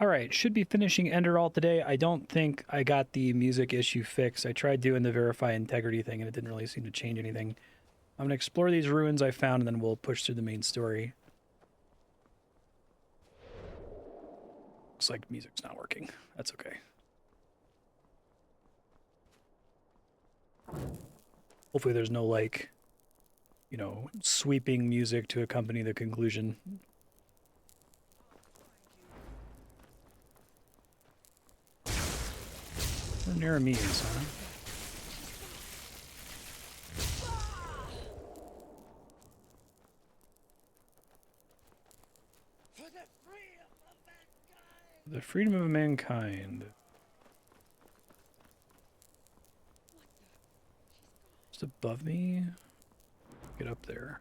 All right, should be finishing Enderal today. I don't think I got the music issue fixed. I tried doing the verify integrity thing and it didn't really seem to change anything. I'm gonna explore these ruins I found and then we'll push through the main story. Looks like music's not working. That's okay. Hopefully there's no, like, you know, sweeping music to accompany the conclusion. Or near me is, huh? The freedom of mankind. Just above me? Get up there.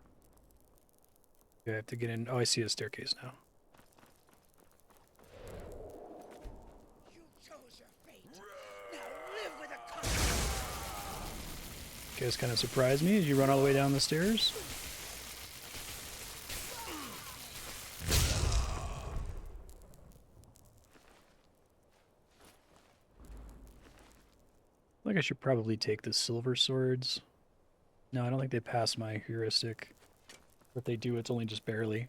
Okay, I have to get in. Oh, I see a staircase now. You chose your fate. Now live with a You guys kind of surprised me as you run all the way down the stairs. Like I should probably take the silver swords. No, I don't think they pass my heuristic. If they do, it's only just barely.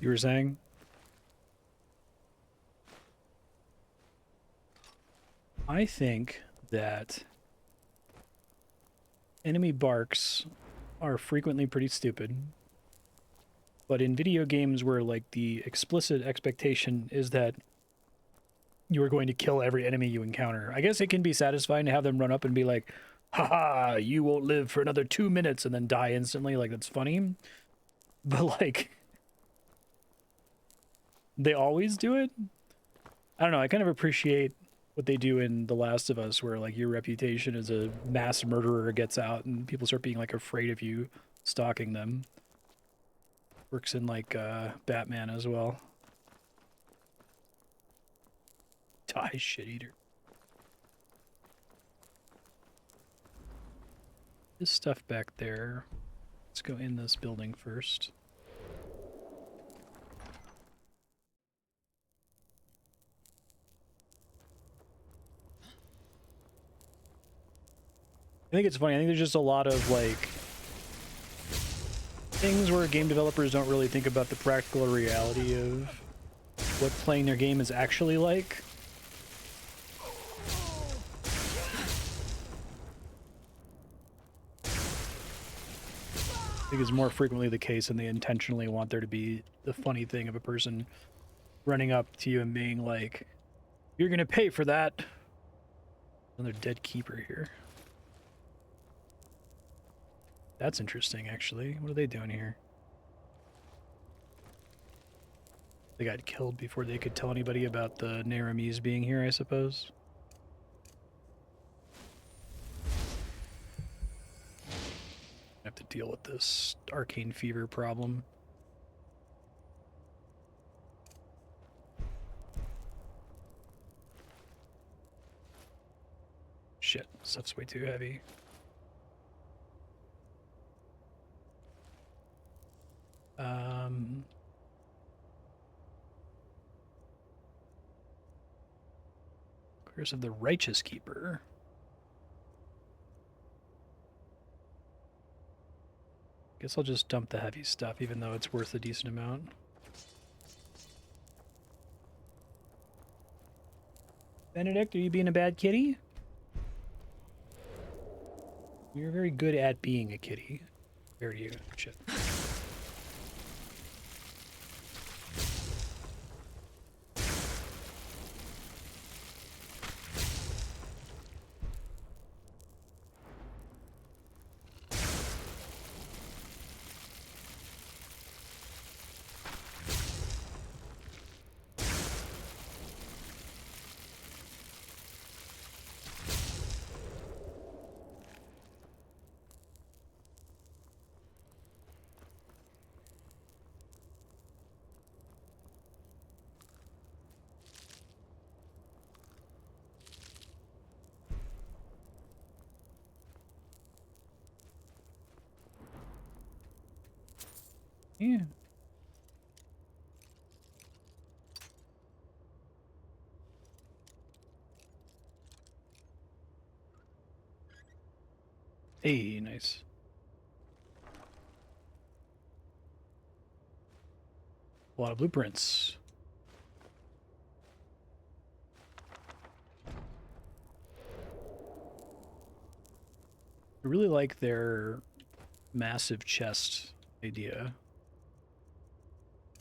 You were saying? I think that enemy barks are frequently pretty stupid. But in video games where, like, the explicit expectation is that you are going to kill every enemy you encounter, I guess it can be satisfying to have them run up and be like, haha, you won't live for another 2 minutes and then die instantly. Like, that's funny. But, like, they always do it. I don't know. I kind of appreciate what they do in The Last of Us, where, like, your reputation as a mass murderer gets out and people start being, like, afraid of you stalking them. Works in, like, Batman as well. Die, shit eater. This stuff back there. Let's go in this building first. I think it's funny. I think there's just a lot of, like, things where game developers don't really think about the practical reality of what playing their game is actually like. I think it's more frequently the case, and they intentionally want there to be the funny thing of a person running up to you and being like, "You're gonna pay for that." Another dead keeper here. That's interesting, actually. What are they doing here? They got killed before they could tell anybody about the Naramis being here, I suppose. I have to deal with this arcane fever problem. Shit, stuff's way too heavy. Curse of the Righteous Keeper. Guess I'll just dump the heavy stuff, even though it's worth a decent amount. Benedict, are you being a bad kitty? You're very good at being a kitty. Where do you? Shit. Yeah. Hey, nice. A lot of blueprints. I really like their massive chest idea.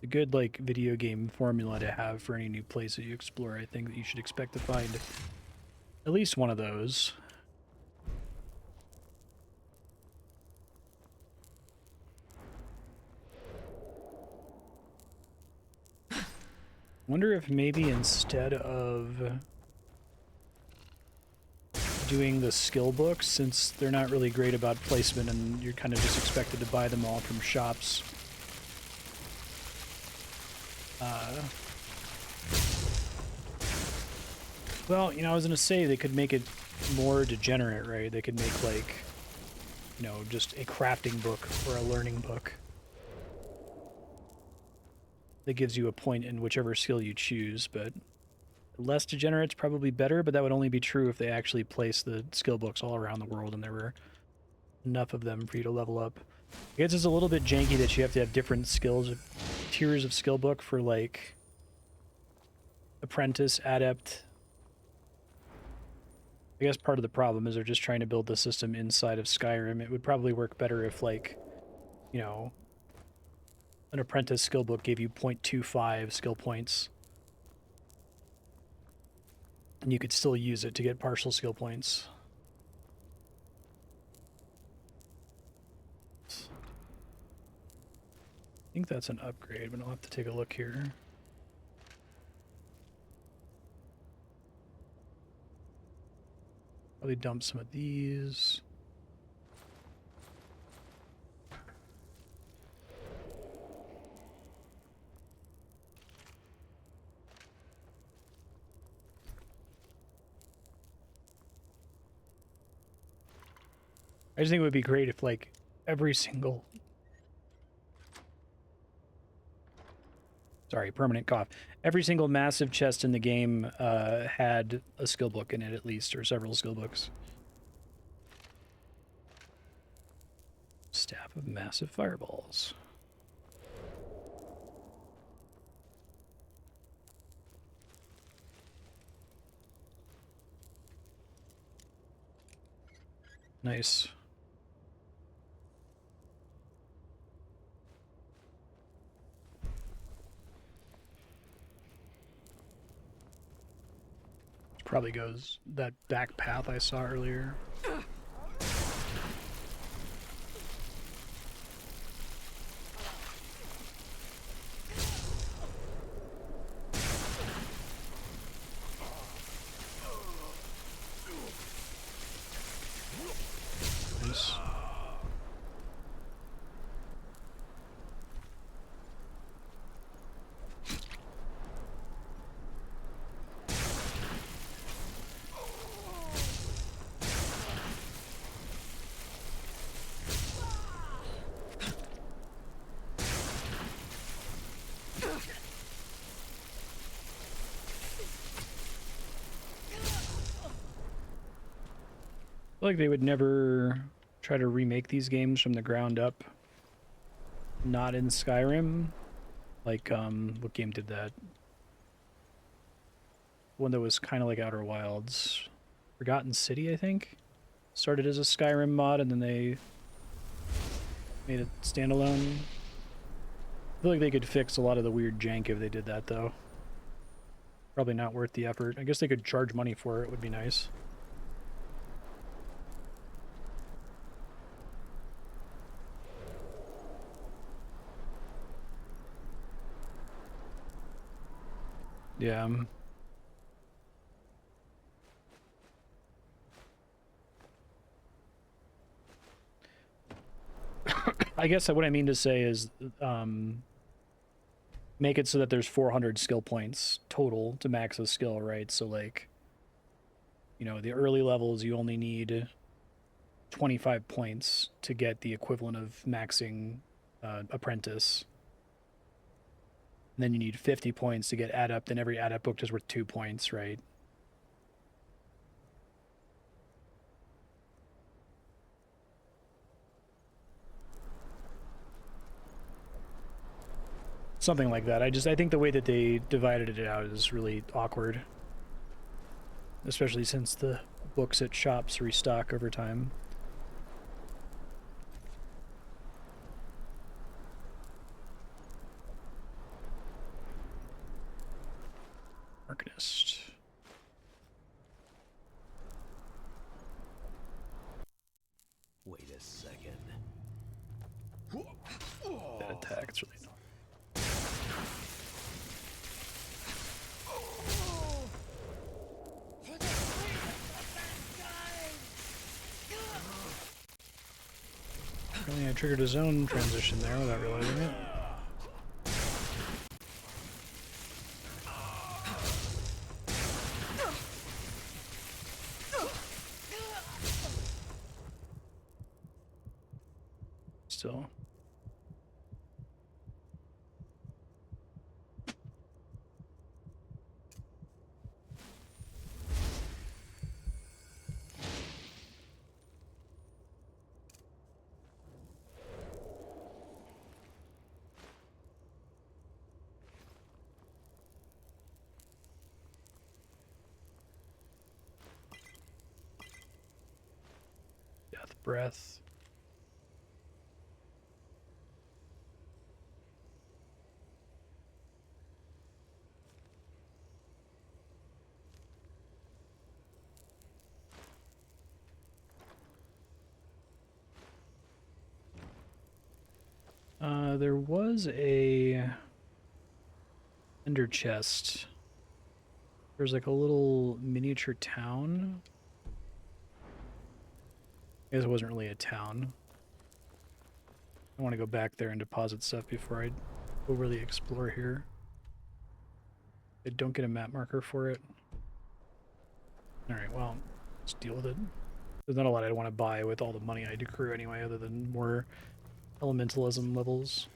A good, like, video game formula to have for any new place that you explore. I think that you should expect to find at least one of those. Wonder if maybe instead of doing the skill books, since they're not really great about placement and you're kind of just expected to buy them all from shops, well, you know, I was gonna say they could make it more degenerate, right? They could make, like, you know, just a crafting book or a learning book that gives you a point in whichever skill you choose, but less degenerate's probably better, but that would only be true if they actually placed the skill books all around the world and there were enough of them for you to level up. I guess it's a little bit janky that you have to have different skills, tiers of skill book for, like, apprentice, adept. I guess part of the problem is they're just trying to build the system inside of Skyrim. It would probably work better if, like, you know, an apprentice skill book gave you 0.25 skill points. And you could still use it to get partial skill points. I think that's an upgrade, but I'll have to take a look here. Probably dump some of these. I just think it would be great if, like, every single... Sorry, permanent cough. Every single massive chest in the game had a skill book in it at least, or several skill books. Staff of massive fireballs. Nice. Probably goes that back path I saw earlier. Nice. I feel like they would never try to remake these games from the ground up. Not in Skyrim. Like, what game did that? One that was kind of like Outer Wilds. Forgotten City, I think? Started as a Skyrim mod and then they made it standalone. I feel like they could fix a lot of the weird jank if they did that, though. Probably not worth the effort. I guess they could charge money for it, would be nice. Yeah. I guess what I mean to say is make it so that there's 400 skill points total to max a skill, right? So, like, you know, the early levels, you only need 25 points to get the equivalent of maxing apprentice. And then you need 50 points to get adept, and every adept booked is worth 2 points, right? Something like that. I think the way that they divided it out is really awkward. Especially since the books at shops restock over time. Arcanist. Wait a second. That attack, it's really not. Apparently I triggered a zone transition there without realizing it. Still. Death breath. There was a ender chest. There's like a little miniature town. I guess it wasn't really a town. I want to go back there and deposit stuff before I overly explore here. I don't get a map marker for it. Alright, well, let's deal with it. There's not a lot I want to buy with all the money I accrue anyway, other than more elementalism levels.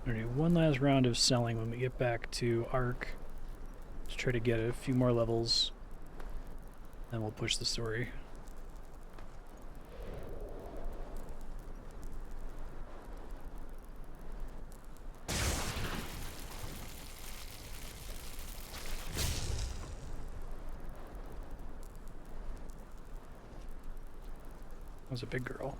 Alright, one last round of selling when we get back to Ark. Let's try to get a few more levels. Then we'll push the story. That was a big girl.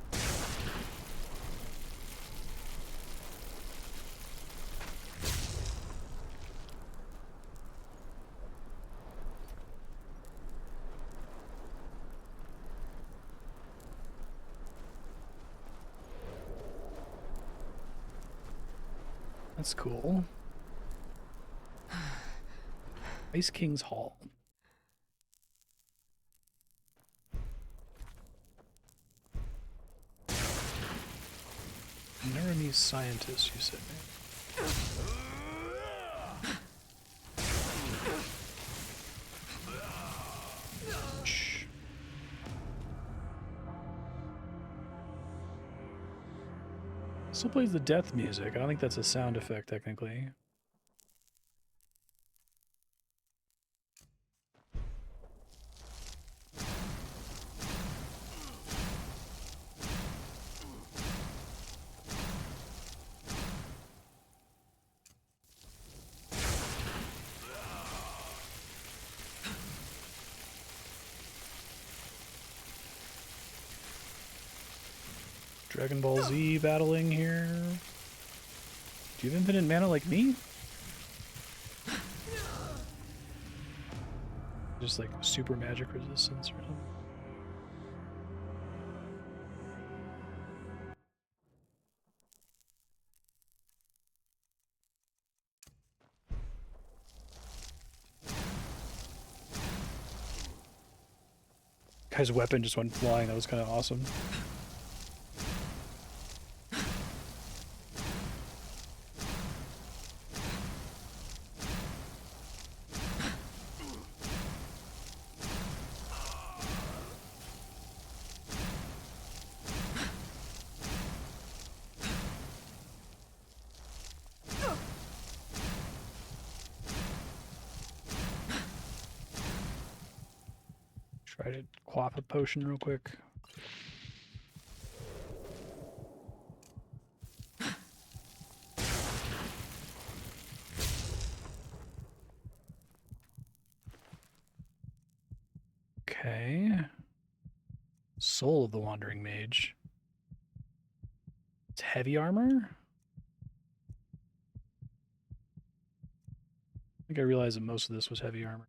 That's cool. Ice King's Hall. Neremese scientist, you said, man. Still plays the death music. I don't think that's a sound effect, technically. Dragon Ball Z battling here. Do you have infinite mana like me? Just like super magic resistance or something. Guy's weapon just went flying. That was kind of awesome. Try to quaff a potion real quick. Okay. Soul of the Wandering Mage. It's heavy armor? I think I realized that most of this was heavy armor.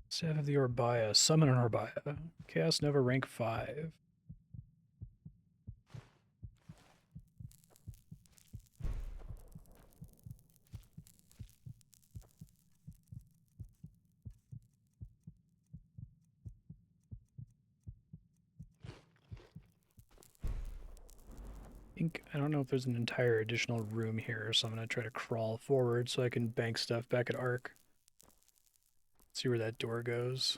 Staff of the Orbaya. Summon an Orbaya. Chaos Nova rank 5. I don't know if there's an entire additional room here, so I'm going to try to crawl forward so I can bank stuff back at Ark. See where that door goes.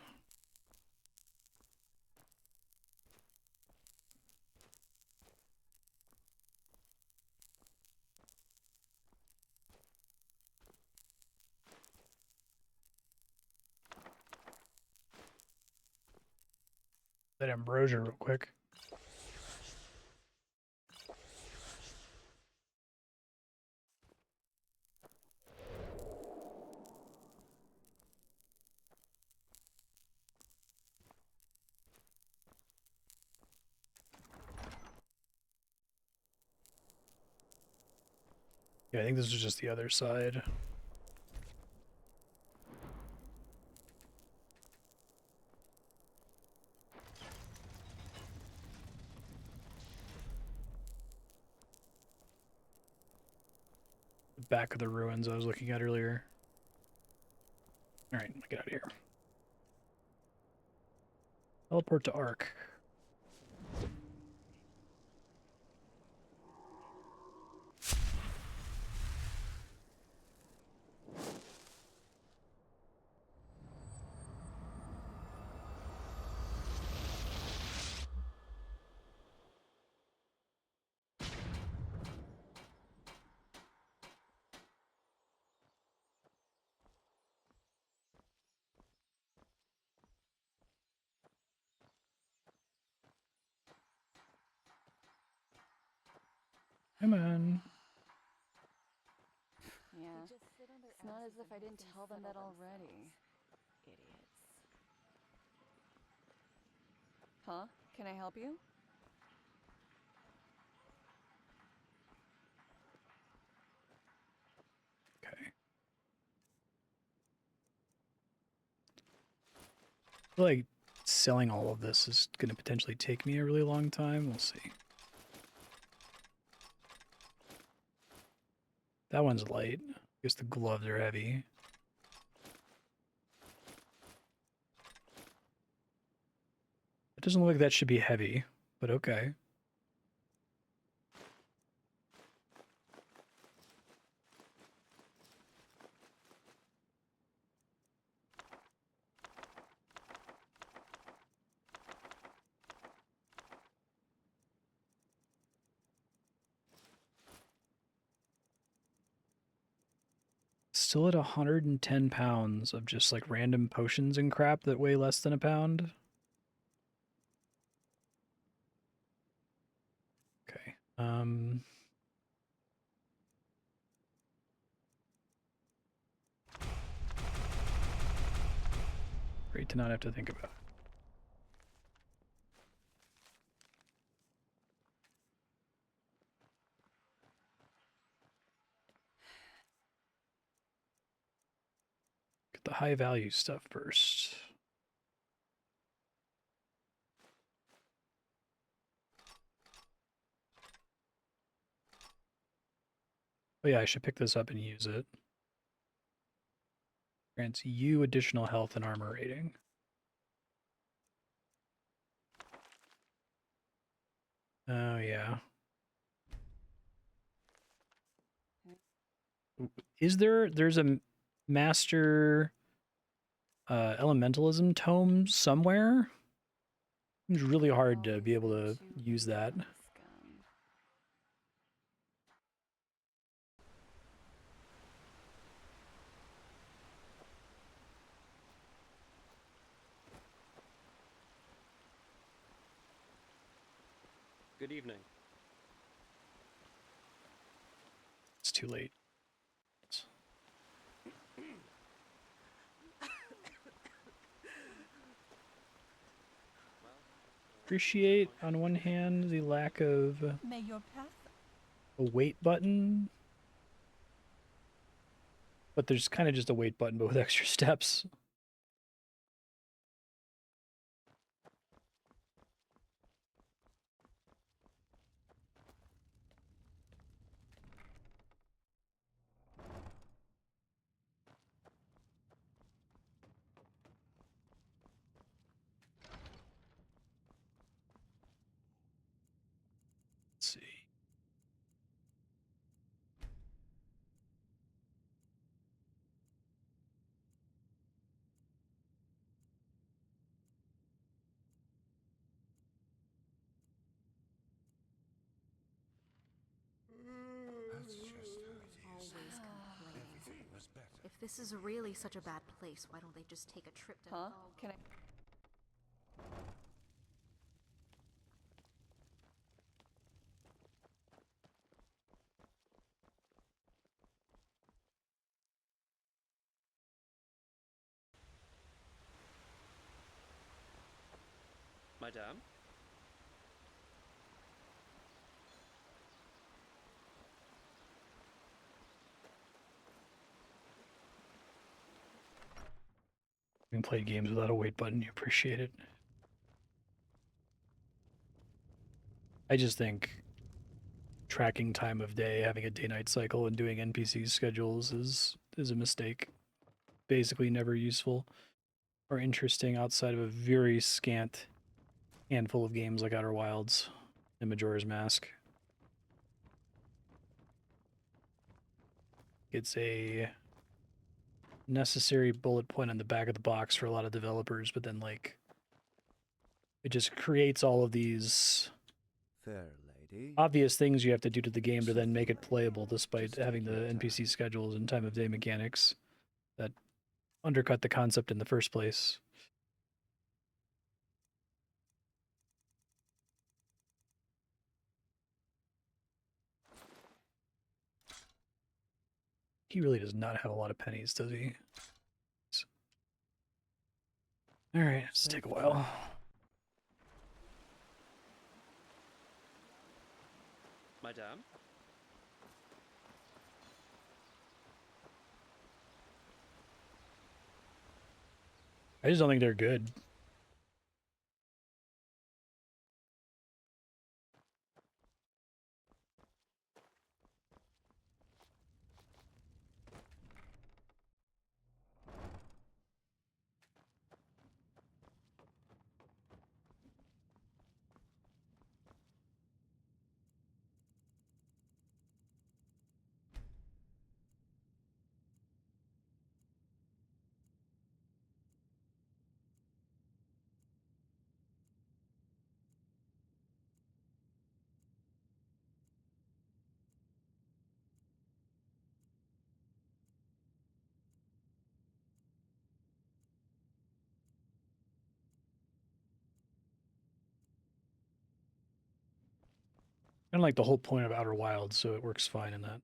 That ambrosia real quick. Yeah, I think this is just the other side. The back of the ruins I was looking at earlier. Alright, get out of here. Teleport to Ark. Come on. Yeah, it's not as if I didn't tell them that already. Idiots. Huh? Can I help you? Okay. I feel like selling all of this is going to potentially take me a really long time. We'll see. That one's light. I guess the gloves are heavy. It doesn't look like that should be heavy, but okay. still at 110 pounds of just like random potions and crap that weigh less than a pound. Okay. Great to not have to think about it. Get the high value stuff first. Oh yeah, I should pick this up and use it. Grants you additional health and armor rating. Oh yeah. There's a master elementalism tome somewhere? It's really hard to be able to use that. Good evening. It's too late. Appreciate, on one hand, the lack of a May your path wait button. But there's kind of just a wait button, but with extra steps. Let's see. Always complaining. If this is really such a bad place, why don't they just take a trip to... Huh? Can I? Madame? You can play games without a wait button, you appreciate it. I just think tracking time of day, having a day-night cycle, and doing NPC schedules is a mistake. Basically never useful or interesting outside of a very scant handful of games like Outer Wilds and Majora's Mask. It's a necessary bullet point on the back of the box for a lot of developers, but then like it just creates all of these Fair lady. obvious things you have to do to the game to then make it playable, despite having the NPC schedules and time of day mechanics that undercut the concept in the first place. He really does not have a lot of pennies, does he? All right, let's take a while. Madame? I just don't think they're good. Kind of like the whole point of Outer Wilds, so it works fine in that.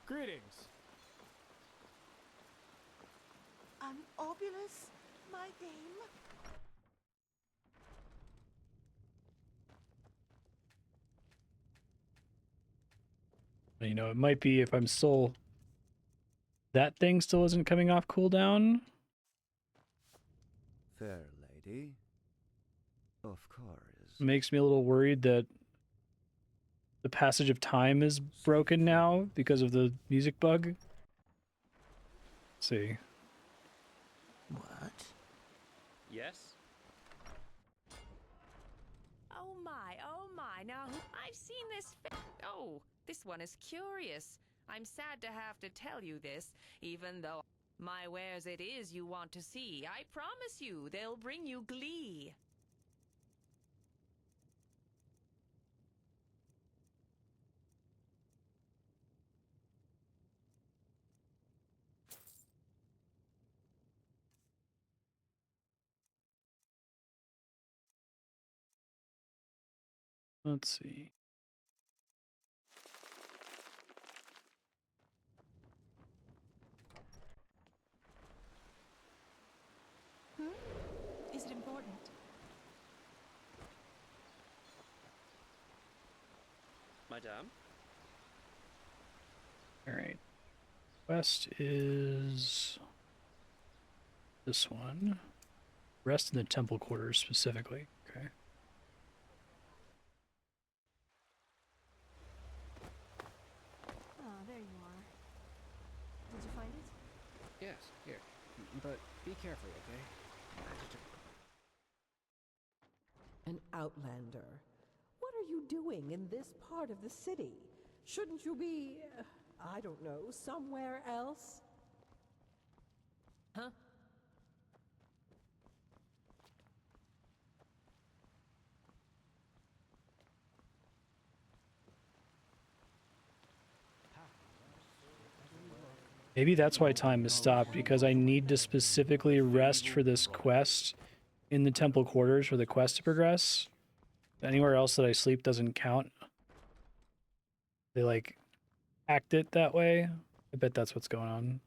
Greetings. I'm Obulus, my dame. You know, it might be if I'm still... That thing still isn't coming off cooldown. Fair lady. Of course. Makes me a little worried that the passage of time is broken now because of the music bug. Let's see. What? Yes? Oh my, now I've seen this oh, this one is curious. I'm sad to have to tell you this, even though my wares it is you want to see. I promise you, they'll bring you glee. Let's see. Is it important? Madame? All right. Quest is this one. Rest in the temple quarters specifically. Okay. Ah, there you are. Did you find it? Yes, here. But be careful, okay? An outlander. What are you doing in this part of the city? Shouldn't you be, I don't know, somewhere else? Huh? Maybe that's why time is stopped, because I need to specifically rest for this quest in the temple quarters for the quest to progress. Anywhere else that I sleep doesn't count. They like act it that way. I bet that's what's going on.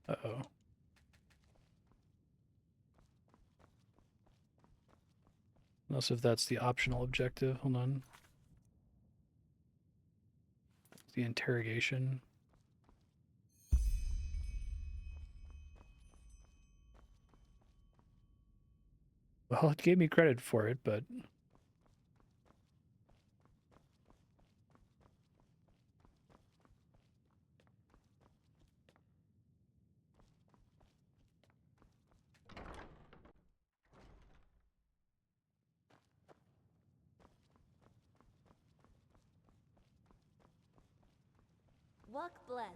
Uh-oh. Unless if that's the optional objective. Hold on. The interrogation. Well, it gave me credit for it, but... Walk blessed.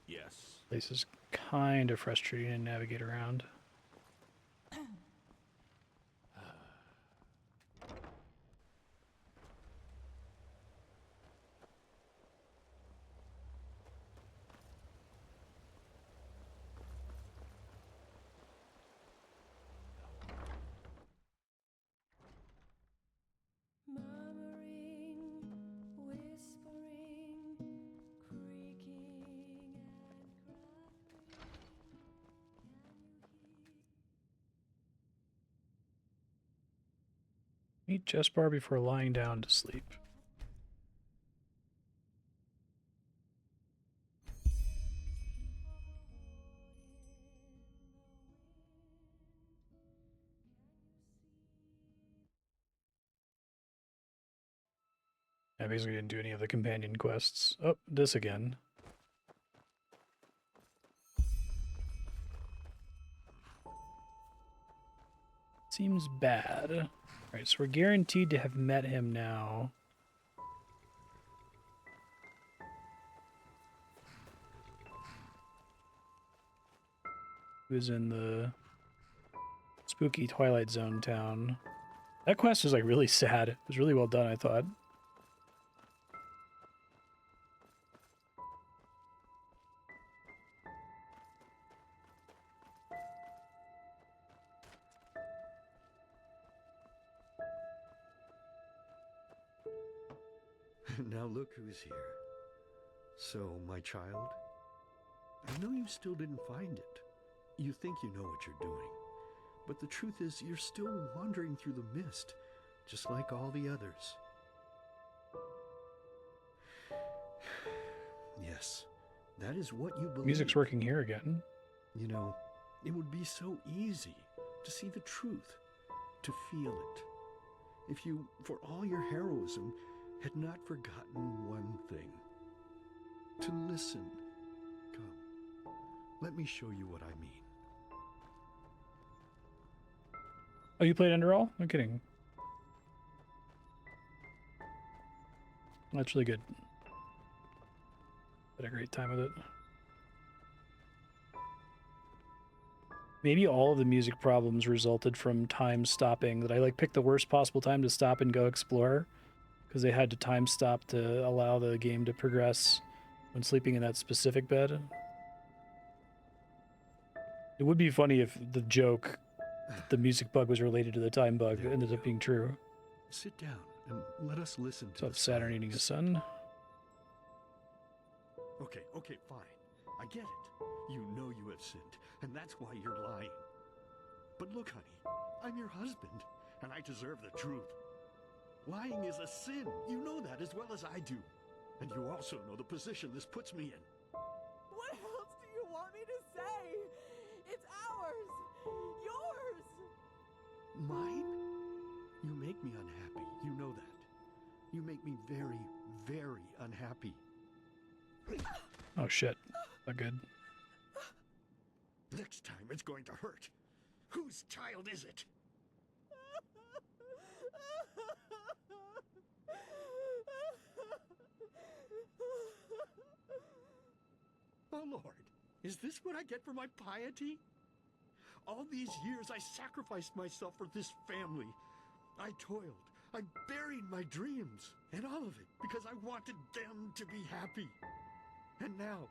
Yes. Place is kind of frustrating to navigate around. Murmuring, whispering, creaking and Eat chest bar before lying down to sleep. I basically didn't do any of the companion quests. Oh, this again. Seems bad. Alright, so we're guaranteed to have met him now. who's in the spooky Twilight Zone town. That quest was like really sad. It was really well done, I thought. Now look who's here. So, my child, I know you still didn't find it. You think you know what you're doing. But the truth is, you're still wandering through the mist, just like all the others. Yes, that is what you believe. Music's working here again. You know, it would be so easy to see the truth, to feel it. If you, for all your heroism, had not forgotten one thing. To listen. Come, let me show you what I mean. Oh, you played Enderal? No kidding. That's really good. Had a great time with it. Maybe all of the music problems resulted from time stopping, that I like picked the worst possible time to stop and go explore, because they had to time stop to allow the game to progress when sleeping in that specific bed. It would be funny if the joke that the music bug was related to the time bug ended up being true. Sit down and let us listen to What's up, Saturn eating his son? Okay, fine. I get it. You know you have sinned, and that's why you're lying. But look, honey, I'm your husband, and I deserve the truth. Lying is a sin. You know that as well as I do. And you also know the position this puts me in. What else do you want me to say? It's ours! Yours! Mine? You make me unhappy. You know that. You make me very, very unhappy. Oh shit. Not good. Next time it's going to hurt. Whose child is it? Oh Lord, is this what I get for my piety? All these years I sacrificed myself for this family. I toiled, I buried my dreams, and all of it because I wanted them to be happy. And now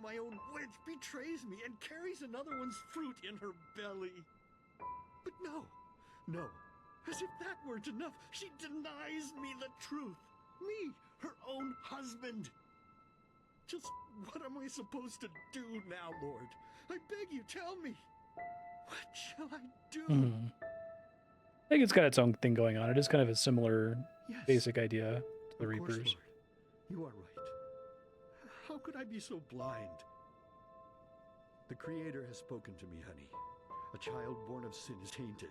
my own witch betrays me and carries another one's fruit in her belly. But no, as if that weren't enough, she denies me the truth. Me, her own husband. Just what am I supposed to do now, Lord? I beg you, tell me. What shall I do? I think it's got its own thing going on. It is kind of a similar Yes, basic idea to the of course, Reapers. Lord. You are right. How could I be so blind? The Creator has spoken to me, honey. A child born of sin is tainted.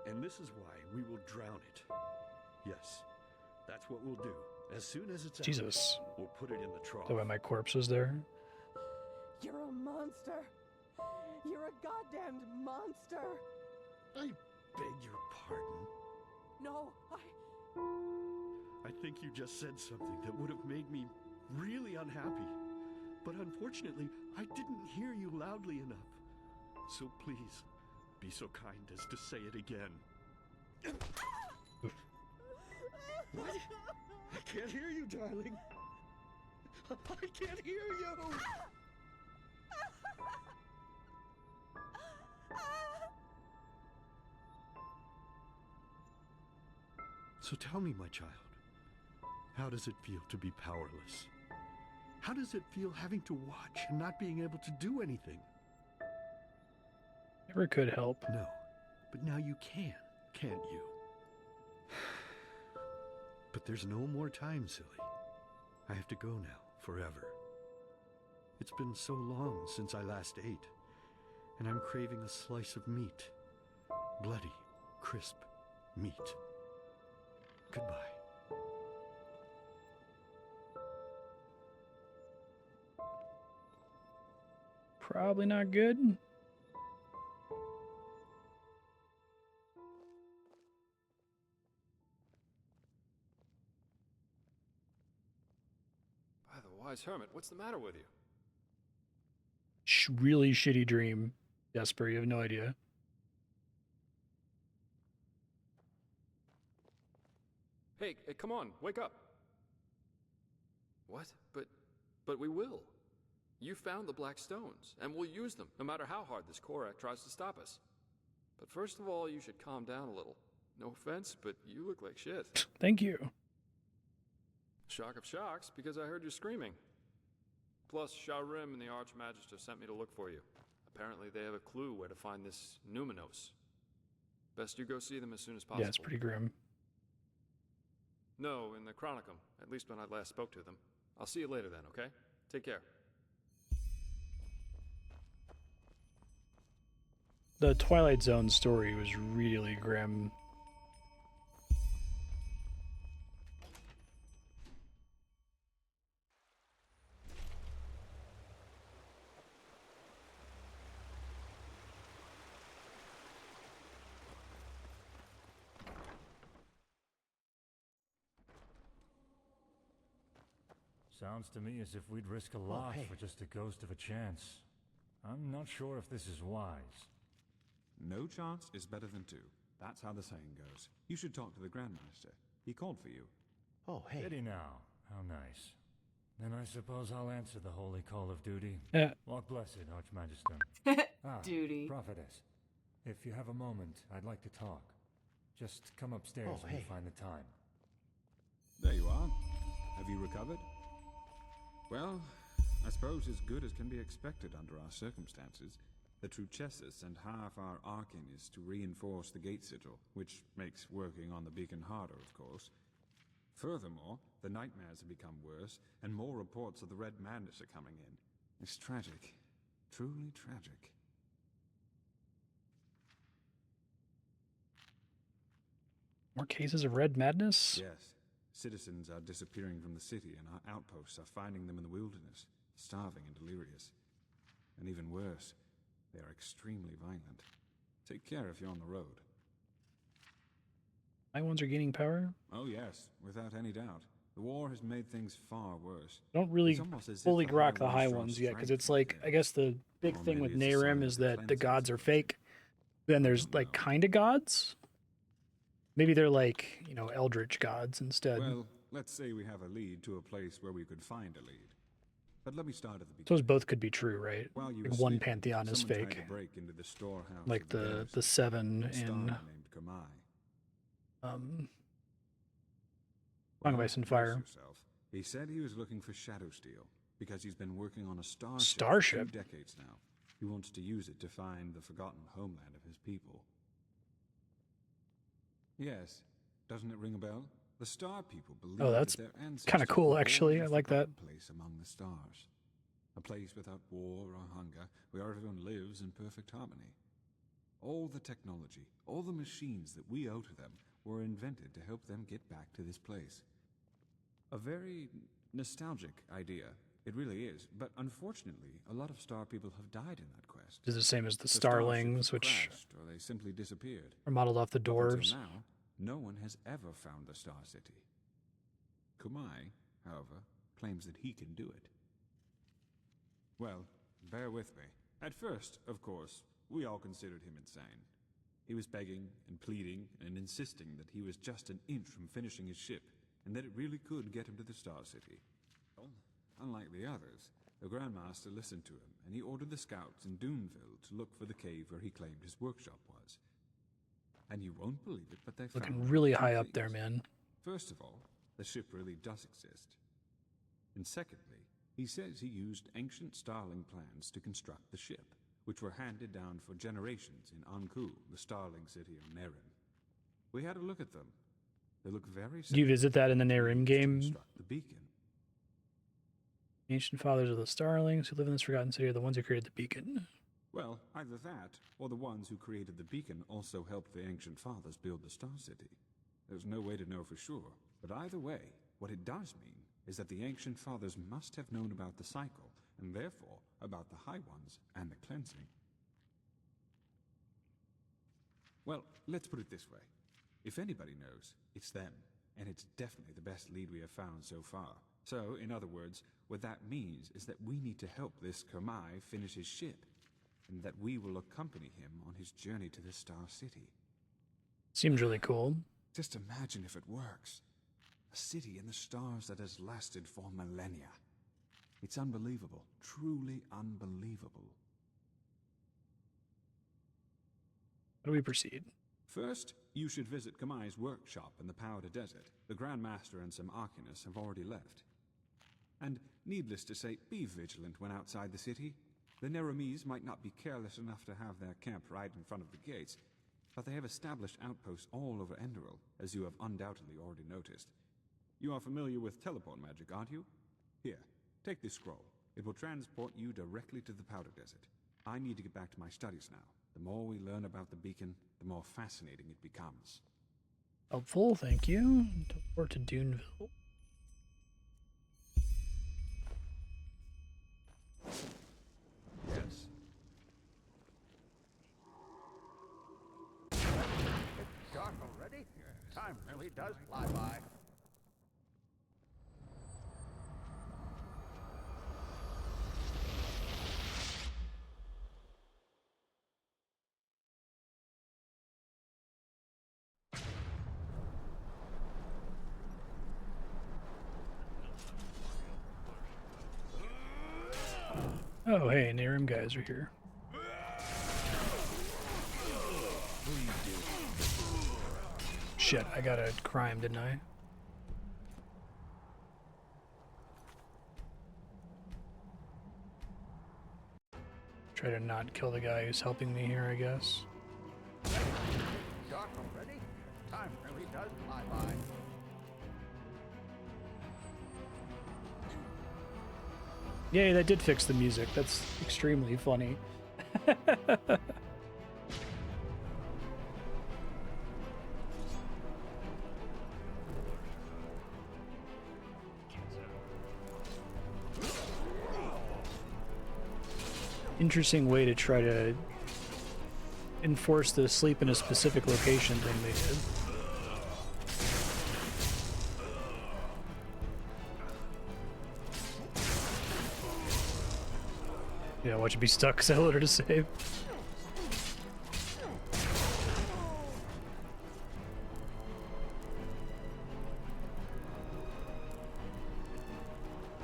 And this is why we will drown it. Yes, that's what we'll do. As soon as it's Jesus. out, we'll put it in the trough. So when my corpse was there? You're a monster! You're a goddamned monster! I beg your pardon. No, I think you just said something that would have made me really unhappy. But unfortunately, I didn't hear you loudly enough. So please, be so kind as to say it again. What? I can't hear you, darling. I can't hear you. So tell me, my child, how does it feel to be powerless? How does it feel having to watch and not being able to do anything? Never could help. No, but now you can, can't you? But there's no more time, silly. I have to go now, forever. It's been so long since I last ate, and I'm craving a slice of meat. Bloody, crisp meat. Goodbye. Probably not good. By the wise hermit, what's the matter with you? Shh. really shitty dream, Jesper. You have no idea. Hey, come on, wake up. What? But we will. You found the Black Stones, and we'll use them, no matter how hard this Korak tries to stop us. But first of all, you should calm down a little. No offense, but you look like shit. Thank you. Shock of shocks, because I heard you screaming. Plus, Sharim and the Archmagister sent me to look for you. Apparently they have a clue where to find this Numinos. Best you go see them as soon as possible. Yeah, it's pretty grim. No, in the Chronicum, at least when I last spoke to them. I'll see you later then, okay? Take care. The Twilight Zone story was really grim. Sounds to me as if we'd risk a lot for just a ghost of a chance. I'm not sure if this is wise. No chance is better than two. That's how the saying goes. You should talk to the Grandmaster. He called for you. Oh, hey. Did he now? How nice. Then I suppose I'll answer the holy call of duty. Yeah. Walk blessed, Archmagister. Duty. Prophetess. If you have a moment, I'd like to talk. Just come upstairs when you find the time. There you are. Have you recovered? Well, I suppose as good as can be expected under our circumstances. The Truchessus sent half our Arcanists to reinforce the gate sigil, which makes working on the beacon harder, of course. Furthermore, the nightmares have become worse, and more reports of the Red Madness are coming in. It's tragic. Truly tragic. More cases of red madness? Yes. Citizens are disappearing from the city, and our outposts are finding them in the wilderness, starving and delirious. And even worse, they are extremely violent. Take care if you're on the road. My ones are gaining power? Oh yes, without any doubt. The war has made things far worse. I don't really fully grok the high ones yet, because it's like, I guess the big thing with Nehrim is that the gods are fake. Then there's like kinda gods? Maybe they're like, you know, eldritch gods instead. Well, let's say we have a lead to a place where we could find a lead. But let me start at the beginning. Suppose both could be true, right? While you Like were one sleeping, pantheon is someone tried fake. to break into the storehouse Like of the garrison. seven A star in named Kamai. Song of Ice and Fire. He said he was looking for Shadow Steel because he's been working on a Starship? for 2 decades now. He wants to use it to find the forgotten homeland of his people. Yes, doesn't it ring a bell? The Star People believe That's that their ancestors kind of cool, were actually. born in I a like that. forgotten place among the stars. A place without war or hunger, where everyone lives in perfect harmony. All the technology, all the machines that we owe to them were invented to help them get back to this place. A very nostalgic idea. It really is. But unfortunately, a lot of Star People have died in that quest. It's the same as the starships Starlings, which crashed, or they simply disappeared. are modeled off the Up until dwarves. now, no one has ever found the Star City. Kumai, however, claims that he can do it. Well, bear with me. At first, of course, we all considered him insane. He was begging and pleading and insisting that he was just an inch from finishing his ship, and that it really could get him to the Star City. Well, unlike the others, the Grandmaster listened to him, and he ordered the scouts in Doomville to look for the cave where he claimed his workshop was. And you won't believe it, but they found Looking really two high up things. there, man. First of all, the ship really does exist. And secondly, he says he used ancient Starling plans to construct the ship, which were handed down for generations in Anku, the Starling city of Nehrim. We had a look at them. They look very Do you visit that in the Nehrim game? construct the beacon. Ancient fathers of the Starlings who live in this forgotten city are the ones who created the beacon. Well, either that, or the ones who created the beacon also helped the ancient fathers build the Star City. There's no way to know for sure, but either way, what it does mean is that the ancient fathers must have known about the cycle, and therefore about the High Ones and the cleansing. Well, let's put it this way. If anybody knows, it's them, and it's definitely the best lead we have found so far. So, in other words, what that means is that we need to help this Kermai finish his ship, and that we will accompany him on his journey to the Star City. Seems really cool. Just imagine if it works. A city in the stars that has lasted for millennia. It's unbelievable, truly unbelievable. How do we proceed? First, you should visit Kamai's workshop in the Powder Desert. The Grand Master and some Arcanists have already left. And, needless to say, be vigilant when outside the city. The Neramis might not be careless enough to have their camp right in front of the gates, but they have established outposts all over Enderal, as you have undoubtedly already noticed. You are familiar with teleport magic, aren't you? Here, take this scroll. It will transport you directly to the Powder Desert. I need to get back to my studies now. The more we learn about the beacon, the more fascinating it becomes. Helpful, thank you. Teleport to Duneville. Yes. It's dark already? Time really does fly by. Oh, hey, Narim guys are here. Shit, I got a crime, didn't I? Try to not kill the guy who's helping me here, I guess. Dark already? Time really does fly by. Yay, that did fix the music. That's extremely funny. Interesting way to try to enforce the sleep in a specific location thing they did. Yeah, watch it be stuck because I told her to save.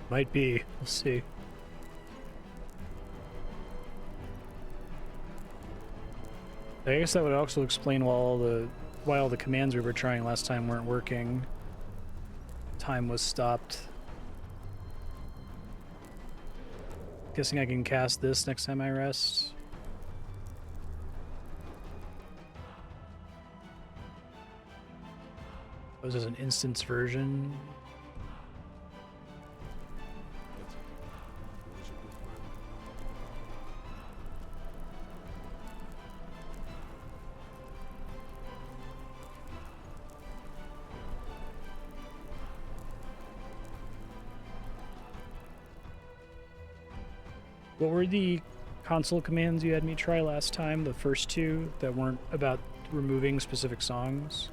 Might be. We'll see. I guess that would also explain why all the commands we were trying last time weren't working. Time was stopped. Guessing I can cast this next time I rest. Oh, this is an instance version. What were the console commands you had me try last time? The first two that weren't about removing specific songs?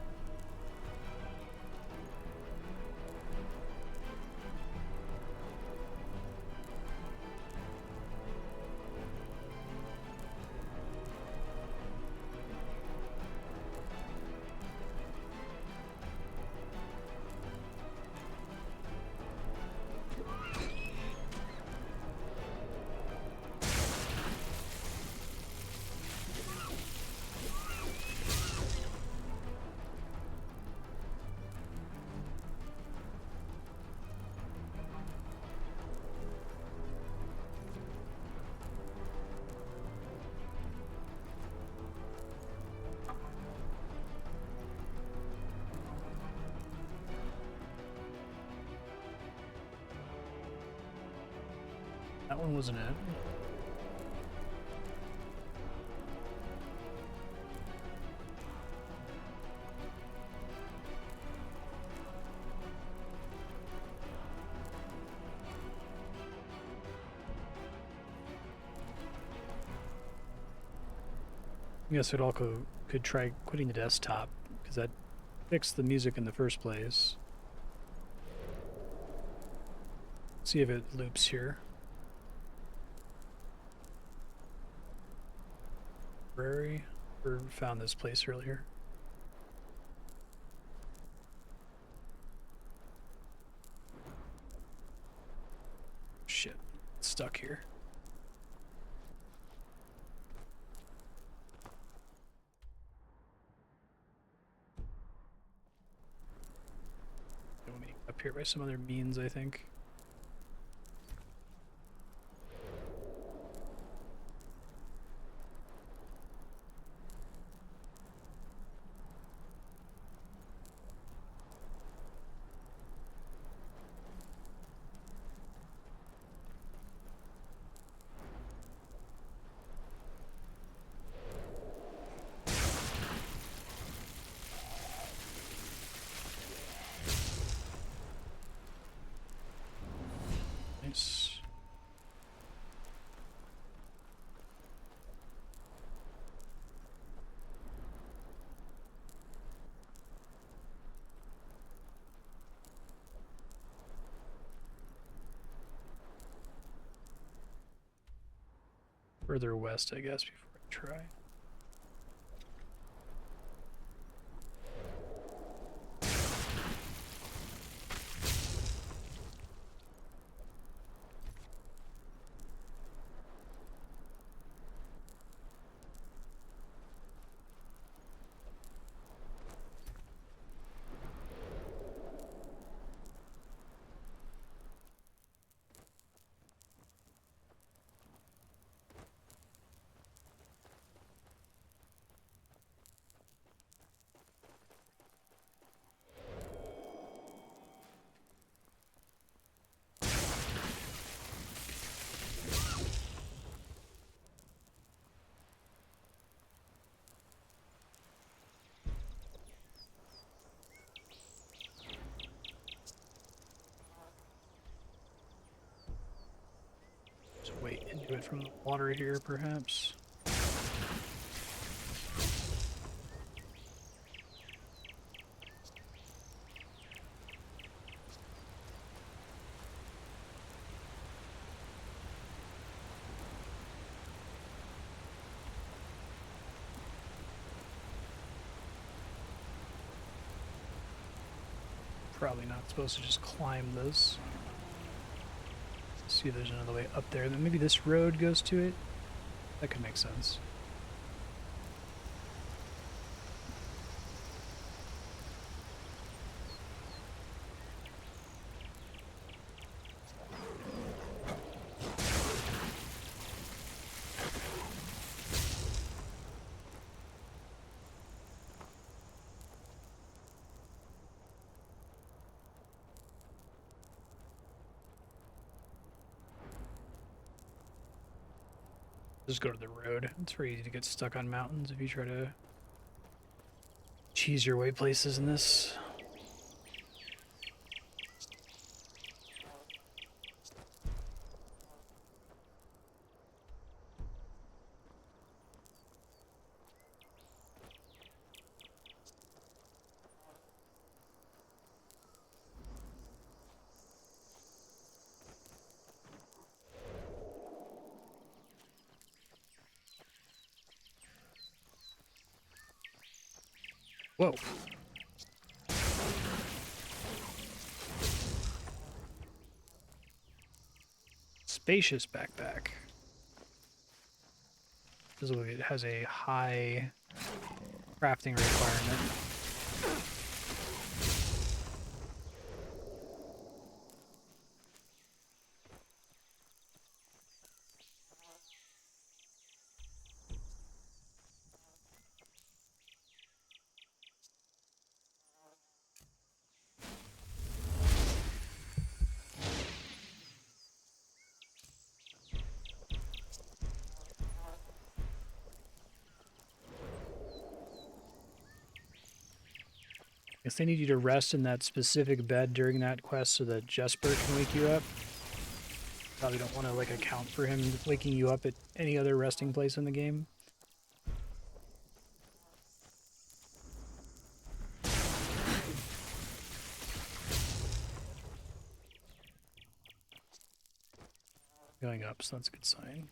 That one wasn't it. I guess it also could try quitting the desktop, because that fixed the music in the first place. See if it loops here. Prairie, or found this place earlier. Shit, stuck here. They want me up here by some other means, I think. Nice. Further west, I guess, before I try. Just wait into it from the water here, perhaps. Probably not supposed to just climb this. See if there's another way up there. Then maybe this road goes to it. That could make sense. Just go to the road. It's very easy to get stuck on mountains if you try to cheese your way places in this. Whoa. Spacious backpack. This looks like it has a high crafting requirement. Guess they need you to rest in that specific bed during that quest so that Jesper can wake you up. Probably don't want to like account for him waking you up at any other resting place in the game. Going up, so that's a good sign.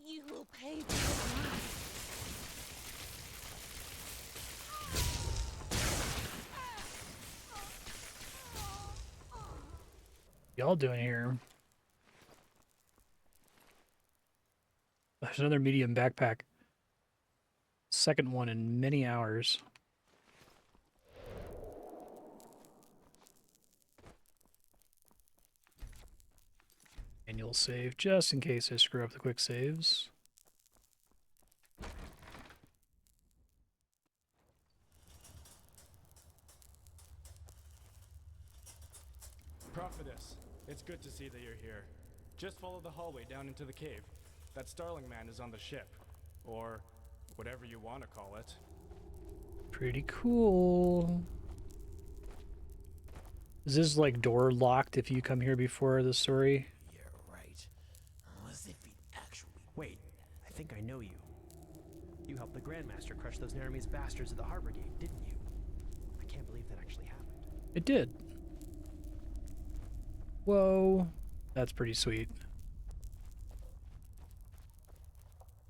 You will pay for your life. Y'all doing here? There's another medium backpack. Second one in many hours. Manual save, just in case I screw up the quick saves. Prophetess, it's good to see that you're here. Just follow the hallway down into the cave. That Starling man is on the ship. Or whatever you want to call it. Pretty cool. Is this like door locked if you come here before the story? You're right. As if he actually... Wait, I think I know you. You helped the Grandmaster crush those Naramese bastards at the harbor gate, didn't you? I can't believe that actually happened. It did. Whoa. That's pretty sweet.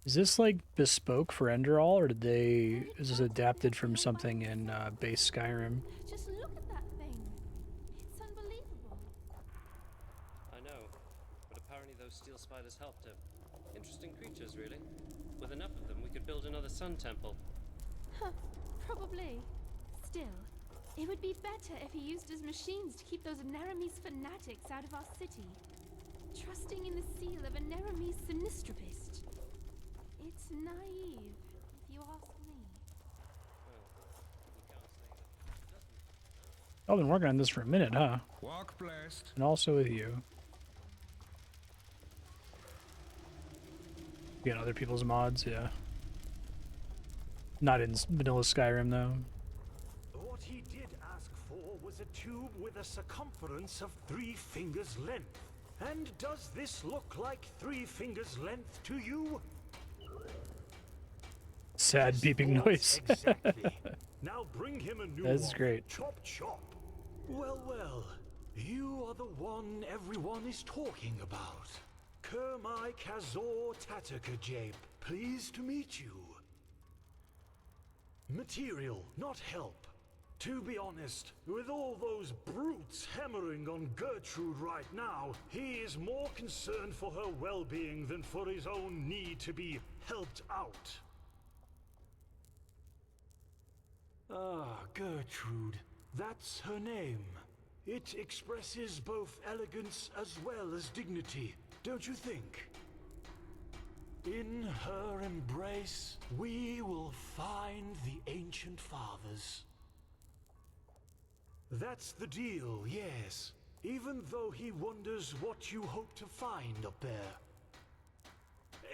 Is this like bespoke for Enderal, or is this adapted from something in base Skyrim? Just look at that thing. It's unbelievable. I know, but apparently those steel spiders helped him. Interesting creatures, really. With enough of them, we could build another sun temple. Huh, probably. Still, it would be better if he used his machines to keep those Naramese fanatics out of our city. Trusting in the seal of a Naramese sinistropist. It's naive, if you ask me. I've been working on this for a minute, huh? Walk blessed. And also with you. Get other people's mods, yeah. Not in vanilla Skyrim, though. What he did ask for was a tube with a circumference of 3 fingers length. And does this look like 3 fingers length to you? Sad beeping noise. Exactly. Now bring him a new That's one. great. Chop chop. Well, well. You are the one everyone is talking about. Kermai Kazor Tatakajape. Pleased to meet you. Material, not help. To be honest, with all those brutes hammering on Gertrude right now, he is more concerned for her well-being than for his own need to be helped out. Ah, Gertrude. That's her name. It expresses both elegance as well as dignity, don't you think? In her embrace, we will find the ancient fathers. That's the deal, yes. Even though he wonders what you hope to find up there.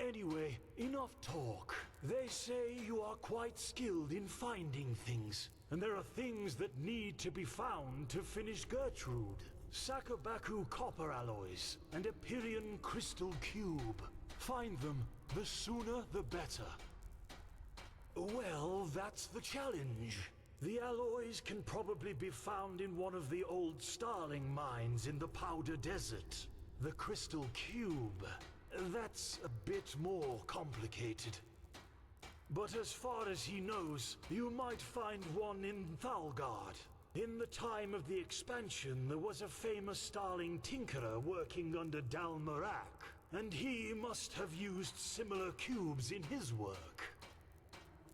Anyway, enough talk. They say you are quite skilled in finding things, and there are things that need to be found to finish Gertrude. Sakabaku copper alloys and a Pyrian crystal cube. Find them, the sooner the better. Well, that's the challenge. The alloys can probably be found in one of the old Starling mines in the Powder Desert. The crystal cube. That's a bit more complicated. But as far as he knows, you might find one in Thalgard. In the time of the expansion, there was a famous Starling tinkerer working under Dalmarak, and he must have used similar cubes in his work.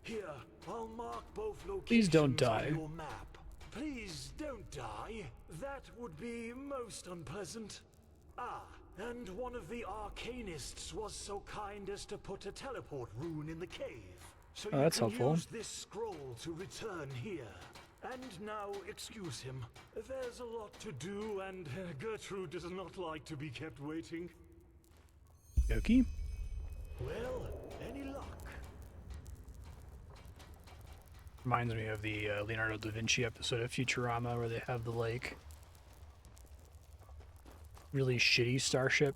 Here, I'll mark both locations Please don't die. on your map. Please don't die. That would be most unpleasant. Ah, and one of the arcanists was so kind as to put a teleport rune in the cave. So Oh, you that's can helpful. use this scroll to return here. And now, excuse him. There's a lot to do, and Gertrude does not like to be kept waiting. Okie. Well, any luck? Reminds me of the Leonardo da Vinci episode of Futurama where they have the, like, really shitty starship.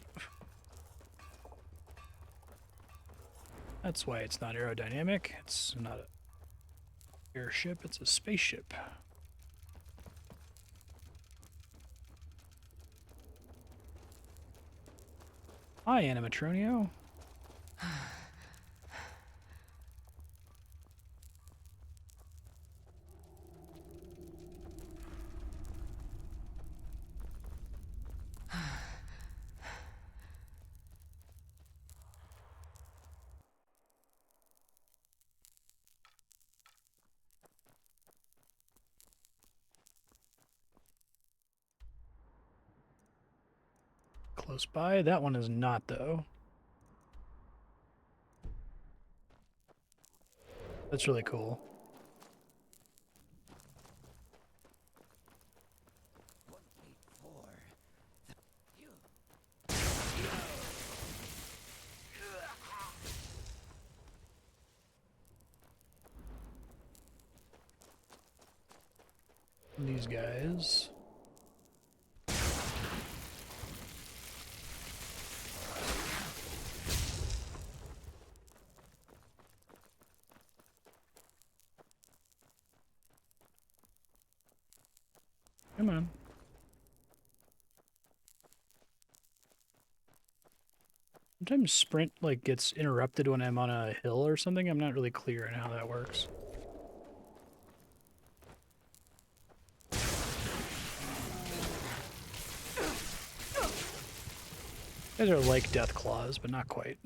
That's why it's not aerodynamic. It's not an airship, it's a spaceship. Hi, Animatronio. Close by. That one is not, though. That's really cool. These guys. Come on. Sometimes sprint like gets interrupted when I'm on a hill or something. I'm not really clear on how that works. These are like death claws, but not quite.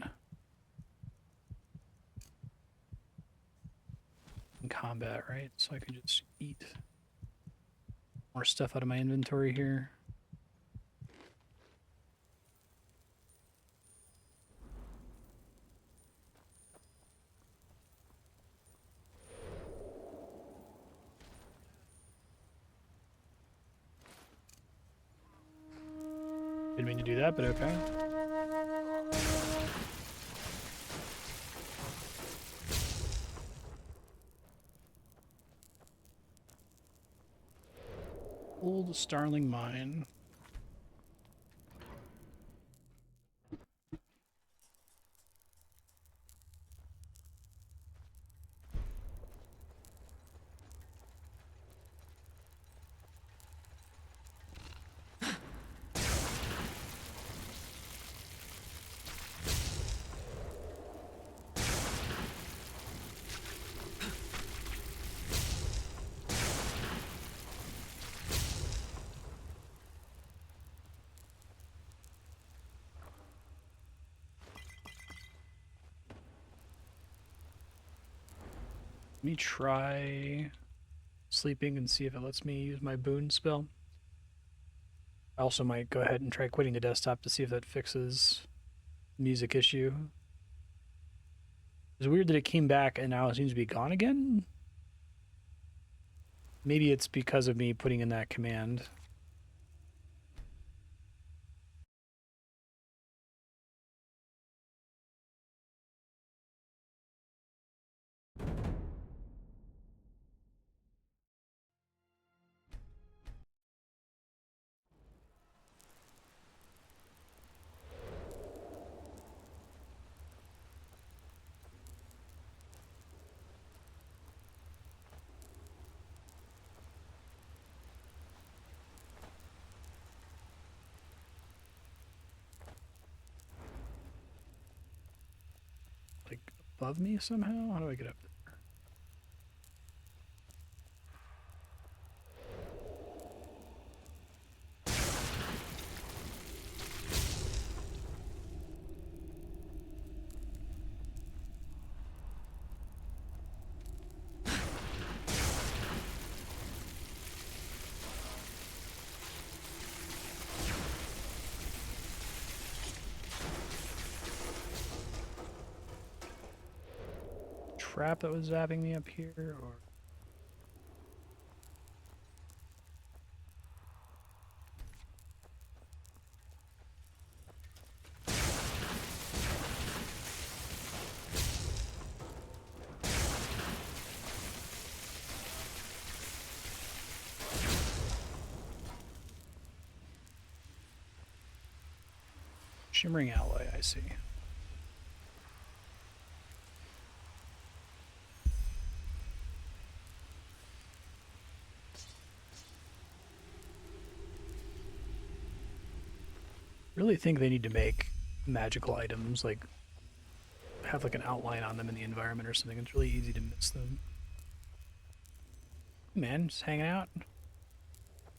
In combat, right? So I can just eat more stuff out of my inventory here. Didn't mean to do that, but okay. Old Starling Mine. Let me try sleeping and see if it lets me use my boon spell. I also might go ahead and try quitting the desktop to see if that fixes the music issue. It's weird that it came back and now it seems to be gone again. Maybe it's because of me putting in that command. Like above me somehow? How do I get up there? Trap that was zapping me up here, or Shimmering alloy, I see. Really think they need to make magical items, like have like an outline on them in the environment or something. It's really easy to miss them. Man, just hanging out.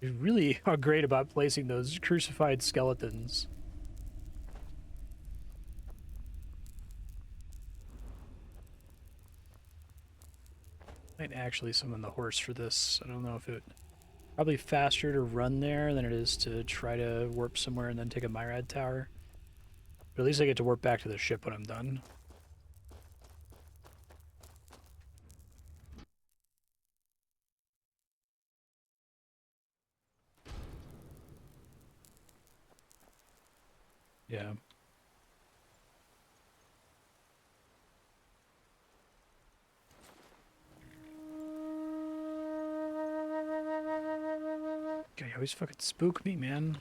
You really are great about placing those crucified skeletons. Might actually summon the horse for this. I don't know if it... Probably faster to run there than it is to try to warp somewhere and then take a Myrad tower. But at least I get to warp back to the ship when I'm done. Yeah. God, you always fucking spook me, man.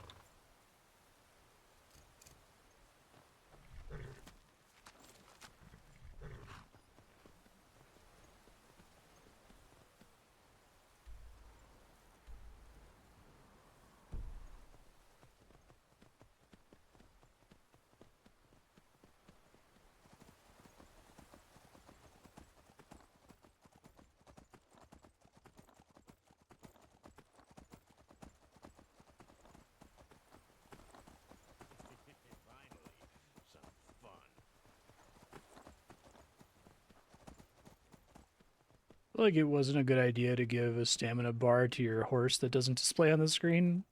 I feel like it wasn't a good idea to give a stamina bar to your horse that doesn't display on the screen.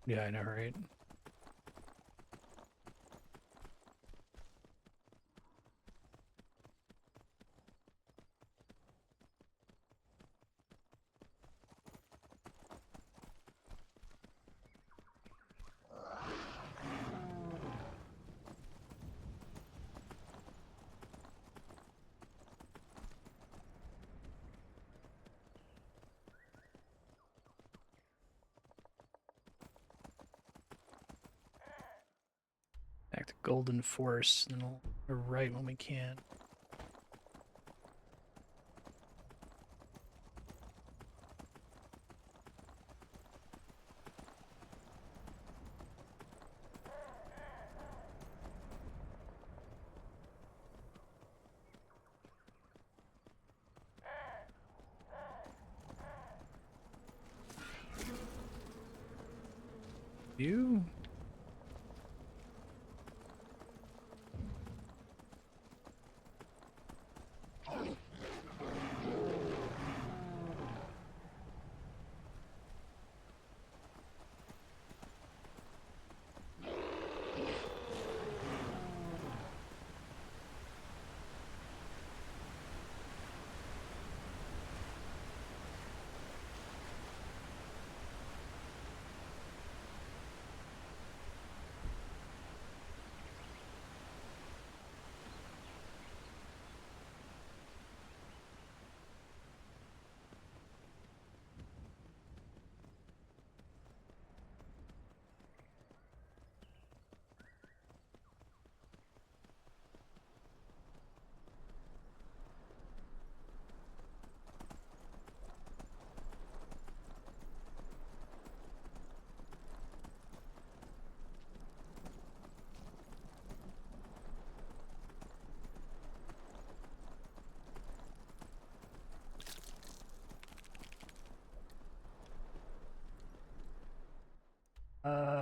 Yeah, I know, right? Back to Golden Force, and then we'll right when we can. You?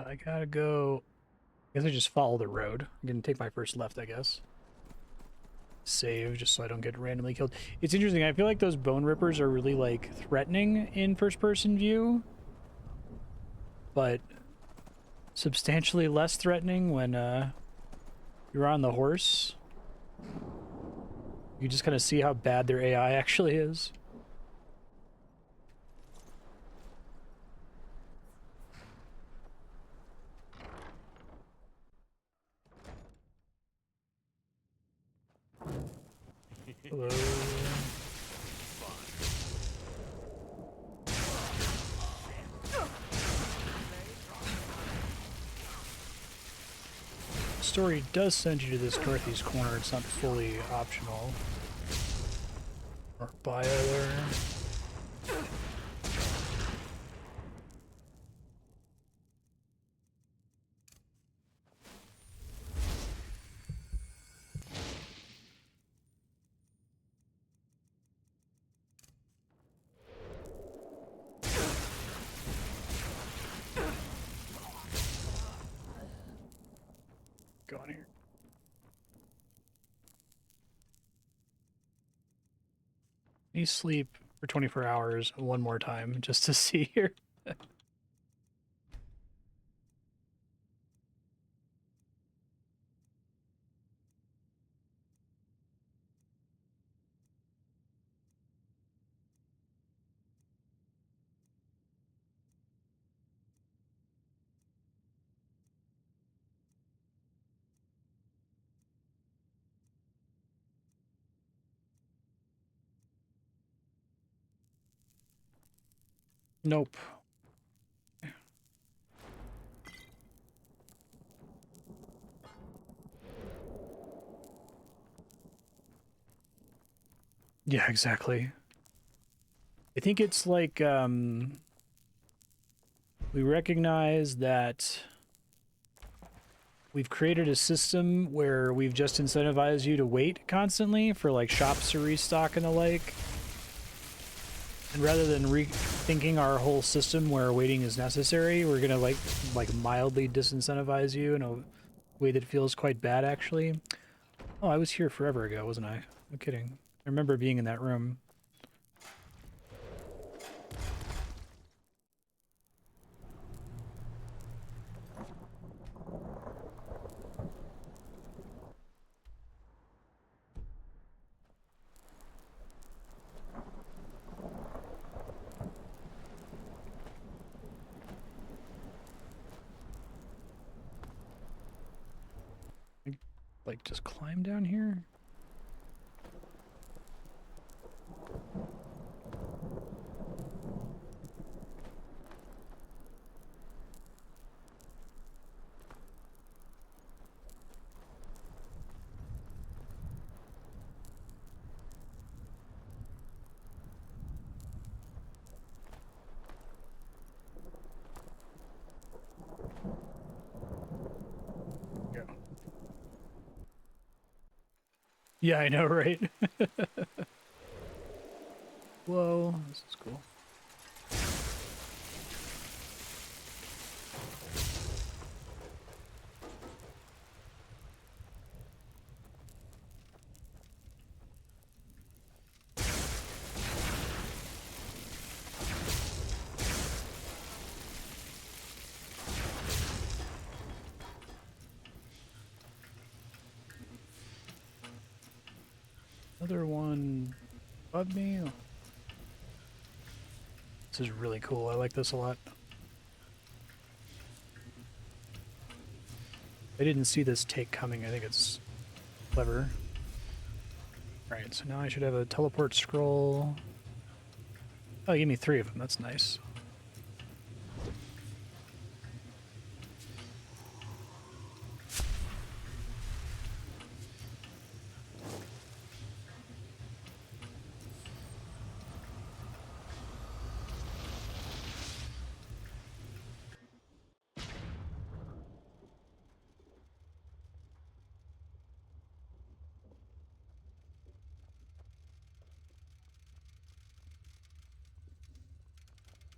I gotta go. I guess I just follow the road. I'm gonna take my first left, I guess. Save, just so I don't get randomly killed. It's interesting, I feel like those bone rippers are really, like, threatening in first-person view. But substantially less threatening when, you're on the horse. You just kind of see how bad their AI actually is. Hello. The story does send you to this northeast corner. It's not fully optional. Or bio there. Go on here. You sleep for 24 hours one more time just to see here. Nope. Yeah, exactly. I think it's like, we recognize that we've created a system where we've just incentivized you to wait constantly for like shops to restock and the like. And rather than rethinking our whole system where waiting is necessary, we're gonna like mildly disincentivize you in a way that feels quite bad, actually. Oh, I was here forever ago, wasn't I? No kidding. I remember being in that room. Like, just climb down here? Yeah, I know, right? Whoa, this is cool. Another one above me. Oh. This is really cool. I like this a lot. I didn't see this take coming. I think it's clever. Alright, so now I should have a teleport scroll. Oh, give me 3 of them. That's nice.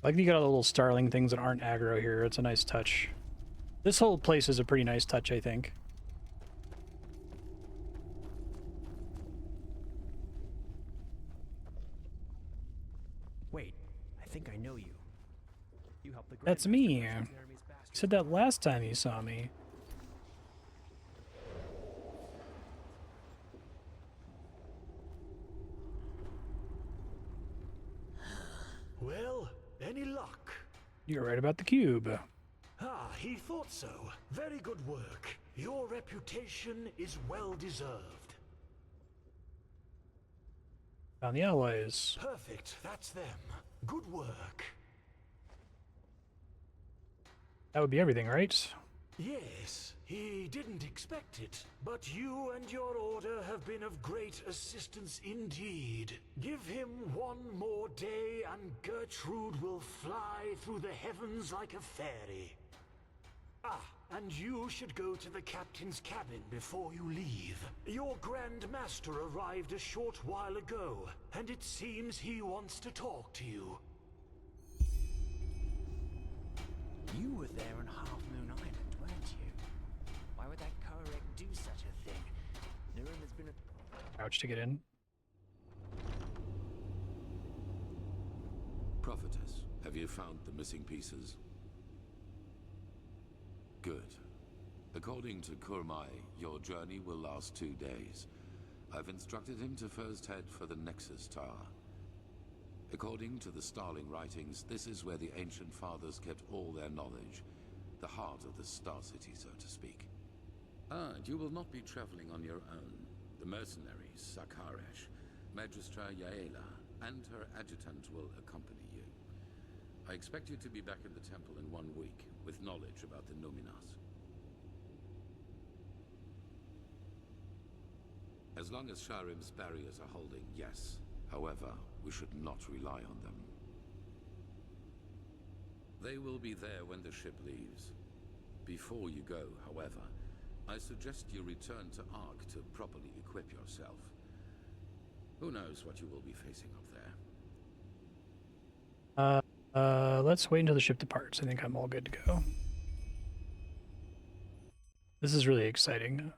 Like, you got all the little starling things that aren't aggro here. It's a nice touch. This whole place is a pretty nice touch, I think. Wait, I think I know you. You helped the That's me. You said that last time you saw me. Well, any luck? You're right about the cube. Ah, he thought so. Very good work. Your reputation is well deserved. Found the alloys. Perfect, that's them. Good work. That would be everything, right? Yes, he didn't expect it, but you and your order have been of great assistance indeed. Give him one more day and Gertrude will fly through the heavens like a fairy. Ah, and you should go to the captain's cabin before you leave. Your Grand Master arrived a short while ago, and it seems he wants to talk to you. You were there on Half Moon Island, weren't you? Why would that Korek do such a thing? Nurum has been a... Crouch to get in. Prophetess, have you found the missing pieces? Good. According to Kurmai, your journey will last 2 days. I've instructed him to first head for the Nexus Tower. According to the Starling writings, this is where the ancient fathers kept all their knowledge. The heart of the Star City, so to speak. And you will not be traveling on your own. The mercenaries, Sakaresh, Magistra Yaela, and her adjutant will accompany you. I expect you to be back in the temple in 1 week, with knowledge about the Numinas. As long as Sharim's barriers are holding, yes. However, we should not rely on them. They will be there when the ship leaves. Before you go, however, I suggest you return to Ark to properly equip yourself. Who knows what you will be facing up there? Let's wait until the ship departs. I think I'm all good to go. This is really exciting.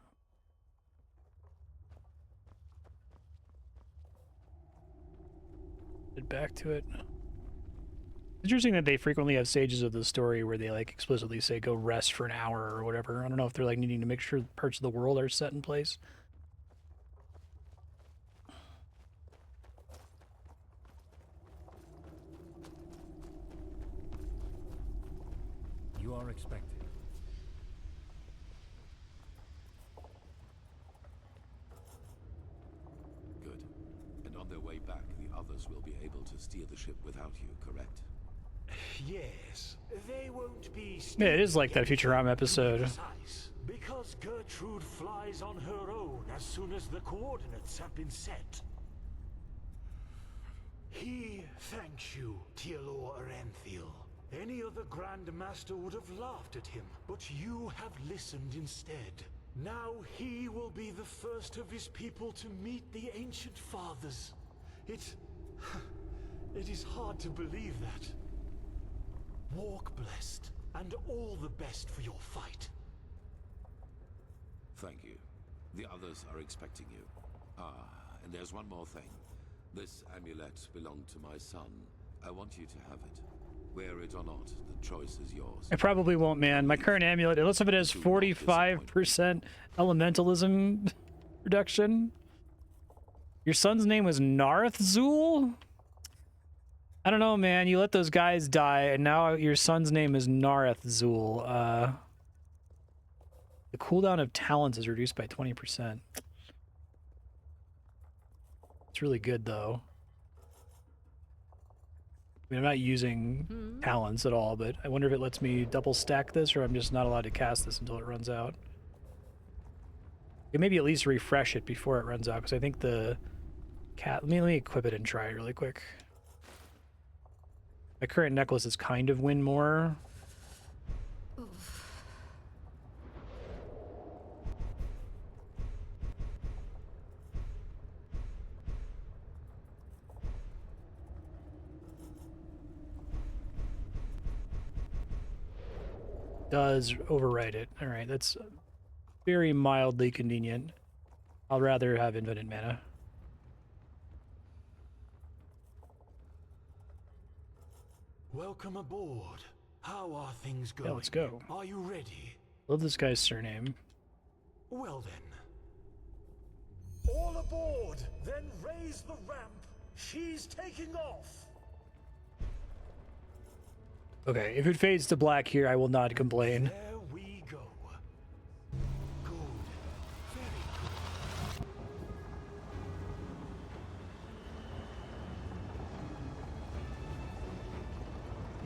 Get back to it. It's interesting that they frequently have stages of the story where they like explicitly say go rest for an hour or whatever. I don't know if they're like needing to make sure parts of the world are set in place. You are expected. Good. And on their way back, the others will be able to steer the ship without you, correct? Yes, they won't be... Yeah, it is like that Futurama episode. Precise, because Gertrude flies on her own as soon as the coordinates have been set. He thanks you, Tielor Arenthiel. Any other Grand Master would have laughed at him, but you have listened instead. Now he will be the first of his people to meet the Ancient Fathers. It is hard to believe that. Walk blessed, and all the best for your fight. Thank you. The others are expecting you. Ah, and there's one more thing. This amulet belonged to my son. I want you to have it. Wear it or not, the choice is yours. I probably won't, man. My current amulet, unless if it has 45% elementalism reduction. Your son's name was Narthzul? I don't know, man. You let those guys die, and now your son's name is Narthzul. The cooldown of talents is reduced by 20%. It's really good, though. I mean, I'm not using talents at all, but I wonder if it lets me double stack this, or I'm just not allowed to cast this until it runs out. Maybe at least refresh it before it runs out, because I think the cat... Let me equip it and try it really quick. My current necklace is kind of win more. Does override it. All right, that's very mildly convenient. I'll rather have infinite mana. Welcome aboard. How are things going? Yeah, let's go. Are you ready? Love this guy's surname. Well then. All aboard! Then raise the ramp. She's taking off. Okay, if it fades to black here, I will not complain. There we go. Good. Very good.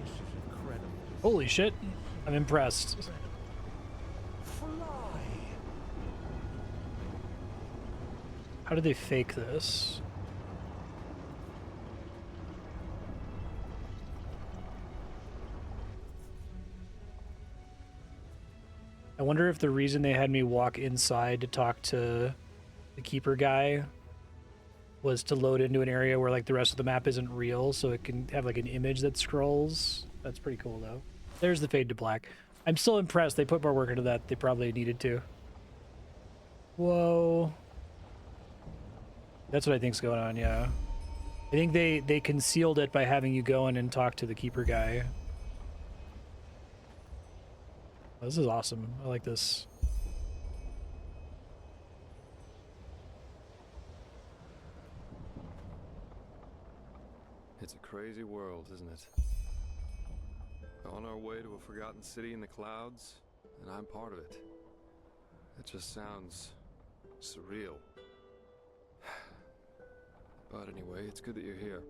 This is incredible. Holy shit, I'm impressed. fly. How did they fake this? I wonder if the reason they had me walk inside to talk to the keeper guy was to load into an area where like the rest of the map isn't real, so it can have like an image that scrolls. That's pretty cool though. There's the fade to black. I'm still impressed. They put more work into that. They probably needed to. Whoa. That's what I think's going on, yeah. I think they concealed it by having you go in and talk to the keeper guy. Oh, this is awesome. I like this. It's a crazy world, isn't it? On our way to a forgotten city in the clouds, and I'm part of it. It just sounds surreal. But anyway, it's good that you're here.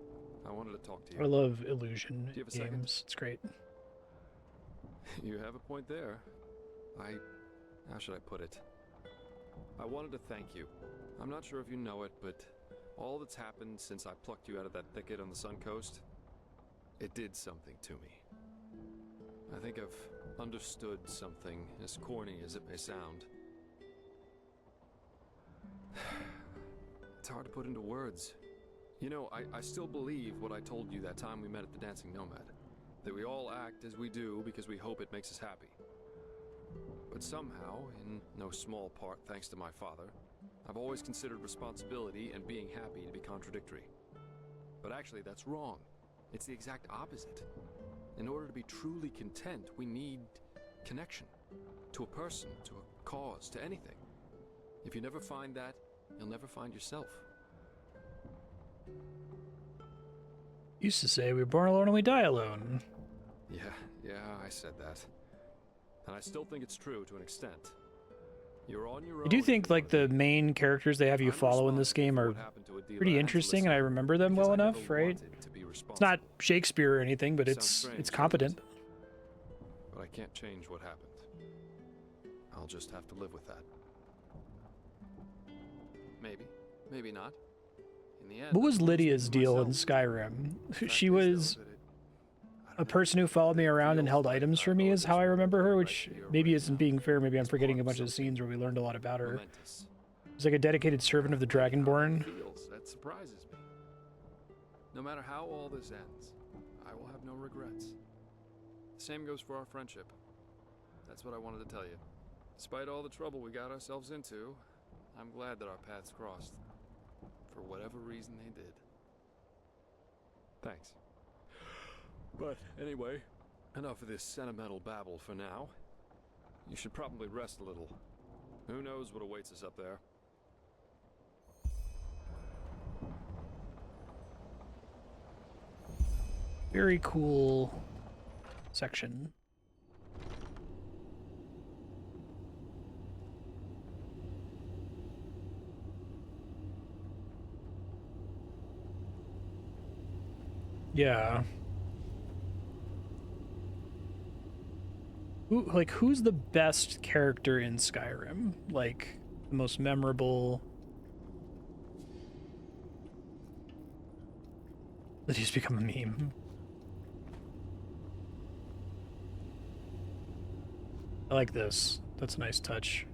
I wanted to talk to you. I love illusion Do you have a games. second? It's great. You have a point there. How should I put it? I wanted to thank you. I'm not sure if you know it, but all that's happened since I plucked you out of that thicket on the Sun Coast, it did something to me. I think I've understood something, as corny as it may sound. It's hard to put into words. You know, I still believe what I told you that time we met at the Dancing Nomad. That we all act as we do because we hope it makes us happy. But somehow, in no small part thanks to my father, I've always considered responsibility and being happy to be contradictory. But actually, that's wrong. It's the exact opposite. In order to be truly content, we need connection. To a person, to a cause, to anything. If you never find that, you'll never find yourself. Used to say we were born alone and we die alone. Yeah, I said that. And I still think it's true to an extent. You're on your own. I do think like the main characters they have you follow in this game are pretty interesting, and I remember them well enough, right? It's not Shakespeare or anything, but it's competent. But I can't change what happened. I'll just have to live with that. Maybe not. In the end, What was Lydia's deal in Skyrim? She was a person who followed me around and held items for me is how I remember her, which maybe isn't being fair. Maybe I'm forgetting a bunch of scenes where we learned a lot about her. She's like a dedicated servant of the Dragonborn. That surprises me. No matter how all this ends, I will have no regrets. The same goes for our friendship. That's what I wanted to tell you. Despite all the trouble we got ourselves into, I'm glad that our paths crossed. For whatever reason they did. Thanks. But anyway, enough of this sentimental babble for now. You should probably rest a little. Who knows what awaits us up there? Very cool section. Yeah. Who's the best character in Skyrim? Like, the most memorable? That he's become a meme. I like this. That's a nice touch.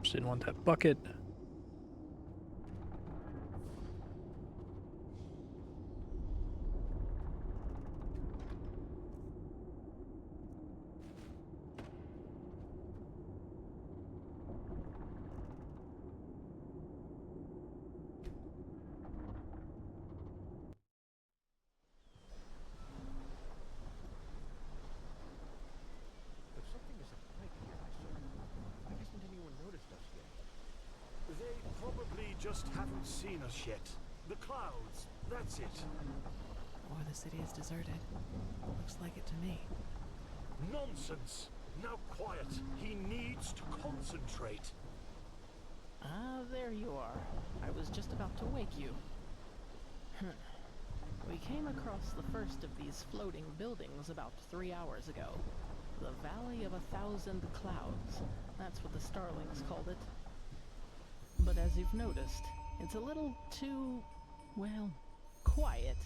Just didn't want that bucket. They probably just haven't seen us yet. The clouds, that's it. Or the city is deserted. Looks like it to me. Nonsense! Now quiet. He needs to concentrate. Ah, there you are. I was just about to wake you. We came across the first of these floating buildings about 3 hours ago. The Valley of 1,000 Clouds. That's what the Starlings called it. But as you've noticed, it's a little too, well, quiet.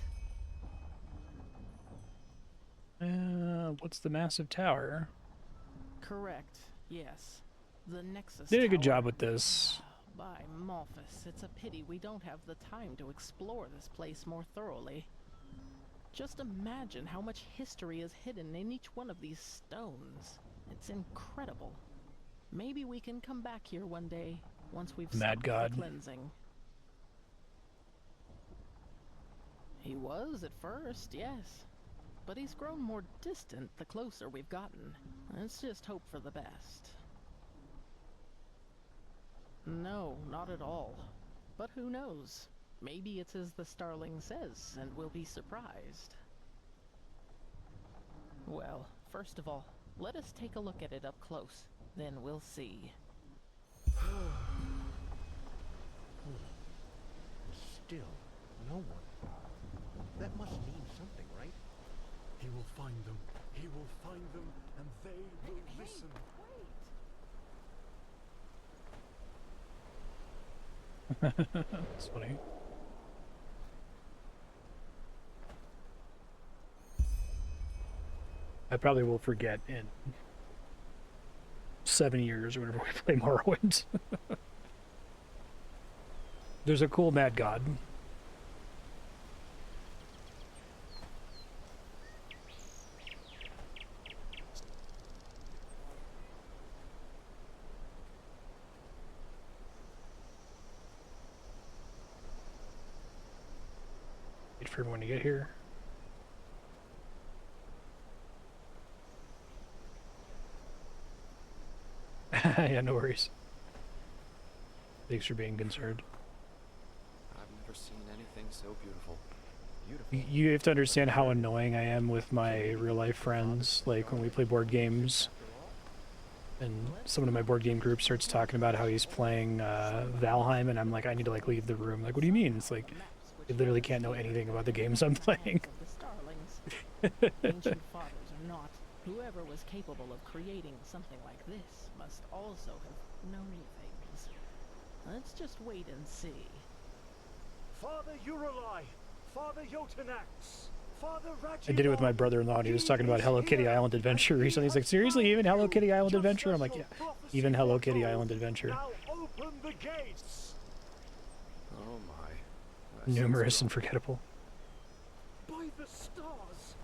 What's the massive tower? Correct, yes. The Nexus Did a good Tower. job with this. By Malphus, it's a pity we don't have the time to explore this place more thoroughly. Just imagine how much history is hidden in each one of these stones. It's incredible. Maybe we can come back here one day, once we've Mad stopped God. the cleansing. He was at first, yes. But he's grown more distant the closer we've gotten. Let's just hope for the best. No, not at all. But who knows? Maybe it's as the Starling says, and we'll be surprised. Well, first of all, let us take a look at it up close. Then we'll see. Still, no one. That must mean something, right? He will find them. He will find them, and they will listen. That's funny. I probably will forget in 7 years or whenever we play Morrowind. There's a cool Mad God. Wait for everyone to get here. Yeah, no worries. Thanks for being concerned. I've never seen anything so beautiful. You have to understand how annoying I am with my real-life friends, like when we play board games, and someone in my board game group starts talking about how he's playing Valheim, and I'm like, I need to like leave the room. Like, what do you mean? It's like, I literally can't know anything about the games I'm playing. Ancient fathers or not, whoever was capable of creating something like this must also have known things. Let's just wait and see. Father Uralai, Father Jotanax, Father I did it with my brother-in-law, and he was talking about Hello Kitty Island Adventure recently. He's like, seriously, even Hello Kitty Island Adventure? I'm like, yeah, even Hello Kitty Island Adventure. Now open the gates. Oh my. Numerous and forgettable. By the stars!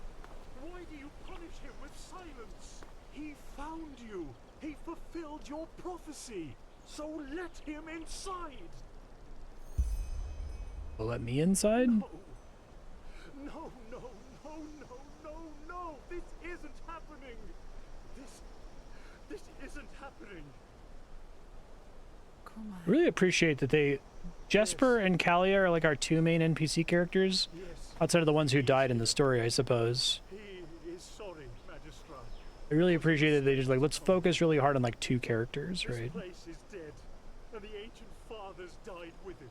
Why do you punish him with silence? He found you. He fulfilled your prophecy. So let him inside. Will let me inside? No, no, no, no, no, no. This isn't happening. This isn't happening. I really appreciate that Jesper and Kalia are like our two main NPC characters, outside of the ones who died in the story, I suppose. He is sorry, Magistra. I really appreciate that they just like, let's focus really hard on like two characters, right? This place is dead, and the ancient fathers died with it.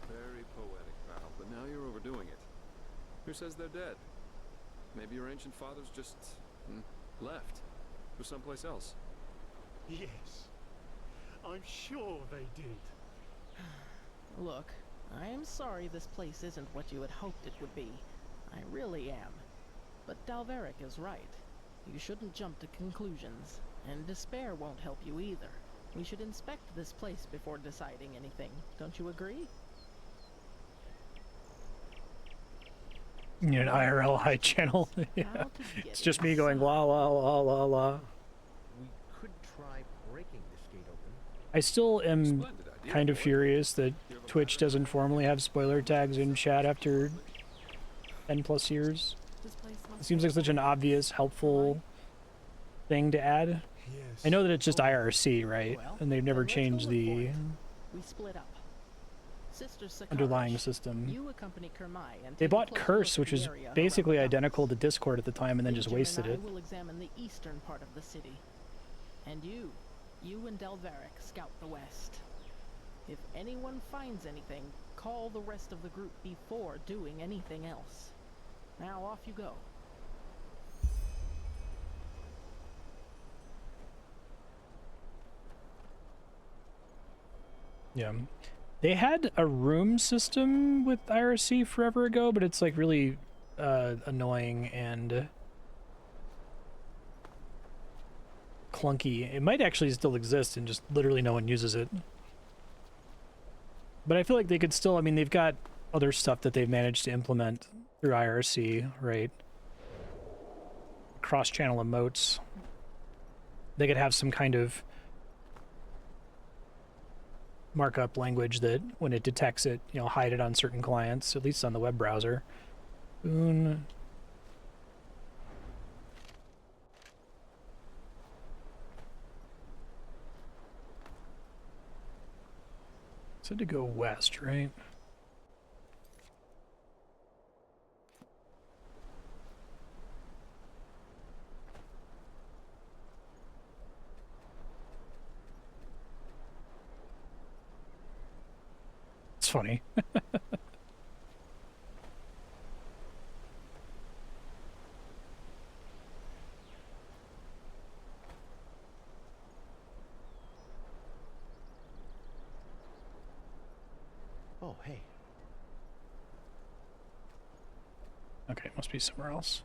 Very poetic, Val, but now you're overdoing it. Who says they're dead? Maybe your ancient fathers just left for someplace else. Yes, I'm sure they did. Look, I am sorry this place isn't what you had hoped it would be. I really am. But Dalveric is right. You shouldn't jump to conclusions, and despair won't help you either. We should inspect this place before deciding anything. Don't you agree? You need an IRL high channel. Yeah. It's just me going la la la la la. We could try breaking this gate open. I still am kind of furious that Twitch doesn't formally have spoiler tags in chat after 10+ years. It seems like such an obvious, helpful thing to add. I know that it's just IRC, right? And they've never changed the We split up. Sister Sakarish, underlying system. you accompany Kermai and They take a bought closer Curse, look which at was the area basically around the identical to Discord at the time, and then just Legion wasted and it. I will examine the eastern part of the city. And You and Delveric scout the west. If anyone finds anything, call the rest of the group before doing anything else. Now off you go. Yeah. They had a room system with IRC forever ago, but it's like really annoying and clunky. It might actually still exist and just literally no one uses it. But I feel like they could still, I mean, they've got other stuff that they've managed to implement through IRC, right? Cross-channel emotes. They could have some kind of markup language that when it detects it, you know, hide it on certain clients, at least on the web browser. Boon. Said to go west, right? It's funny. Oh, hey. Okay, must be somewhere else.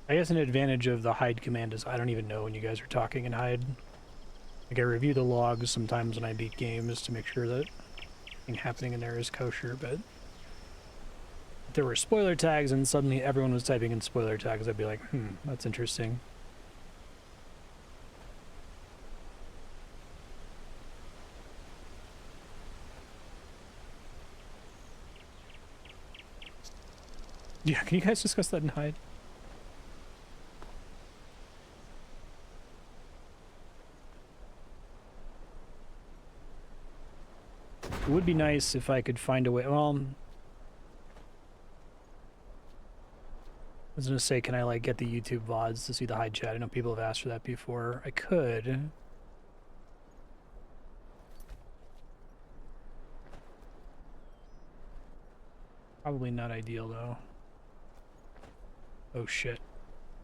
I guess an advantage of the hide command is I don't even know when you guys are talking in hide. Like, I review the logs sometimes when I beat games to make sure that anything happening in there is kosher, but if there were spoiler tags and suddenly everyone was typing in spoiler tags, I'd be like, that's interesting. Yeah, can you guys discuss that in hide? It would be nice if I could find a way. Well, I was gonna say, can I like get the YouTube VODs to see the hide chat? I know people have asked for that before. I could. Probably not ideal though. Oh shit.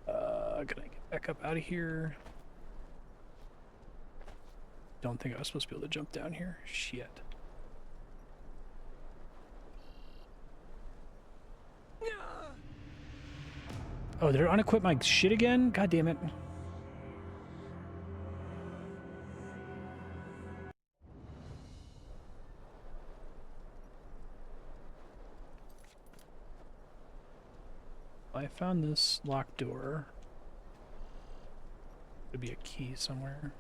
Can I get back up out of here? Don't think I was supposed to be able to jump down here. Shit. Oh, they're unequip my shit again? God damn it. I found this locked door. Could be a key somewhere.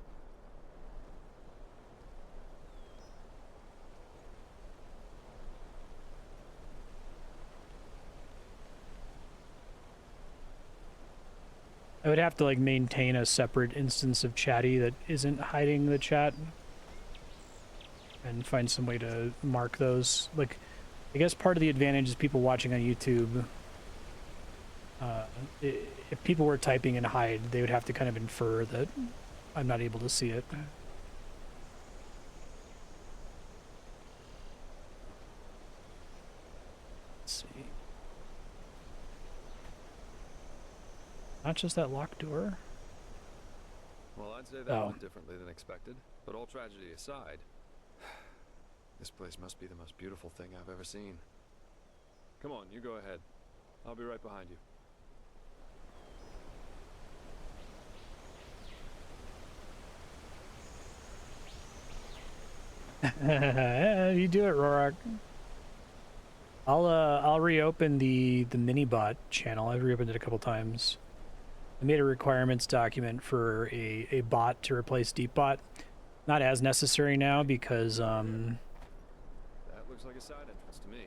I would have to like maintain a separate instance of Chatty that isn't hiding the chat and find some way to mark those. Like, I guess part of the advantage is people watching on YouTube. If people were typing in hide, they would have to kind of infer that I'm not able to see it. Let's see. Not just that locked door. Well, I'd say that went differently than expected. But all tragedy aside, this place must be the most beautiful thing I've ever seen. Come on, you go ahead. I'll be right behind you. You do it, Rorak. I'll reopen the mini-bot channel. I've reopened it a couple times. I made a requirements document for a bot to replace DeepBot. Not as necessary now because That looks like a side entrance to me.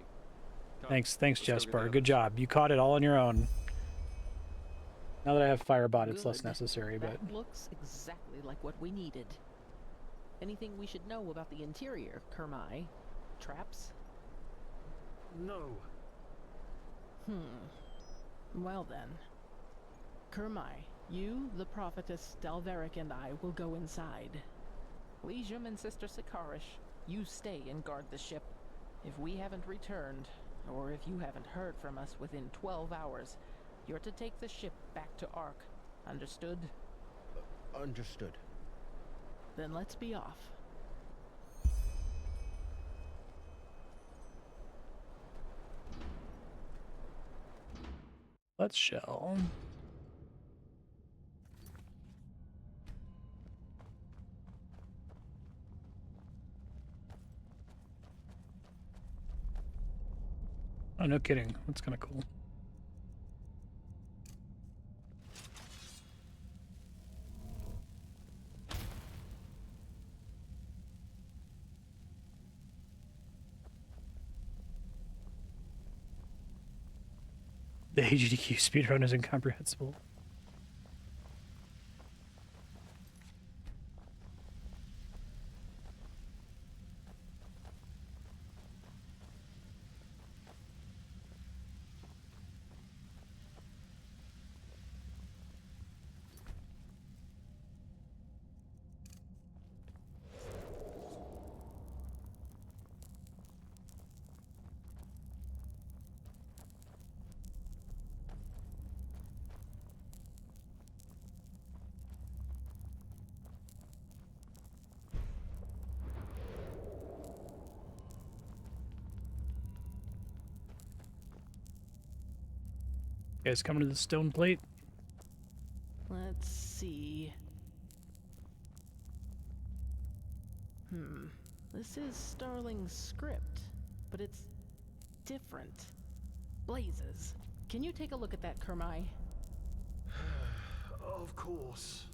thanks Jespar. Good job. You caught it all on your own. Now that I have Firebot, it's less necessary, but That looks exactly like what we needed. Anything we should know about the interior, Kermai? traps? No. Well then. Kermai, you, the prophetess Dalveric, and I will go inside. Legium and Sister Sikarish, you stay and guard the ship. If we haven't returned, or if you haven't heard from us within 12 hours, you're to take the ship back to Ark. Understood? Understood. Then let's be off. Let's shell. Oh, no kidding. That's kind of cool. The AGDQ speedrun is incomprehensible. You guys coming to the stone plate? Let's see. This is Starling's script, but it's different. Blazes. Can you take a look at that, Kermai? Of course.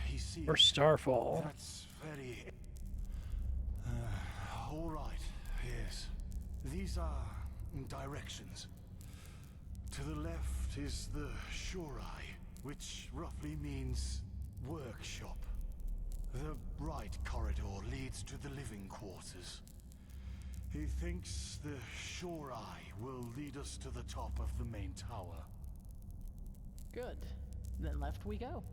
He sees. Or Starfall. That's very. All right. Yes. These are directions. To the left is the Shorai, which roughly means workshop. The right corridor leads to the living quarters. He thinks the Shorai will lead us to the top of the main tower. Good. Then left we go.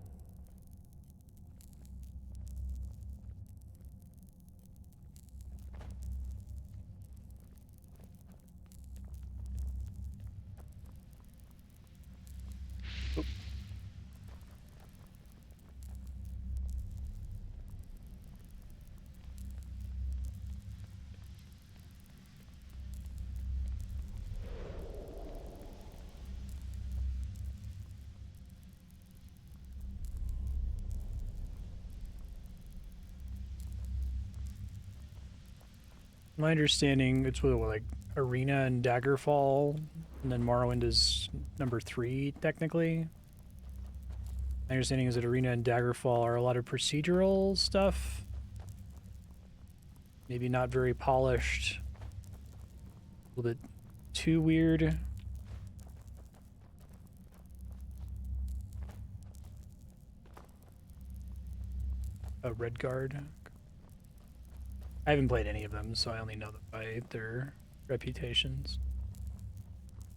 My understanding, it's what, like Arena and Daggerfall, and then Morrowind is number 3 technically. My understanding is that Arena and Daggerfall are a lot of procedural stuff. Maybe not very polished. A little bit too weird. A Redguard. I haven't played any of them, so I only know them by their reputations.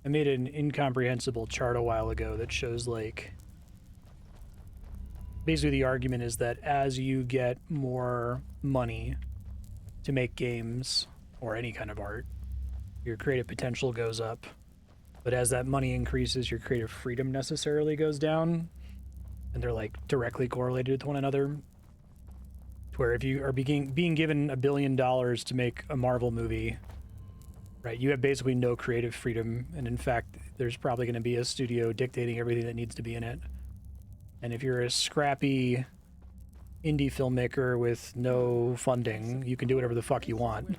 I made an incomprehensible chart a while ago that shows, like, basically the argument is that as you get more money to make games or any kind of art, your creative potential goes up. But as that money increases, your creative freedom necessarily goes down, and they're like directly correlated with one another. Where if you are being given $1 billion to make a Marvel movie, right, you have basically no creative freedom, and in fact, there's probably going to be a studio dictating everything that needs to be in it. And if you're a scrappy indie filmmaker with no funding, you can do whatever the fuck you want.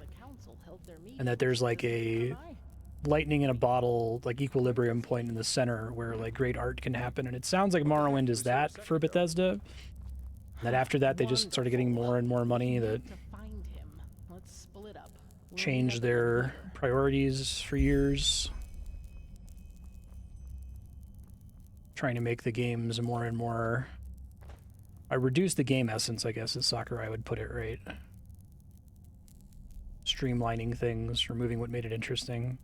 And that there's like a lightning in a bottle, like equilibrium point in the center where like great art can happen. And it sounds like Morrowind is that for Bethesda. That after that, they just started getting more and more money that changed their priorities for years. Trying to make the games more and more... I reduced the game essence, I guess, as Sakurai would put it, right? streamlining things, removing what made it interesting.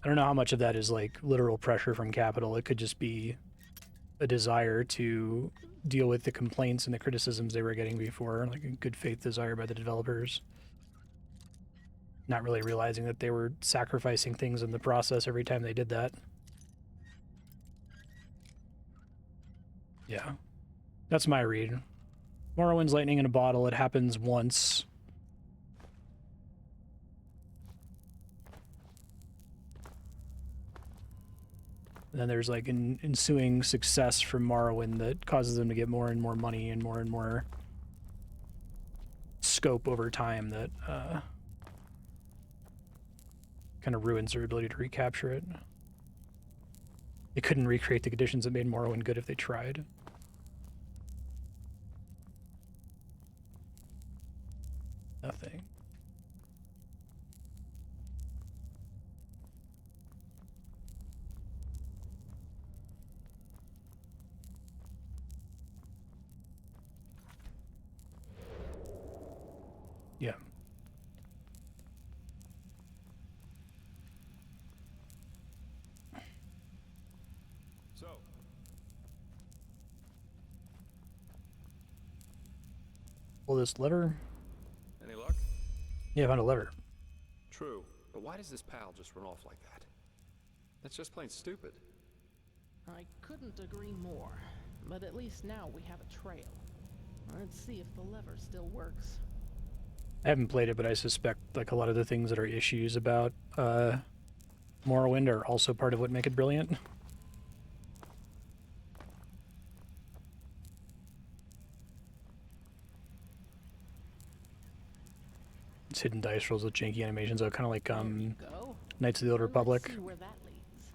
I don't know how much of that is like literal pressure from capital. It could just be a desire to deal with the complaints and the criticisms they were getting before, like a good faith desire by the developers. Not really realizing that they were sacrificing things in the process every time they did that. Yeah. That's my read. Morrowind's lightning in a bottle. It happens once. And then there's like an ensuing success from Morrowind that causes them to get more and more money and more scope over time that kind of ruins their ability to recapture it. They couldn't recreate the conditions that made Morrowind good if they tried. Nothing. Yeah. So, Pull this lever. any luck? Yeah, I found a lever. True, but why does this pal just run off like that? That's just plain stupid. I couldn't agree more, but at least now we have a trail. Let's see if the lever still works. I haven't played it, but I suspect like a lot of the things that are issues about Morrowind are also part of what make it brilliant. It's hidden dice rolls with janky animations, so kind of like Knights of the Old Republic. See where that leads.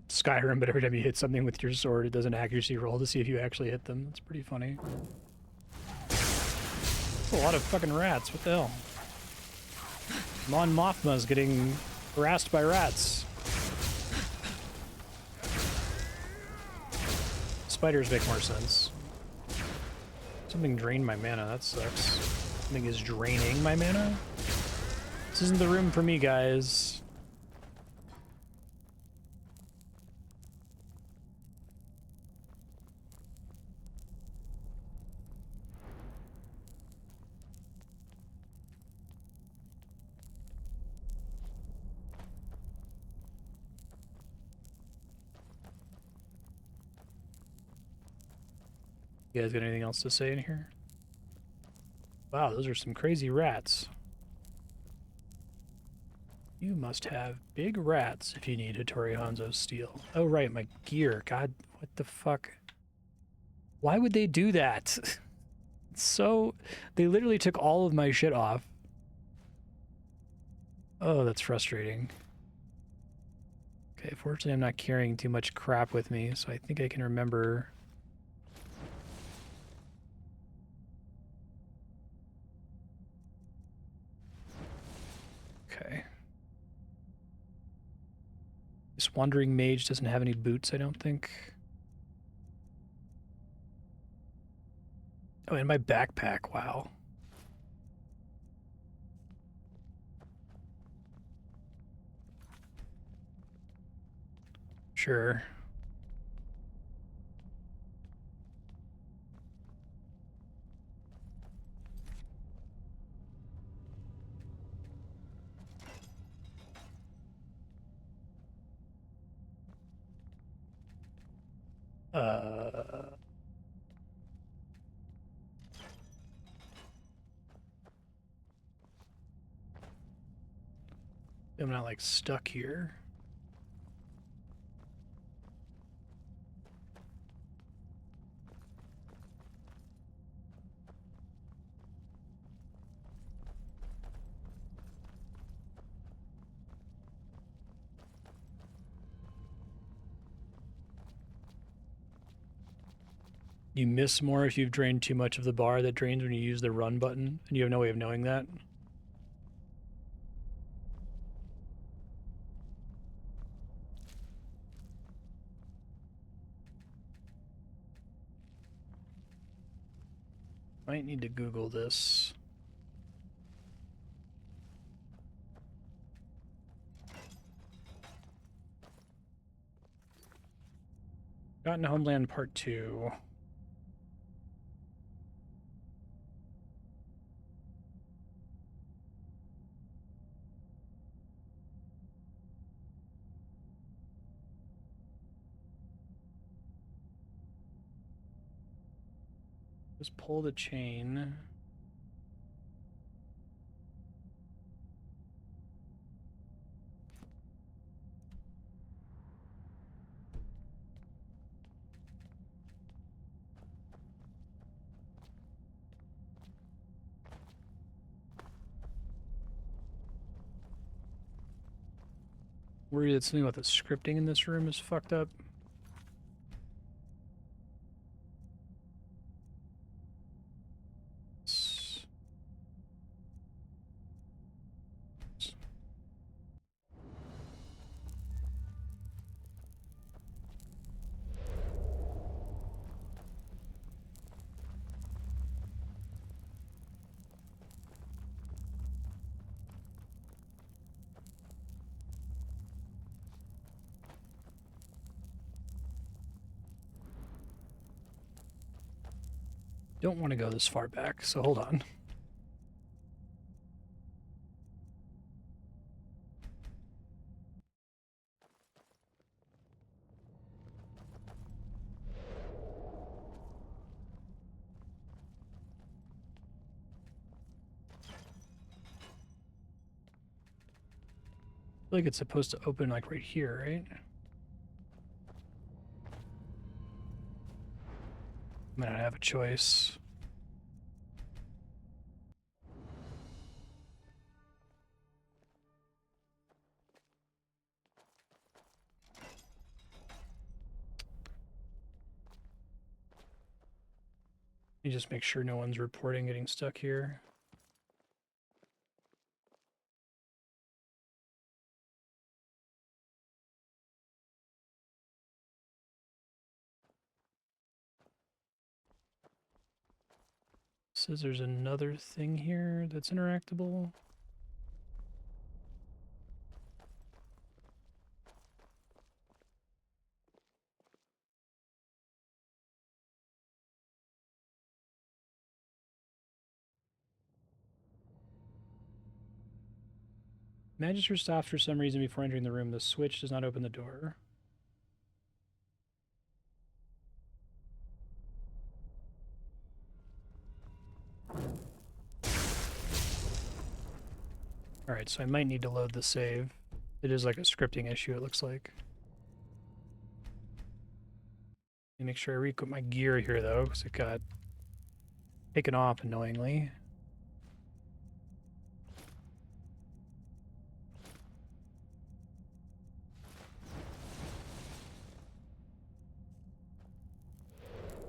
Skyrim, but every time you hit something with your sword, it does an accuracy roll to see if you actually hit them. It's pretty funny. That's a lot of fucking rats. What the hell? Mon Mothma's getting harassed by rats. Spiders make more sense. Something drained my mana. That sucks. Something is draining my mana? This isn't the room for me, guys. You guys got anything else to say in here? Wow, those are some crazy rats. You must have big rats if you need Hattori Hanzo's steel. Oh right, my gear. God, what the fuck? Why would they do that? So, they literally took all of my shit off. Oh, that's frustrating. Okay, fortunately I'm not carrying too much crap with me, so I think I can remember. Okay. This wandering mage doesn't have any boots, I don't think. Oh, and my backpack, wow. Sure. I'm not like stuck here. You miss more if you've drained too much of the bar that drains when you use the run button, and you have no way of knowing that. Might need to Google this. Forgotten Homeland Part 2. Just pull the chain. Worried that something about the scripting in this room is fucked up. Don't want to go this far back, so hold on. I feel like it's supposed to open like right here, right? I might not have a choice. Let me just make sure no one's reporting getting stuck here. Says there's another thing here that's interactable. Magister stops for some reason before entering the room. The switch does not open the door. Alright, so I might need to load the save. It is like a scripting issue, it looks like. Let me make sure I re-equip my gear here, though, because it got taken off annoyingly.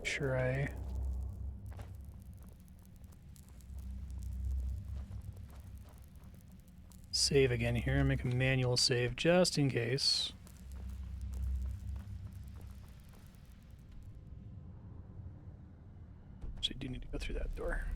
Sure I... save again here, make a manual save just in case. So you do need to go through that door.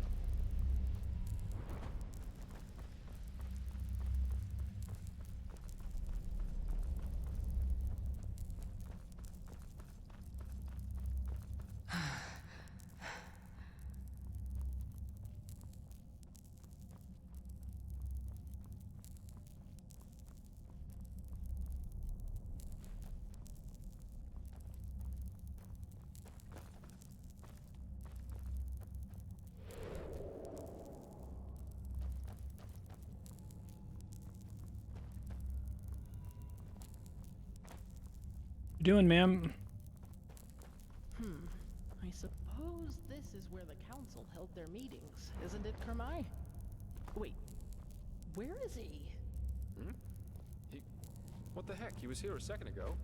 You doing, ma'am? I suppose this is where the council held their meetings, isn't it, Kermai? Wait, where is he? What the heck? He was here a second ago.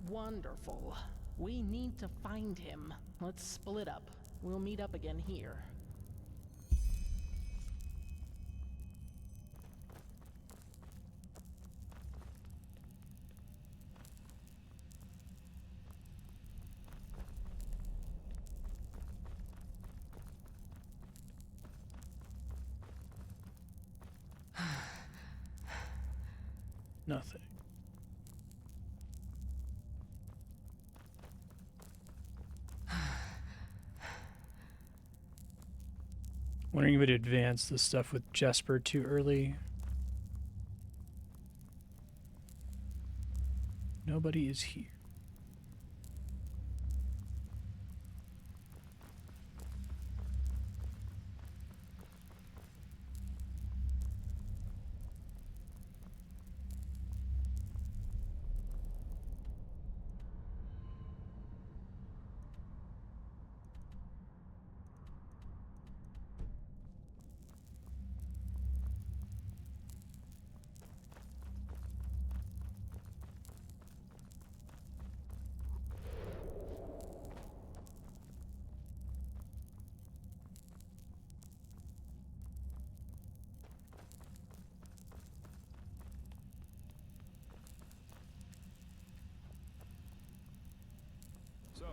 Wonderful. We need to find him. Let's split up. We'll meet up again here. Nothing. Wondering if it advanced the stuff with Jesper too early. Nobody is here. So,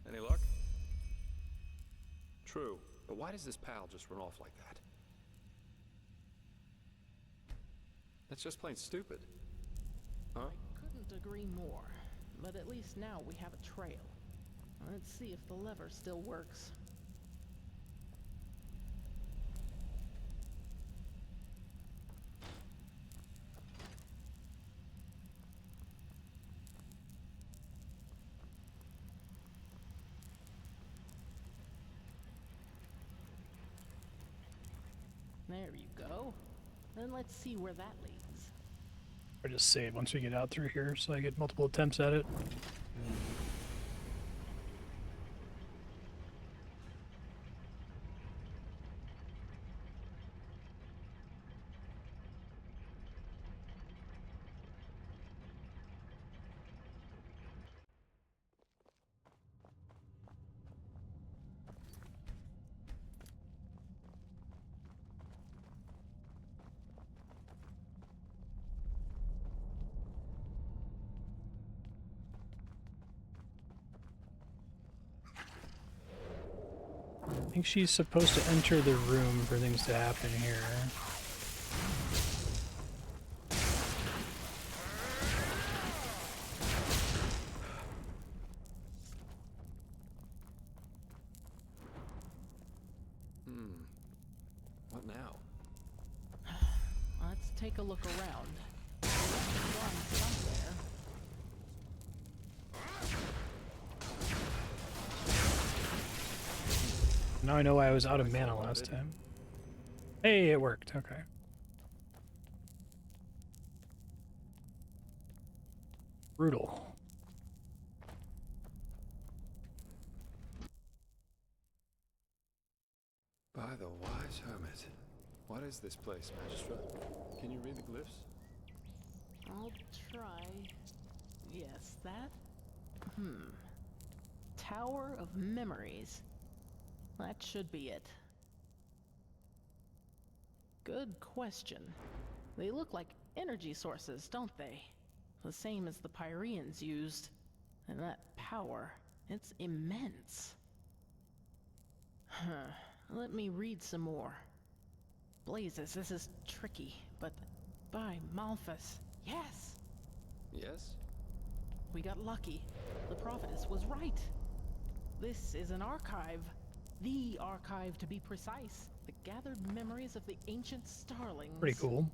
any luck? True, but why does this pal just run off like that? That's just plain stupid. Huh? I couldn't agree more, but at least now we have a trail. Let's see if the lever still works. There you go. Then let's see where that leads. Or just save once we get out through here so I get multiple attempts at it. I think she's supposed to enter the room for things to happen here. What now? Let's take a look around. One somewhere. Now I know why I was out of mana last time. Hey, it worked. Okay. Brutal. By the wise hermit. What is this place, Magistrate? Can you read the glyphs? I'll try. Yes, that? Tower of Memories. That should be it. Good question. They look like energy sources, don't they? The same as the Pyreans used. And that power, it's immense. Let me read some more. Blazes, this is tricky, but by Malphas, yes! Yes? We got lucky. The prophetess was right. This is an archive. The archive, to be precise. The gathered memories of the ancient starlings. Pretty cool.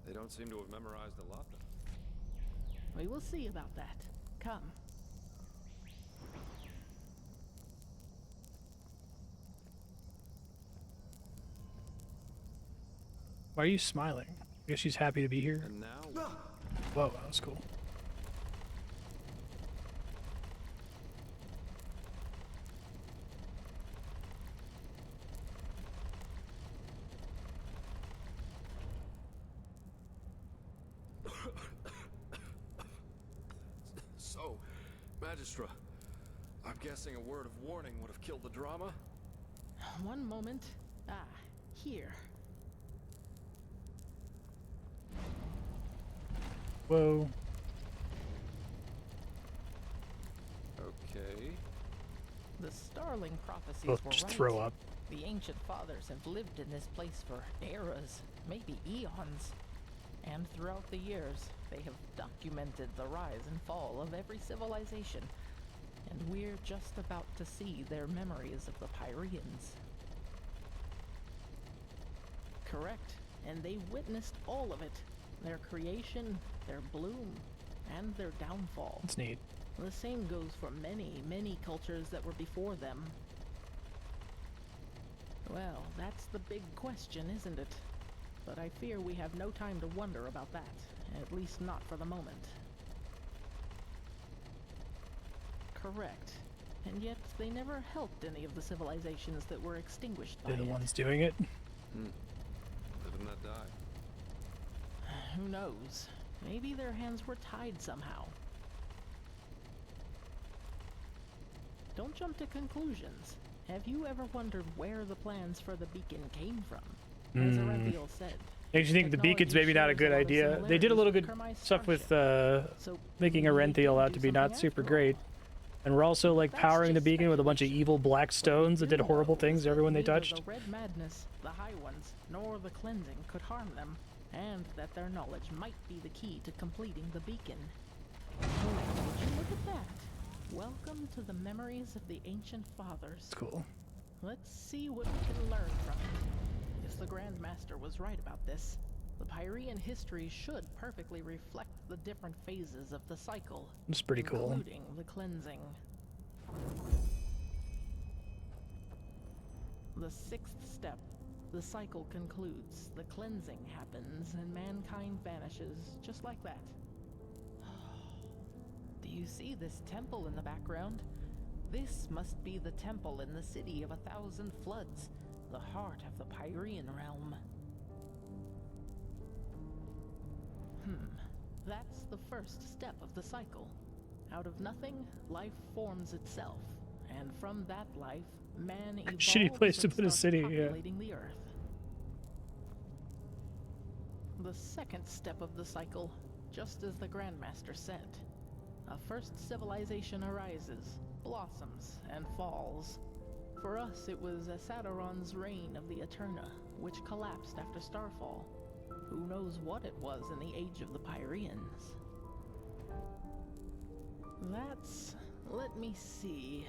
They don't seem to have memorized a lot, though. We will see about that. Come. Why are you smiling? I guess she's happy to be here. And now... Whoa, that was cool. So, Magistra, I'm guessing a word of warning would have killed the drama? One moment. Ah, here. Whoa. Okay. The Starling prophecies Both were just right. throw up. The ancient fathers have lived in this place for eras, maybe eons. And throughout the years, they have documented the rise and fall of every civilization. And we're just about to see their memories of the Pyreans. Correct, and they witnessed all of it. Their creation, their bloom, and their downfall. That's neat. The same goes for many, many cultures that were before them. Well, that's the big question, isn't it? But I fear we have no time to wonder about that, at least not for the moment. Correct. And yet, they never helped any of the civilizations that were extinguished by They're the it. ones doing it. Live and let die. Who knows? Maybe their hands were tied somehow. Don't jump to conclusions. Have you ever wondered where the plans for the beacon came from? As Arethiel said, Makes you think the beacon's maybe not a good idea. They did a little good stuff with making Arenthiel out to be not super great. And we're also like powering the beacon with a bunch of evil black stones that did horrible things to everyone they touched. The red madness, the high ones, nor the cleansing could harm them, and that their knowledge might be the key to completing the beacon. Would you look at that? Welcome to the memories of the ancient fathers. That's cool. Let's see what we can learn from it. If the Grand Master was right about this, the Pyrean history should perfectly reflect the different phases of the cycle. It's pretty cool. Including the cleansing. The sixth step. The cycle concludes, the cleansing happens, and mankind vanishes, just like that. Do you see this temple in the background? This must be the temple in the city of 1,000 floods, the heart of the Pyrean realm. That's the first step of the cycle. Out of nothing, life forms itself, and from that life, man evolves Shitty place to and put a starts city, populating the earth. The second step of the cycle, just as the Grandmaster said. A first civilization arises, blossoms, and falls. For us, it was Asadaron's reign of the Eterna, which collapsed after Starfall. Who knows what it was in the age of the Pyreans? That's... let me see...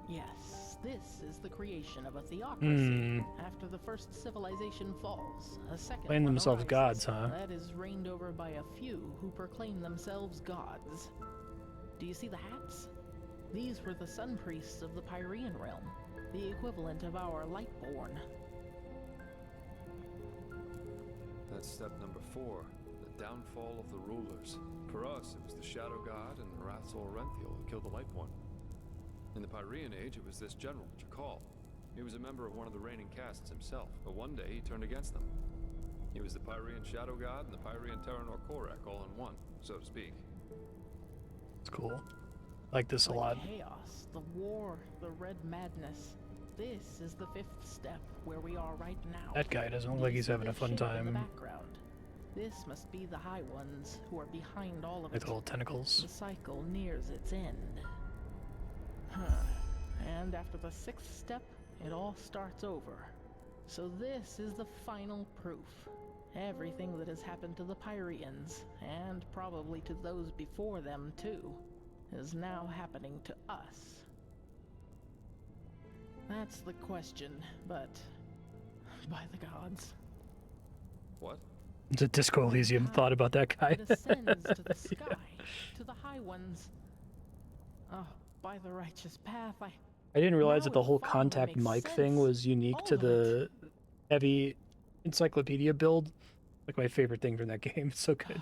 Yes, this is the creation of a theocracy. After the first civilization falls, a second Claim one themselves arises. gods, huh? That is reigned over by a few who proclaim themselves gods. Do you see the hats? These were the sun priests of the Pyrean realm, the equivalent of our Lightborn. That's step number 4, the downfall of the rulers. For us, it was the Shadow God and Rathsol Renthiel who killed the Lightborn. In the Pyrean age, it was this general, Jakal. He was a member of one of the reigning castes himself, but one day he turned against them. He was the Pyrean Shadow God and the Pyrean Terranor Korek all in one, so to speak. It's cool. Like this a lot. Chaos, the war, the red madness. This is the fifth step, where we are right now. That guy doesn't look like he's having a fun In the time. background. This must be the High Ones who are behind all of Like it. the little tentacles. The cycle nears its end. And after the sixth step, it all starts over. So this is the final proof. Everything that has happened to the Pyreans, and probably to those before them too, is now happening to us. That's the question, but by the gods. What? It's a Disco Elysium thought about that guy. It ascends to the sky, to the High Ones. Oh, by the righteous path, I didn't realize that the whole contact mic thing was unique to the heavy encyclopedia build. Like my favorite thing from that game. It's so good.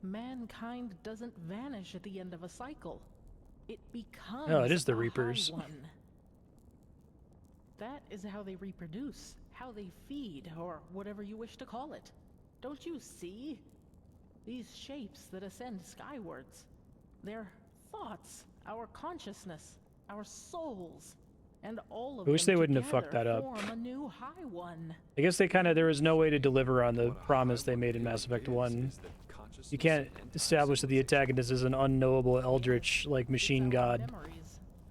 Mankind doesn't vanish at the end of a cycle. It becomes Oh, it is the a Reapers. High One. That is how they reproduce, how they feed, or whatever you wish to call it. Don't you see? These shapes that ascend skywards. They're thoughts, our consciousness, our souls, and all of I wish them they wouldn't have fucked together that up. form a new high one. I guess they kind of, there was no way to deliver on the promise they made in Mass Effect 1. You can't establish that the antagonist is an unknowable eldritch, like, machine god,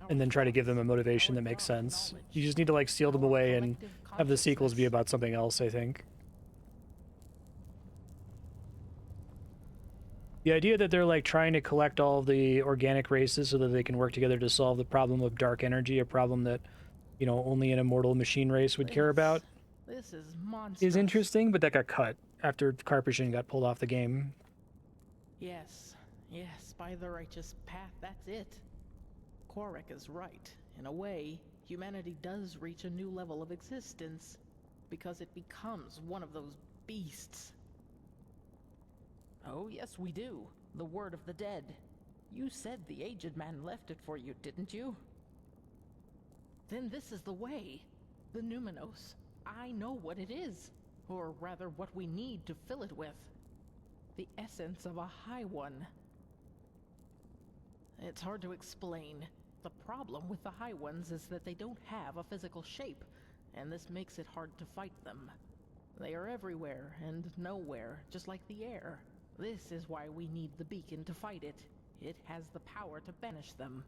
and then try to give them a motivation that makes sense. You just need to, like, seal them away and have the sequels be about something else, I think. The idea that they're, like, trying to collect all of the organic races so that they can work together to solve the problem of dark energy, a problem that, you know, only an immortal machine race would care about, This is monstrous. is interesting, but that got cut after Karpyshyn got pulled off the game. Yes, by the righteous path, that's it. Korek is right. In a way, humanity does reach a new level of existence, because it becomes one of those beasts. Oh, yes, we do. The word of the dead. You said the aged man left it for you, didn't you? Then this is the way. The Numinos. I know what it is. Or rather, what we need to fill it with. The essence of a high one. It's hard to explain. The problem with the high ones is that they don't have a physical shape, and this makes it hard to fight them. They are everywhere and nowhere, just like the air. This is why we need the beacon to fight it. It has the power to banish them.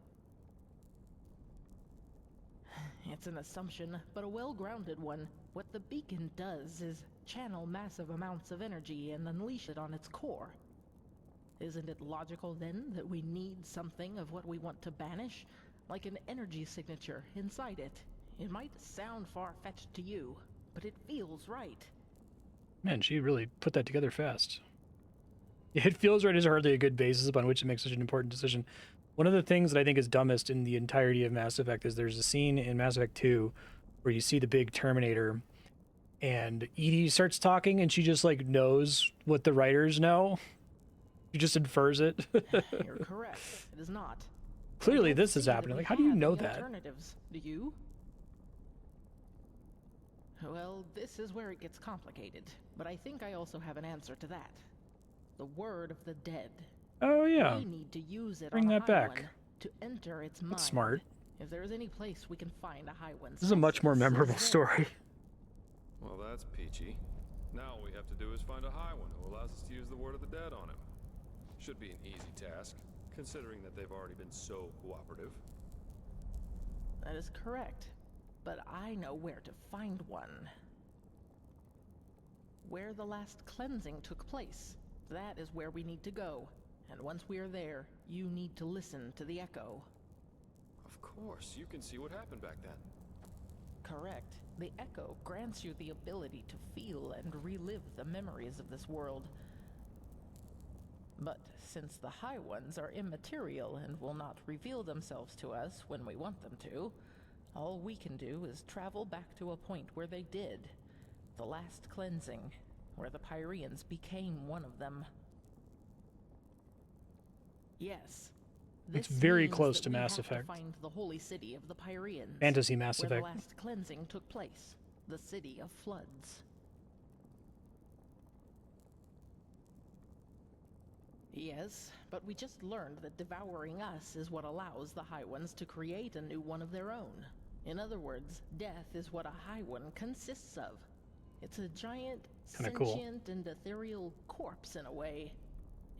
It's an assumption, but a well-grounded one. What the beacon does is channel massive amounts of energy and unleash it on its core. Isn't it logical, then, that we need something of what we want to banish? Like an energy signature inside it. It might sound far-fetched to you, but it feels right. Man, she really put that together fast. It feels right is hardly a good basis upon which to make such an important decision. One of the things that I think is dumbest in the entirety of Mass Effect is there's a scene in Mass Effect 2 where you see the big Terminator and Edie starts talking and she just like knows what the writers know. She just infers it. You're correct. It is not. Clearly this is happening. Like, how do you know that? Alternatives. Do you? Well, this is where it gets complicated, but I think I also have an answer to that. The word of the dead. Oh yeah. We need to use it Bring on that a back. high one to enter its mind. That's smart. If there is any place we can find a high one's This is a much more memorable story. Well, that's peachy. Now all we have to do is find a high one who allows us to use the word of the dead on him. Should be an easy task, considering that they've already been so cooperative. That is correct, but I know where to find one. Where the last cleansing took place. That is where we need to go. And once we are there, you need to listen to the echo. Of course, you can see what happened back then. Correct. The echo grants you the ability to feel and relive the memories of this world. But since the High Ones are immaterial and will not reveal themselves to us when we want them to, all we can do is travel back to a point where they did. The last cleansing, where the Pyreans became one of them. Yes. It's very close to Mass Effect. To find the holy city of the Pyreans. Fantasy Mass where Effect. the last cleansing took place. The city of floods. Yes, but we just learned that devouring us is what allows the High Ones to create a new one of their own. In other words, death is what a High One consists of. It's a giant, sentient and ethereal corpse in a way.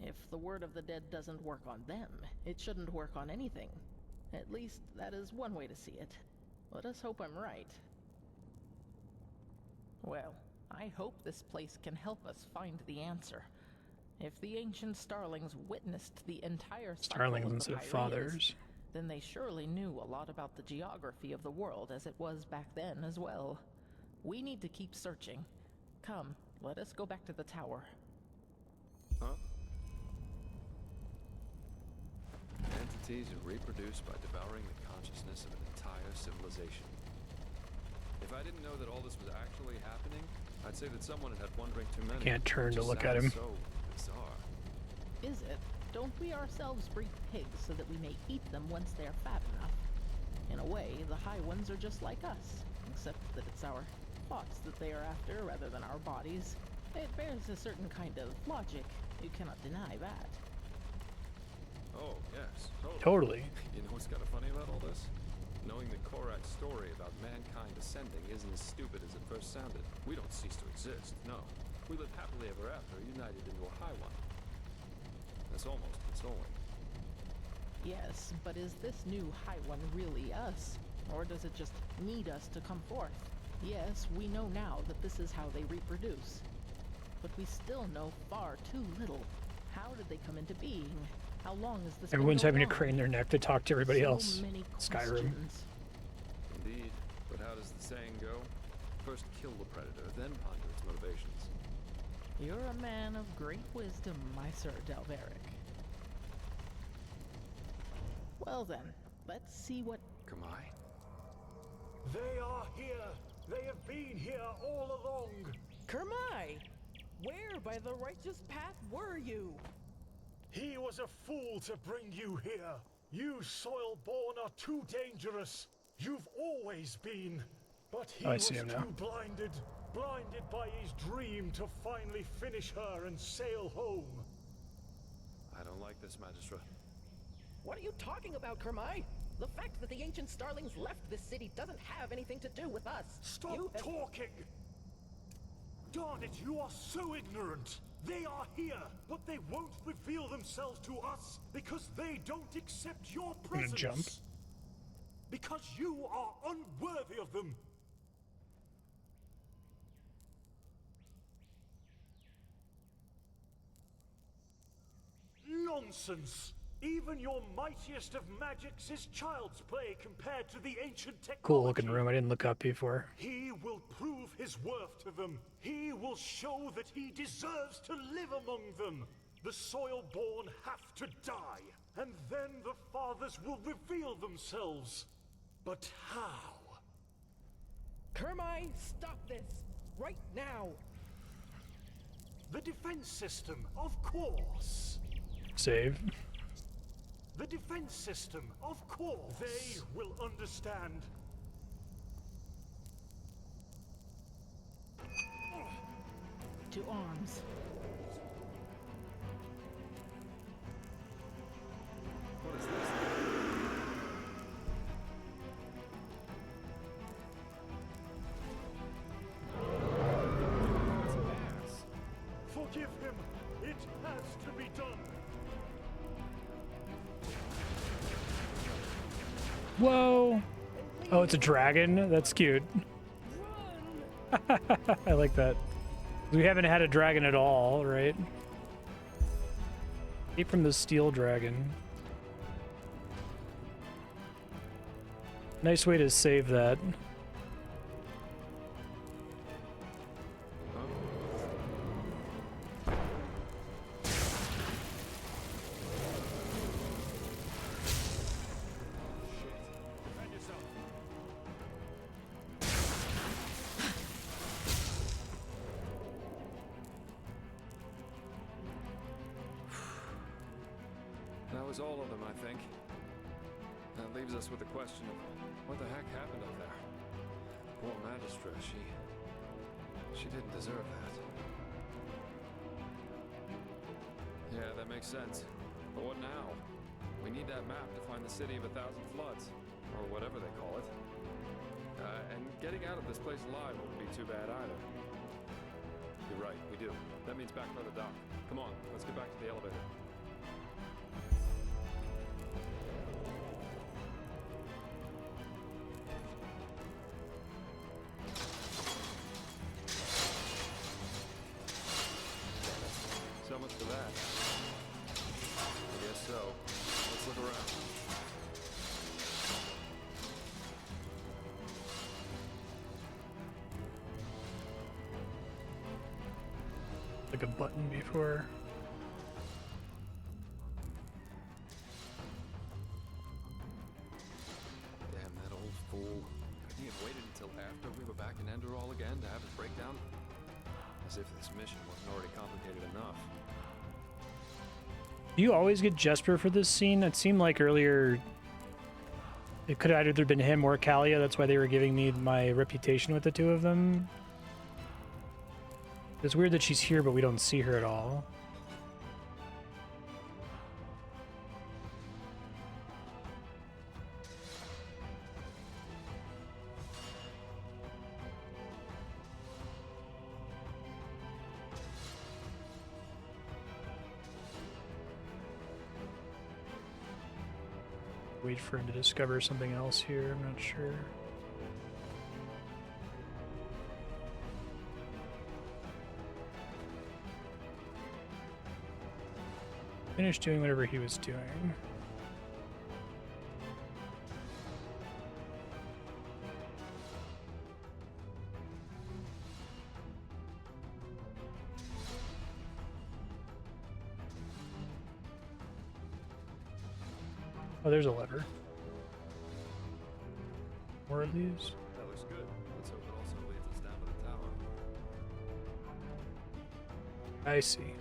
If the word of the dead doesn't work on them, it shouldn't work on anything. At least, that is one way to see it. Let us hope I'm right. Well, I hope this place can help us find the answer. If the ancient Starlings witnessed the entire cycle Starlings of the instead of Pyreans, fathers. then they surely knew a lot about the geography of the world as it was back then as well. We need to keep searching. Come, let us go back to the tower. Huh? Entities are reproduced by devouring the consciousness of an entire civilization. If I didn't know that all this was actually happening, I'd say that someone had one drink too many. Can't turn to Just look at him. sounds So bizarre. Is it? Don't we ourselves breed pigs so that we may eat them once they are fat enough? In a way, the High Ones are just like us, except that it's our thoughts that they are after rather than our bodies. It bears a certain kind of logic, You cannot deny that. Oh, yes, totally. Totally. You know what's kind of funny about all this? Knowing that Korak's story about mankind ascending isn't as stupid as it first sounded. We don't cease to exist, no. We live happily ever after, united into a high one. That's almost consoling. Yes, but is this new High One really us? Or does it just need us to come forth? Yes, we know now that this is how they reproduce. But we still know far too little. How did they come into being? How long is this? Everyone's having to on? crane their neck to talk to everybody So else. many Skyrim. questions. Indeed, but how does the saying go? First kill the predator, then ponder its motivations. You're a man of great wisdom, my Sir Dalveric. Well then, let's see what... Kamai? They are here! They have been here all along! Kermai! Where by the righteous path were you? He was a fool to bring you here! You Soilborn are too dangerous! You've always been! But he Oh, I was see him now. too blinded by his dream to finally finish her and sail home. I don't like this, Magistra. What are you talking about, Kermai? The fact that the ancient starlings left this city doesn't have anything to do with us. Stop talking! Darn it, you are so ignorant! They are here, but they won't reveal themselves to us because they don't accept your presence. Jump. Because you are unworthy of them. Nonsense! Even your mightiest of magics is child's play compared to the ancient technology. Cool looking room. I didn't look up before. He will prove his worth to them. He will show that he deserves to live among them. The Soilborn have to die, and then the fathers will reveal themselves. But how? Kermai, stop this! Right now! The defense system, of course. Save. The defense system, of course. They will understand. To arms. What is this? Forgive him. It has to be done. Whoa! Oh, it's a dragon? That's cute. I like that. We haven't had a dragon at all, right? Escape from the steel dragon. Nice way to save that. That was all of them, I think. That leaves us with the question of what the heck happened up there. Poor Magistra, she didn't deserve that. Yeah, that makes sense. But what now? We need that map to find the city of 1,000 floods, or whatever they call it. And getting out of this place alive wouldn't be too bad either. You're right, we do. That means back by the dock. Come on, let's get back to the elevator. So much for that. I guess so. Let's look around. Like a button before. Damn, that old fool. Couldn't he have waited until after we were back in Enderal again to have his breakdown? As if this mission wasn't already complicated enough. Do you always get Jesper for this scene? It seemed like earlier it could have either been him or Kalia. That's why they were giving me my reputation with the two of them. It's weird that she's here, but we don't see her at all. Wait for him to discover something else here, I'm not sure. Finish doing whatever he was doing. Oh, there's a lever. More of these? That looks good. Let's hope it also leads us down to the tower. I see.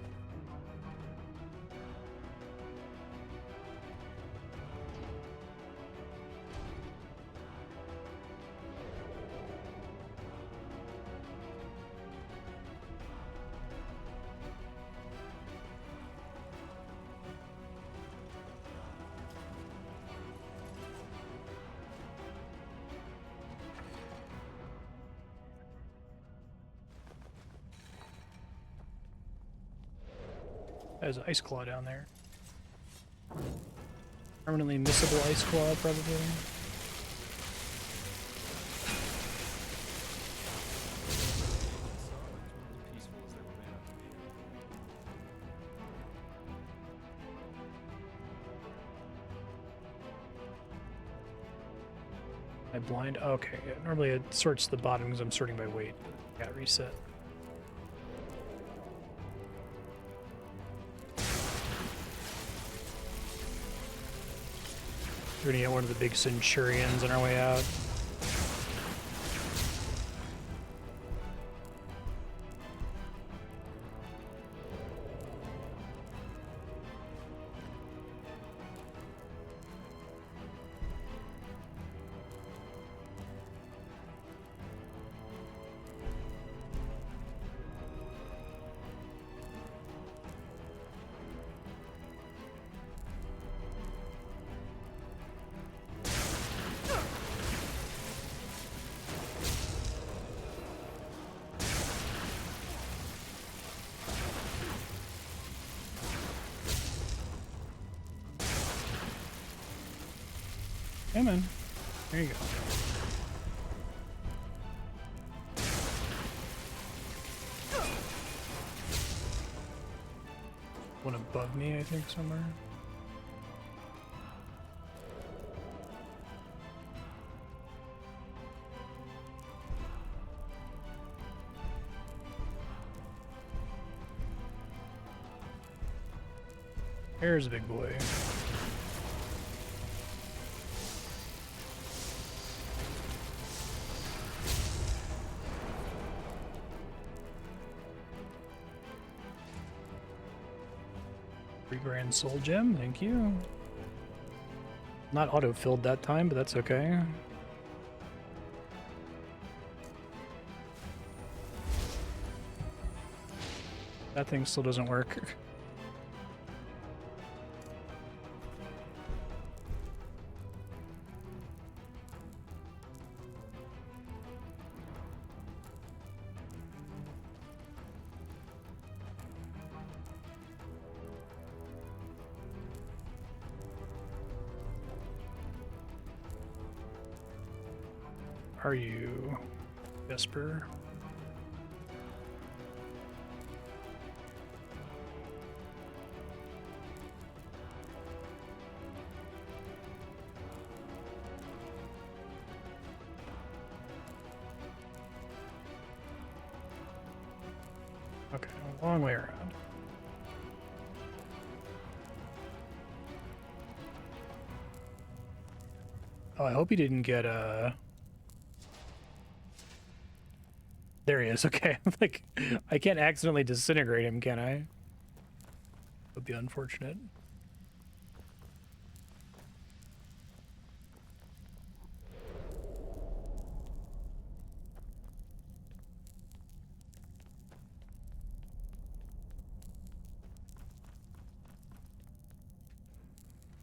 There's an ice claw down there. Permanently missable ice claw, probably. I blind? Okay, yeah. Normally it sorts the bottom because I'm sorting by weight. Got reset. We're gonna get one of the big centurions on our way out. Come on. There you go. One above me, I think, somewhere. There's a big boy. Grand soul gem, thank you. Not auto-filled that time, but that's okay. That thing still doesn't work. Are you Vesper? Okay, a long way around. Oh, I hope he didn't get There he is, okay. Like, I can't accidentally disintegrate him, can I? Would be unfortunate.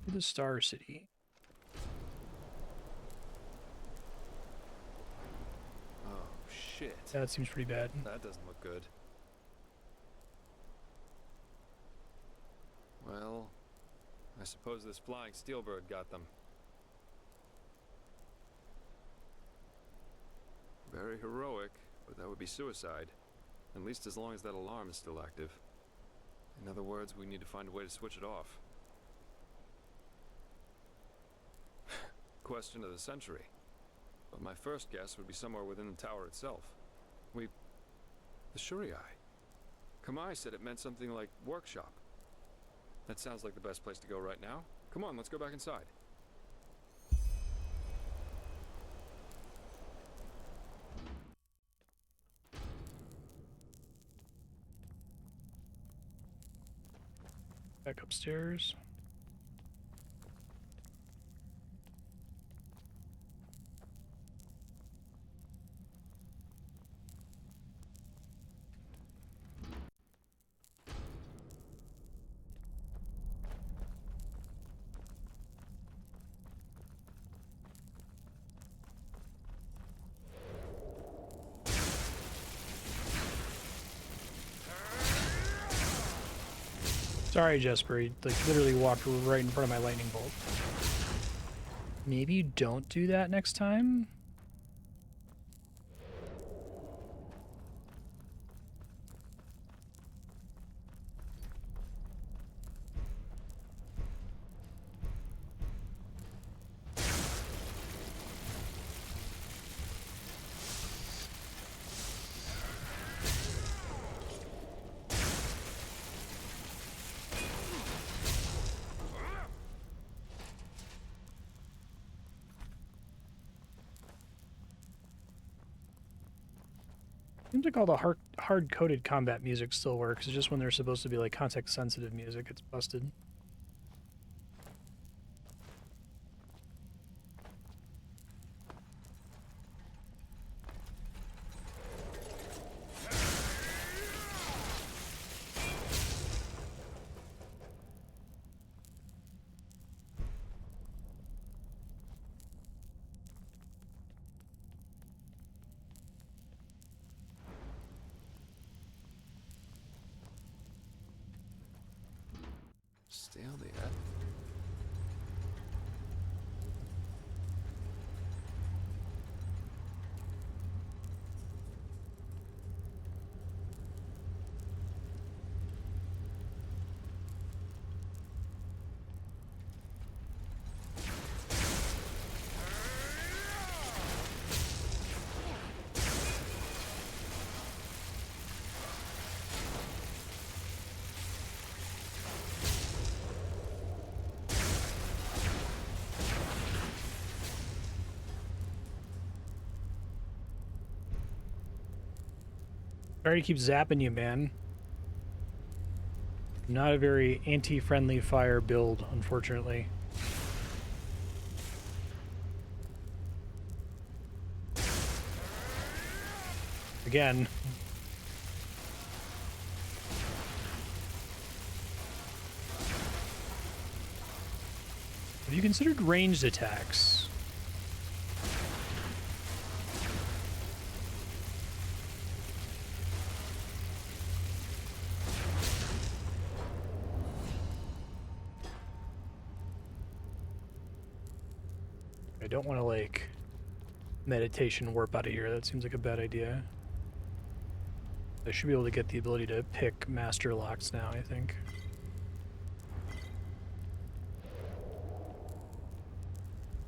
The Star City. Shit. Yeah, that seems pretty bad. That doesn't look good. Well, I suppose this flying steelbird got them. Very heroic, but that would be suicide. At least as long as that alarm is still active. In other words, we need to find a way to switch it off. Question of the century. But my first guess would be somewhere within the tower itself. The Shuriai. Kamai said it meant something like workshop. That sounds like the best place to go right now. Come on, let's go back inside. Back upstairs. Sorry, Jesper. He literally walked right in front of my lightning bolt. Maybe don't do that next time? Seems like all the hard-coded combat music still works. It's just when they're supposed to be like context-sensitive music, it's busted. Still there. Sorry to keep zapping you, man. Not a very anti-friendly fire build, unfortunately. Again. Have you considered ranged attacks? I don't want to, like, meditation warp out of here. That seems like a bad idea. I should be able to get the ability to pick master locks now, I think.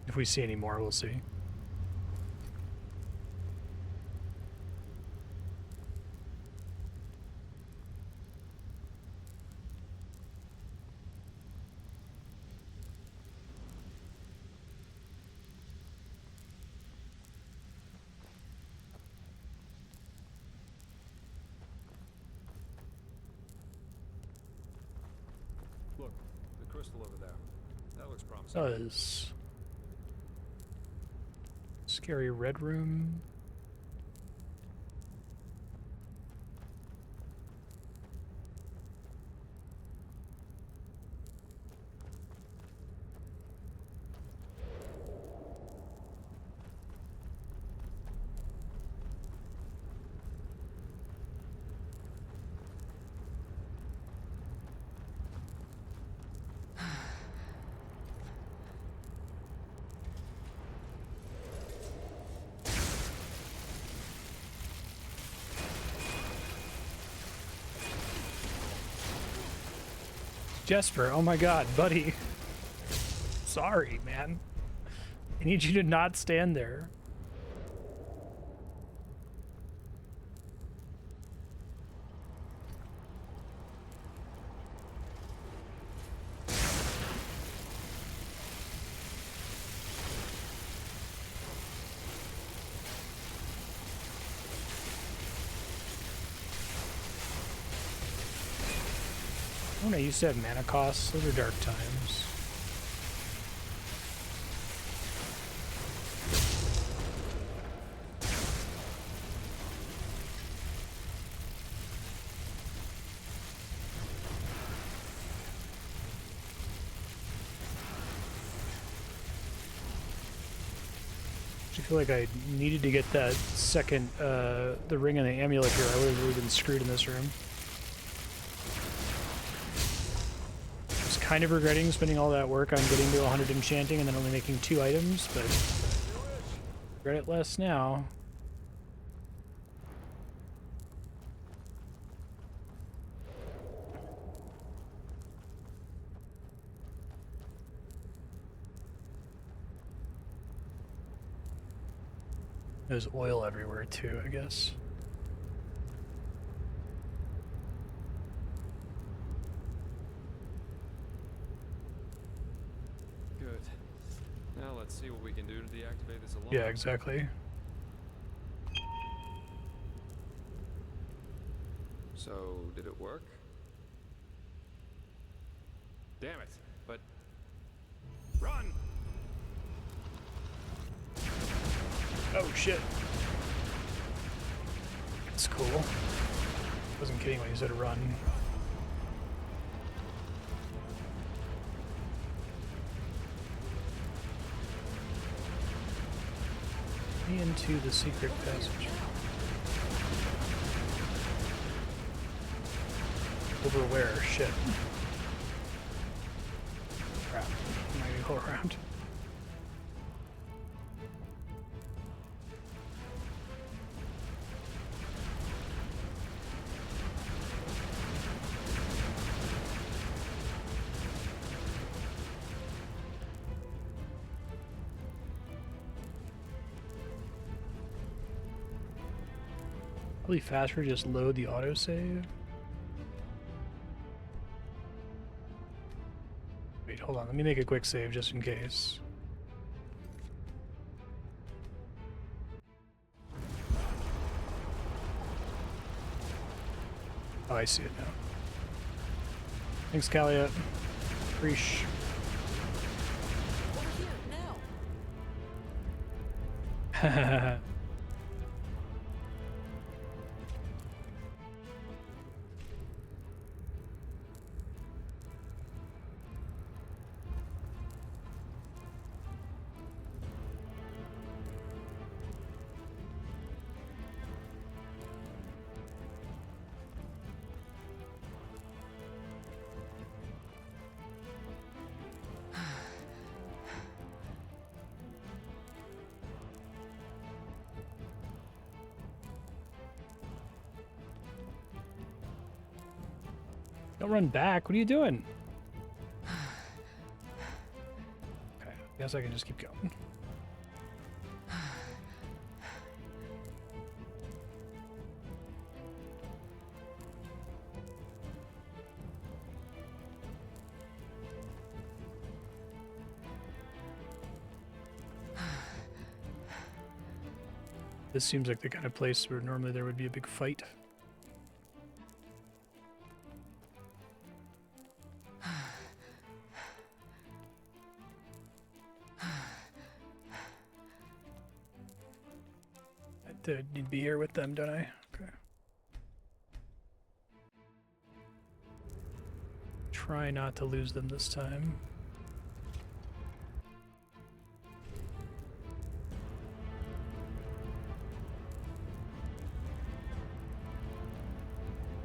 If we see any more, we'll see. Look, the crystal over there. That looks promising. Does. Scary red room. Jesper, oh my god, buddy. Sorry, man. I need you to not stand there. When I used to have mana costs, those are dark times. I feel like I needed to get that second, the ring and the amulet here. I would have really been screwed in this room. I was kind of regretting spending all that work on getting to 100 enchanting and then only making 2 items, but regret it less now. There's oil everywhere too, I guess. Good. Now let's see what we can do to deactivate this alarm. Yeah, exactly. So, did it work? Damn it, but... Run! Oh shit. That's cool. Wasn't kidding when you said run. Me into the secret passage. Over where? Shit. Crap. Maybe go around. Probably faster to just load the autosave. Wait, hold on. Let me make a quick save just in case. Oh, I see it now. Thanks, Kalia. Preach. Hahaha. Don't run back. What are you doing? Okay, I guess I can just keep going. This seems like the kind of place where normally there would be a big fight. I need to be here with them, don't I? Okay. Try not to lose them this time.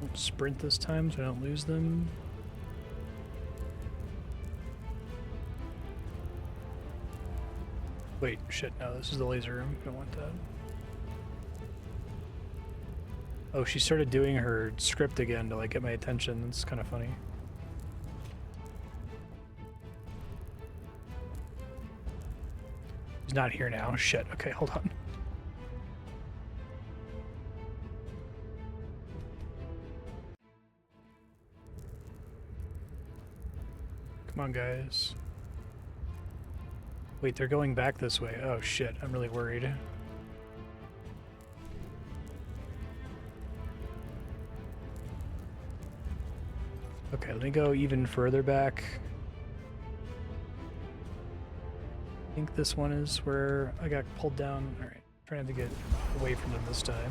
Won't sprint this time so I don't lose them. Wait, shit, no, this is the laser room. Don't want that. Oh, she started doing her script again to like get my attention. That's kind of funny. He's not here now. Shit. Okay, hold on. Come on, guys. Wait, they're going back this way. Oh shit, I'm really worried. Okay, let me go even further back. I think this one is where I got pulled down. Alright, trying to get away from them this time.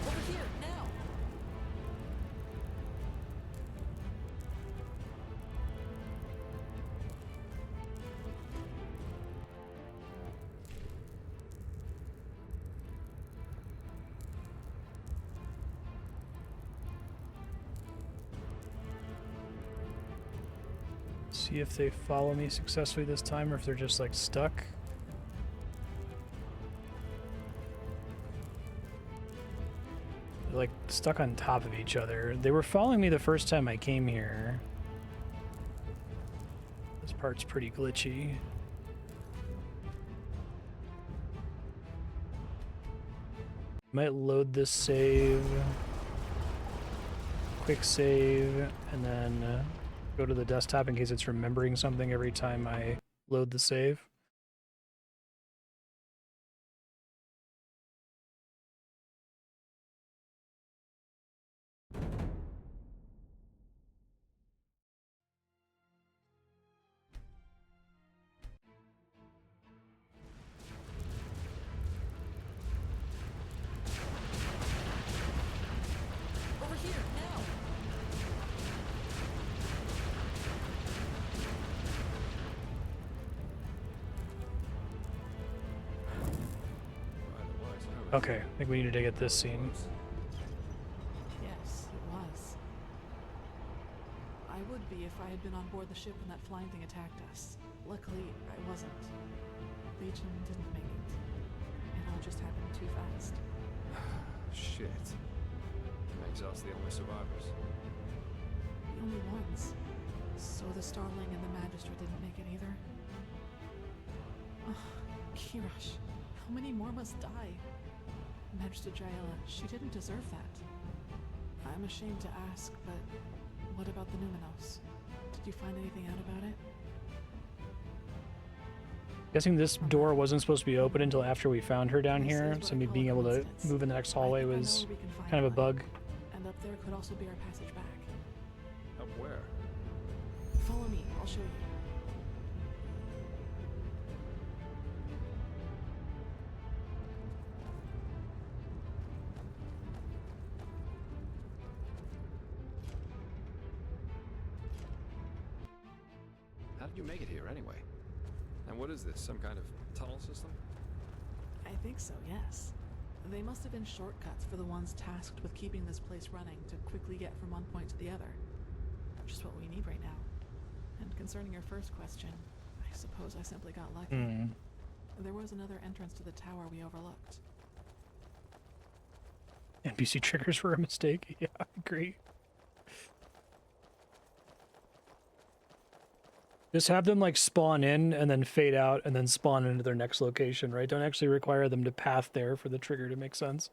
Over here, now! See if they follow me successfully this time or if they're just like stuck. They're like stuck on top of each other. They were following me the first time I came here. This part's pretty glitchy. Might load this save, quick save, and then go to the desktop in case it's remembering something every time I load the save. Over here, now! Okay, I think we need to get this scene. Yes, it was. I would be if I had been on board the ship when that flying thing attacked us. Luckily, I wasn't. Legion didn't make it. It all just happened too fast. Shit. Makes us the only survivors. The only ones. So the Starling and the Magistrate didn't make it either? Ugh, Kirash, how many more must die? Magistrate Jaela, she didn't deserve that. I'm ashamed to ask, but what about the Numinos? Did you find anything out about it? Guessing this door wasn't supposed to be open until after we found her down here, so me being able to move in the next hallway was kind of a bug. And up there could also be our passage back. Up where? Follow me, I'll show you. How did you make it here anyway? And what is this, some kind of tunnel system? I think so, yes. They must have been shortcuts for the ones tasked with keeping this place running to quickly get from one point to the other. Just what we need right now. And concerning your first question, I suppose I simply got lucky. There was another entrance to the tower we overlooked. NPC triggers were a mistake. Yeah, I agree. Just have them like spawn in and then fade out and then spawn into their next location, right? Don't actually require them to path there for the trigger to make sense.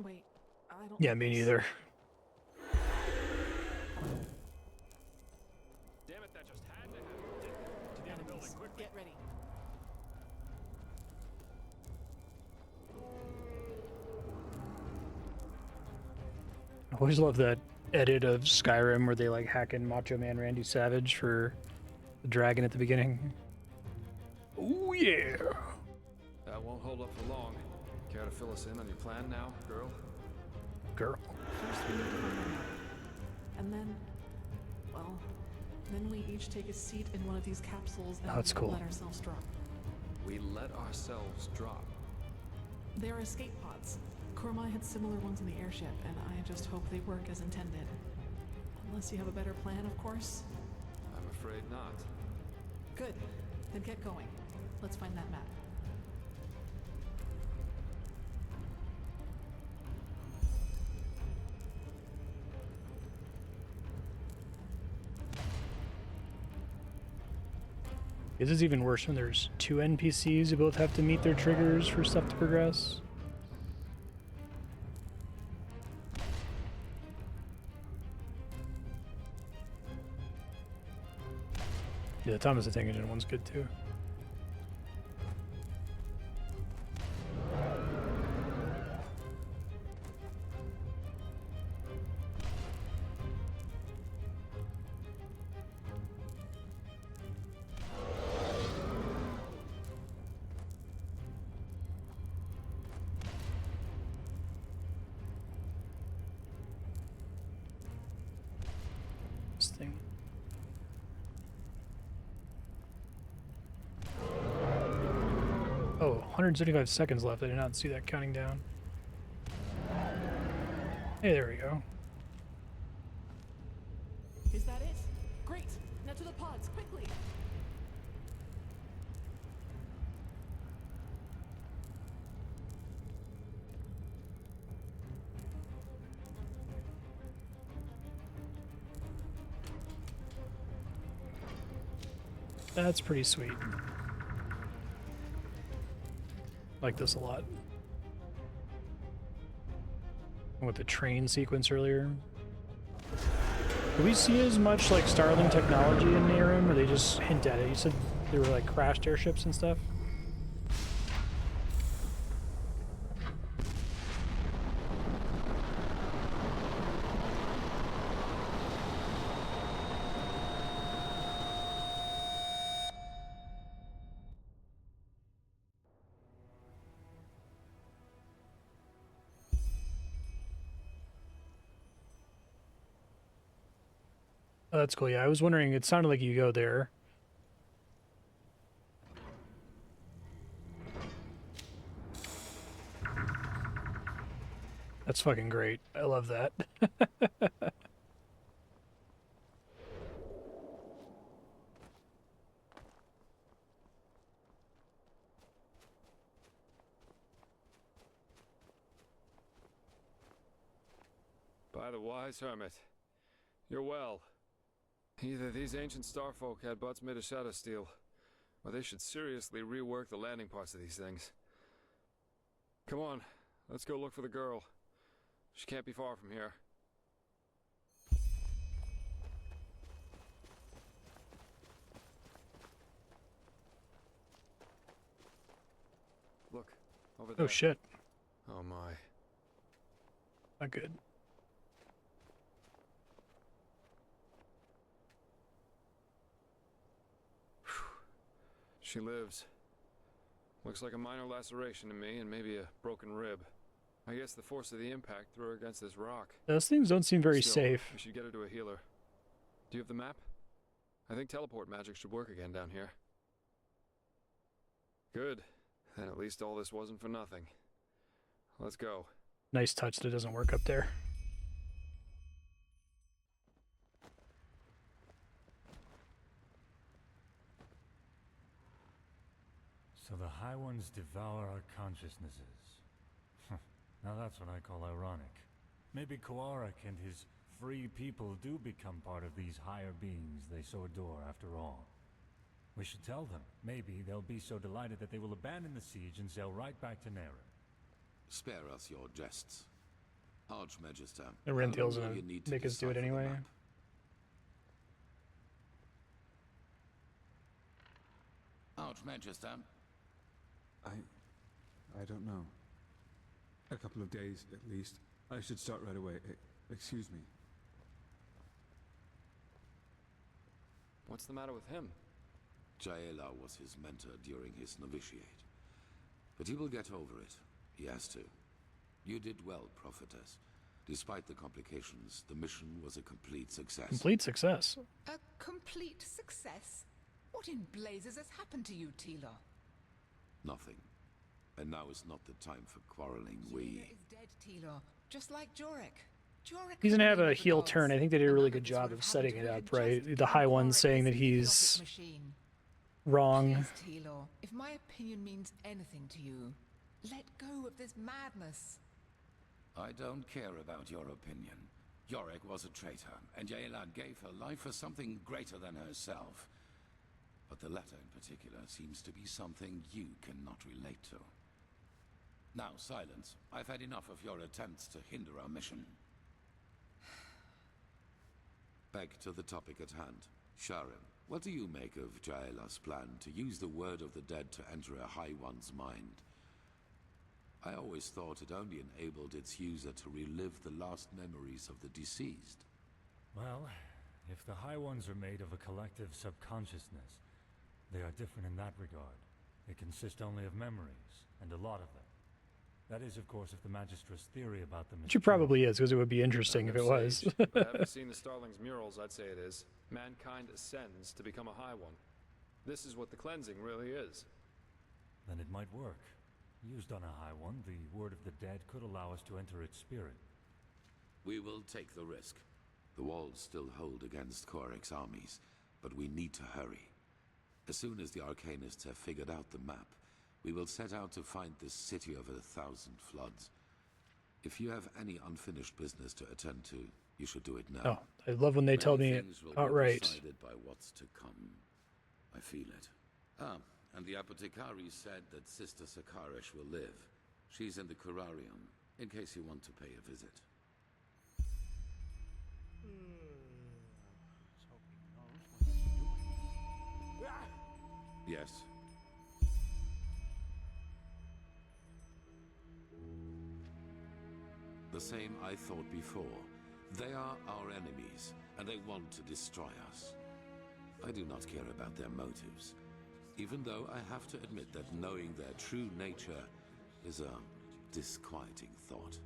Wait, I don't. Yeah, me neither. Damn it, that just had to happen. To the other building, quickly. Get ready. I always love that edit of Skyrim where they like hack in Macho Man Randy Savage for the dragon at the beginning. Oh yeah. That won't hold up for long. Care to fill us in on your plan now, girl? Girl. First we need to find a map. And then, well, then we each take a seat in one of these capsules and that's cool. let ourselves drop. We let ourselves drop. They are escape pods. Kormai had similar ones in the airship, and I just hope they work as intended. Unless you have a better plan, of course. I'm afraid not. Good. Then get going. Let's find that map. This is even worse when there's two NPCs who both have to meet their triggers for stuff to progress. Yeah, the Thomas the Tank Engine one's good too. This thing. Oh, 175 seconds left. I did not see that counting down. Hey, there we go. Is that it? Great! Now to the pods, quickly! That's pretty sweet. Like this a lot. With the train sequence earlier. Do we see as much like Starling technology in Nehrim, or they just hint at it? You said there were like crashed airships and stuff? Oh, that's cool. Yeah, I was wondering, it sounded like you go there. That's fucking great. I love that. By the wise hermit, you're well. Either these ancient starfolk had butts made of shadow steel, or they should seriously rework the landing parts of these things. Come on, let's go look for the girl. She can't be far from here. Look, over there. Oh shit. Oh my. Not good. She lives. Looks like a minor laceration to me and maybe a broken rib. I guess the force of the impact threw her against this rock. Those things don't seem very Still, safe. We should get her to a healer. Do you have the map? I think teleport magic should work again down here. Good. Then at least all this wasn't for nothing. Let's go. Nice touch that it doesn't work up there. So the High Ones devour our consciousnesses. Now that's what I call ironic. Maybe Koarik and his free people do become part of these higher beings they so adore after all. We should tell them. Maybe they'll be so delighted that they will abandon the siege and sail right back to Nehrim. Spare us your jests. Archmagister, And Renthiel's gonna make us do it anyway. Archmagister? I don't know. A couple of days, at least. I should start right away. Excuse me. What's the matter with him? Jaela was his mentor during his novitiate. But he will get over it. He has to. You did well, Prophetess. Despite the complications, the mission was a complete success. Complete success. A complete success? What in blazes has happened to you, Tila? Nothing. And now is not the time for quarreling. Jaina is dead, Tila. Just like Jorek. He's gonna have a heel turn. I think they did a really good job of setting it up, right? The High One saying that he's wrong. Please, Telor, if my opinion means anything to you, let go of this madness. I don't care about your opinion. Yorick was a traitor, and Yaelad gave her life for something greater than herself. But the latter in particular seems to be something you cannot relate to. Now, silence. I've had enough of your attempts to hinder our mission. Back to the topic at hand. Sharon, what do you make of Jaela's plan to use the word of the dead to enter a High One's mind? I always thought it only enabled its user to relive the last memories of the deceased. Well, if the High Ones are made of a collective subconsciousness, they are different in that regard. They consist only of memories, and a lot of them. That is, of course, if the Magistra's theory about them is Which it probably is, because it would be interesting if it was. If I haven't seen the Starling's murals, I'd say it is. Mankind ascends to become a High One. This is what the cleansing really is. Then it might work. Used on a High One, the word of the dead could allow us to enter its spirit. We will take the risk. The walls still hold against Korek's armies, but we need to hurry. As soon as the Arcanists have figured out the map, we will set out to find this city of 1,000 floods. If you have any unfinished business to attend to, you should do it now. Oh, I love when they tell me it outright. Decided by what's to come. I feel it. And the apothecary said that Sister Sakarish will live. She's in the Curarium, in case you want to pay a visit. Yes. The same I thought before. They are our enemies, and they want to destroy us. I do not care about their motives, even though I have to admit that knowing their true nature is a disquieting thought.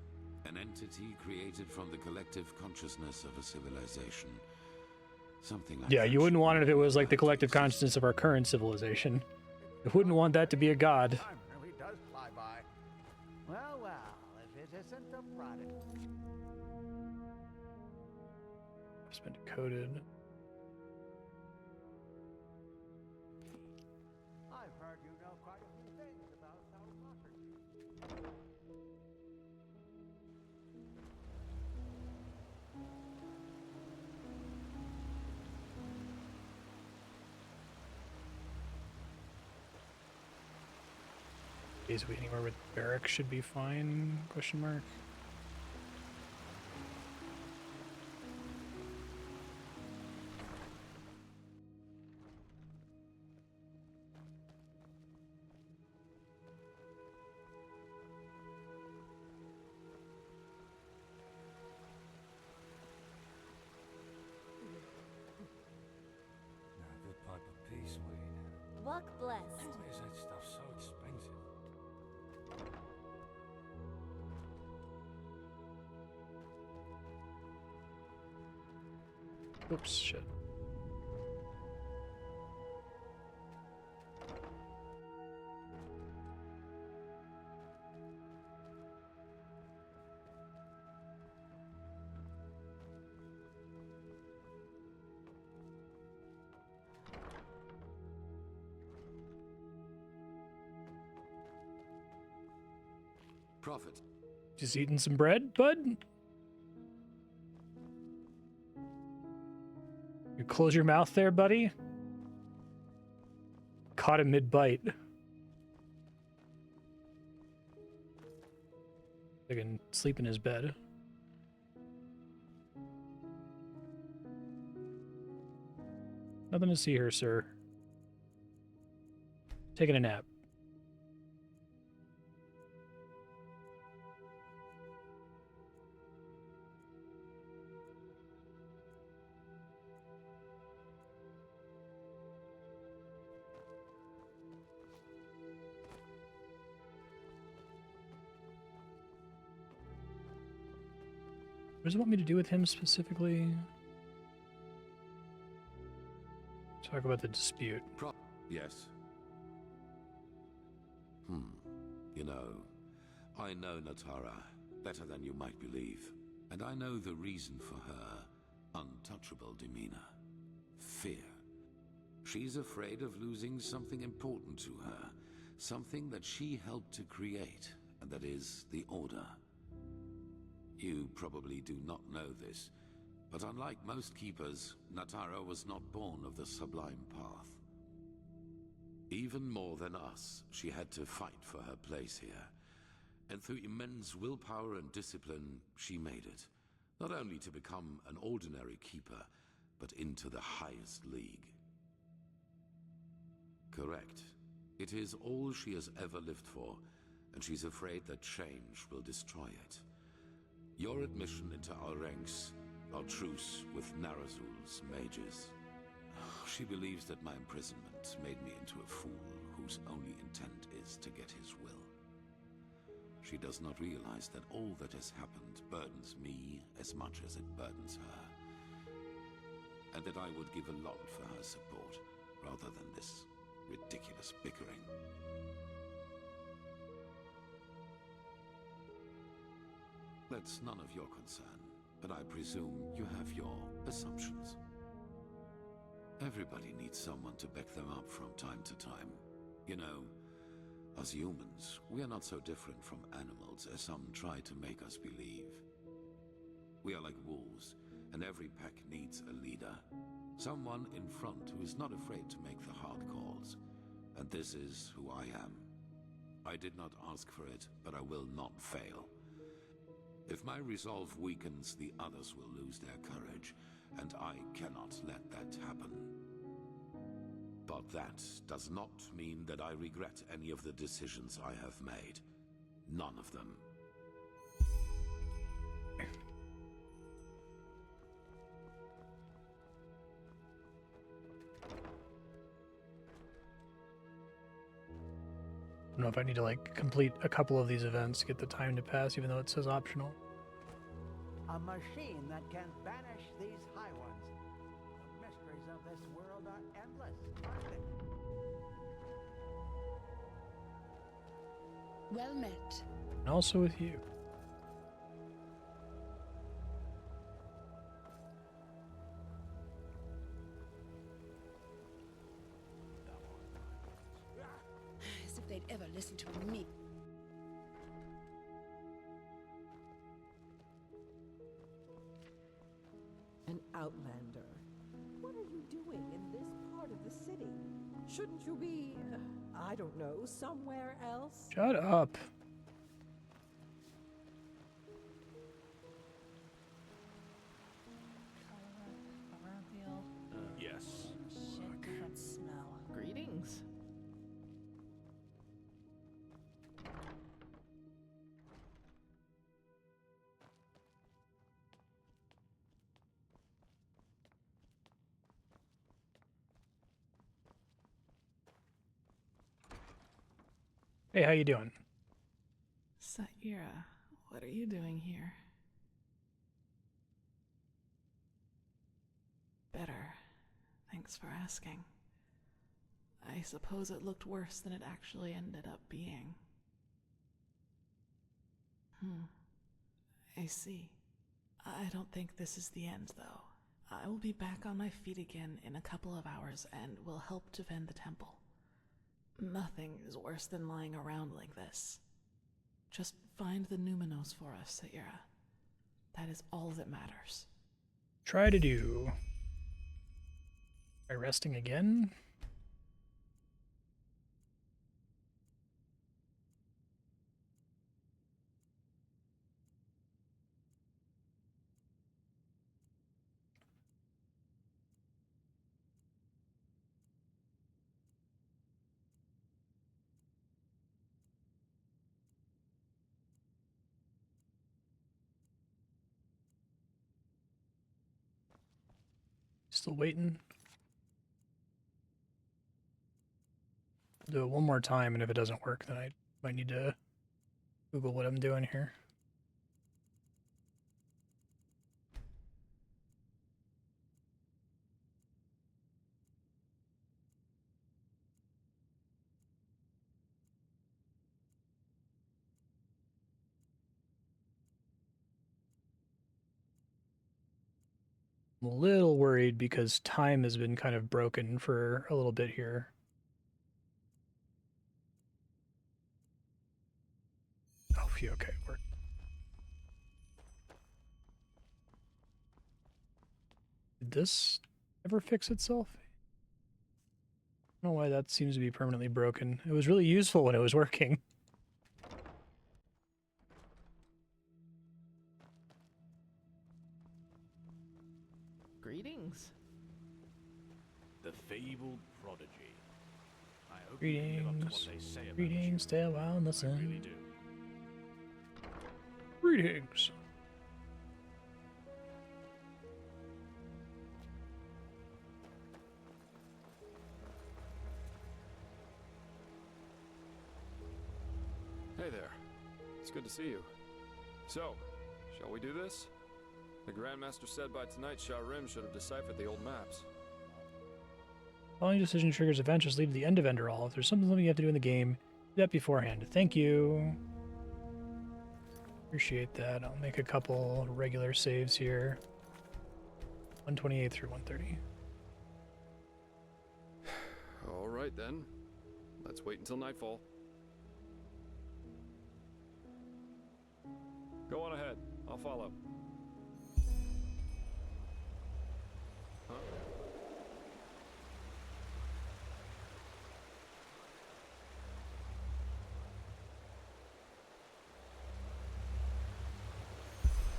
An entity created from the collective consciousness of a civilization. Something like Yeah, that you wouldn't want it if it was like the collective consciousness of our current civilization. You wouldn't want that to be a god. Time really does fly by. Well, well, if it isn't a prodigy. It's been decoded. I've heard you know quite a few things about South. Is we anywhere with barracks should be fine? Question mark. Now, a good pipe of peace, Wade. Luck blessed. Why is that stuff so expensive? Oops, shit. Prophet. Just eating some bread, bud? You close your mouth there, buddy? Caught him mid-bite. They can sleep in his bed. Nothing to see here, sir. Taking a nap. What does it want me to do with him specifically? Talk about the dispute. Yes. You know, I know Natara better than you might believe. and I know the reason for her untouchable demeanor. Fear. She's afraid of losing something important to her, something that she helped to create, and that is the Order. You probably do not know this, but unlike most keepers, Natara was not born of the Sublime Path. Even more than us, she had to fight for her place here. And through immense willpower and discipline, she made it. Not only to become an ordinary keeper, but into the highest league. Correct. It is all she has ever lived for, and she's afraid that change will destroy it. Your admission into our ranks, our truce with Narazul's mages. She believes that my imprisonment made me into a fool whose only intent is to get his will. She does not realize that all that has happened burdens me as much as it burdens her. And that I would give a lot for her support, rather than this ridiculous bickering. That's none of your concern, but I presume you have your assumptions. Everybody needs someone to back them up from time to time. You know, as humans, we are not so different from animals as some try to make us believe. We are like wolves, and every pack needs a leader. Someone in front who is not afraid to make the hard calls. And this is who I am. I did not ask for it, but I will not fail. If my resolve weakens, the others will lose their courage, and I cannot let that happen. But that does not mean that I regret any of the decisions I have made. None of them. I don't know if I need to like complete a couple of these events to get the time to pass, even though it says optional. A machine that can banish these high ones. The mysteries of this world are endless, aren't they? Well met. And also with you. As if they'd ever listen to me. An outlander. What are you doing in this part of the city? Shouldn't you be, I don't know, somewhere else? Shut up. Yes. Shit, that smell. Greetings. Hey, how you doing? Saira, what are you doing here? Better. Thanks for asking. I suppose it looked worse than it actually ended up being. I see. I don't think this is the end, though. I will be back on my feet again in a couple of hours and will help defend the temple. Nothing is worse than lying around like this. Just find the Numinos for us, Saira. That is all that matters. Try to do. By resting again? Still waiting. Do it one more time, and if it doesn't work, then I might need to Google what I'm doing here. I'm a little worried because time has been kind of broken for a little bit here. Oh, phew, okay, work. Did this ever fix itself? I don't know why that seems to be permanently broken. It was really useful when it was working. Greetings. The fabled prodigy. I hope you can live up to what they say about Greetings, stay a while and listen. I really do. Greetings. Hey there. It's good to see you. So, shall we do this? The Grandmaster said by tonight Shah-Rim should have deciphered the old maps. Following decision triggers events just lead to the end of Enderal. If there's something you have to do in the game, do that beforehand. Thank you. Appreciate that. I'll make a couple regular saves here. 128 through 130. All right then. Let's wait until nightfall. Go on ahead. I'll follow. Huh?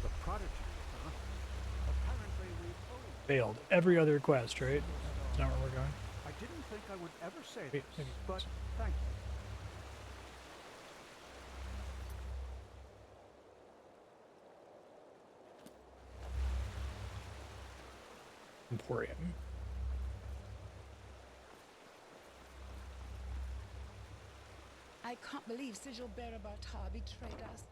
The prodigy, huh? Apparently we Failed every other quest, right? That's not where we're going. I didn't think I would ever say Wait, this, maybe. but thank you. Emporium. I can't believe Sigil Bearer Bartar betrayed us.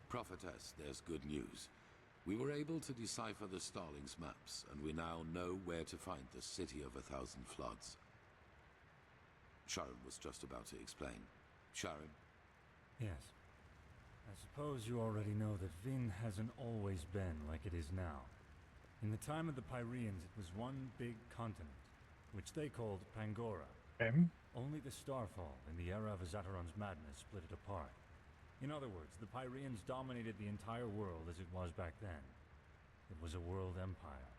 Prophetess, there's good news. We were able to decipher the Starling's maps, and we now know where to find the City of 1,000 Floods. Sharon was just about to explain. Sharon? Yes. I suppose you already know that Vin hasn't always been like it is now. In the time of the Pyreans, it was one big continent, which they called Pangora. Okay. Only the Starfall in the era of Azataron's madness split it apart. In other words, the Pyreans dominated the entire world as it was back then. It was a world empire.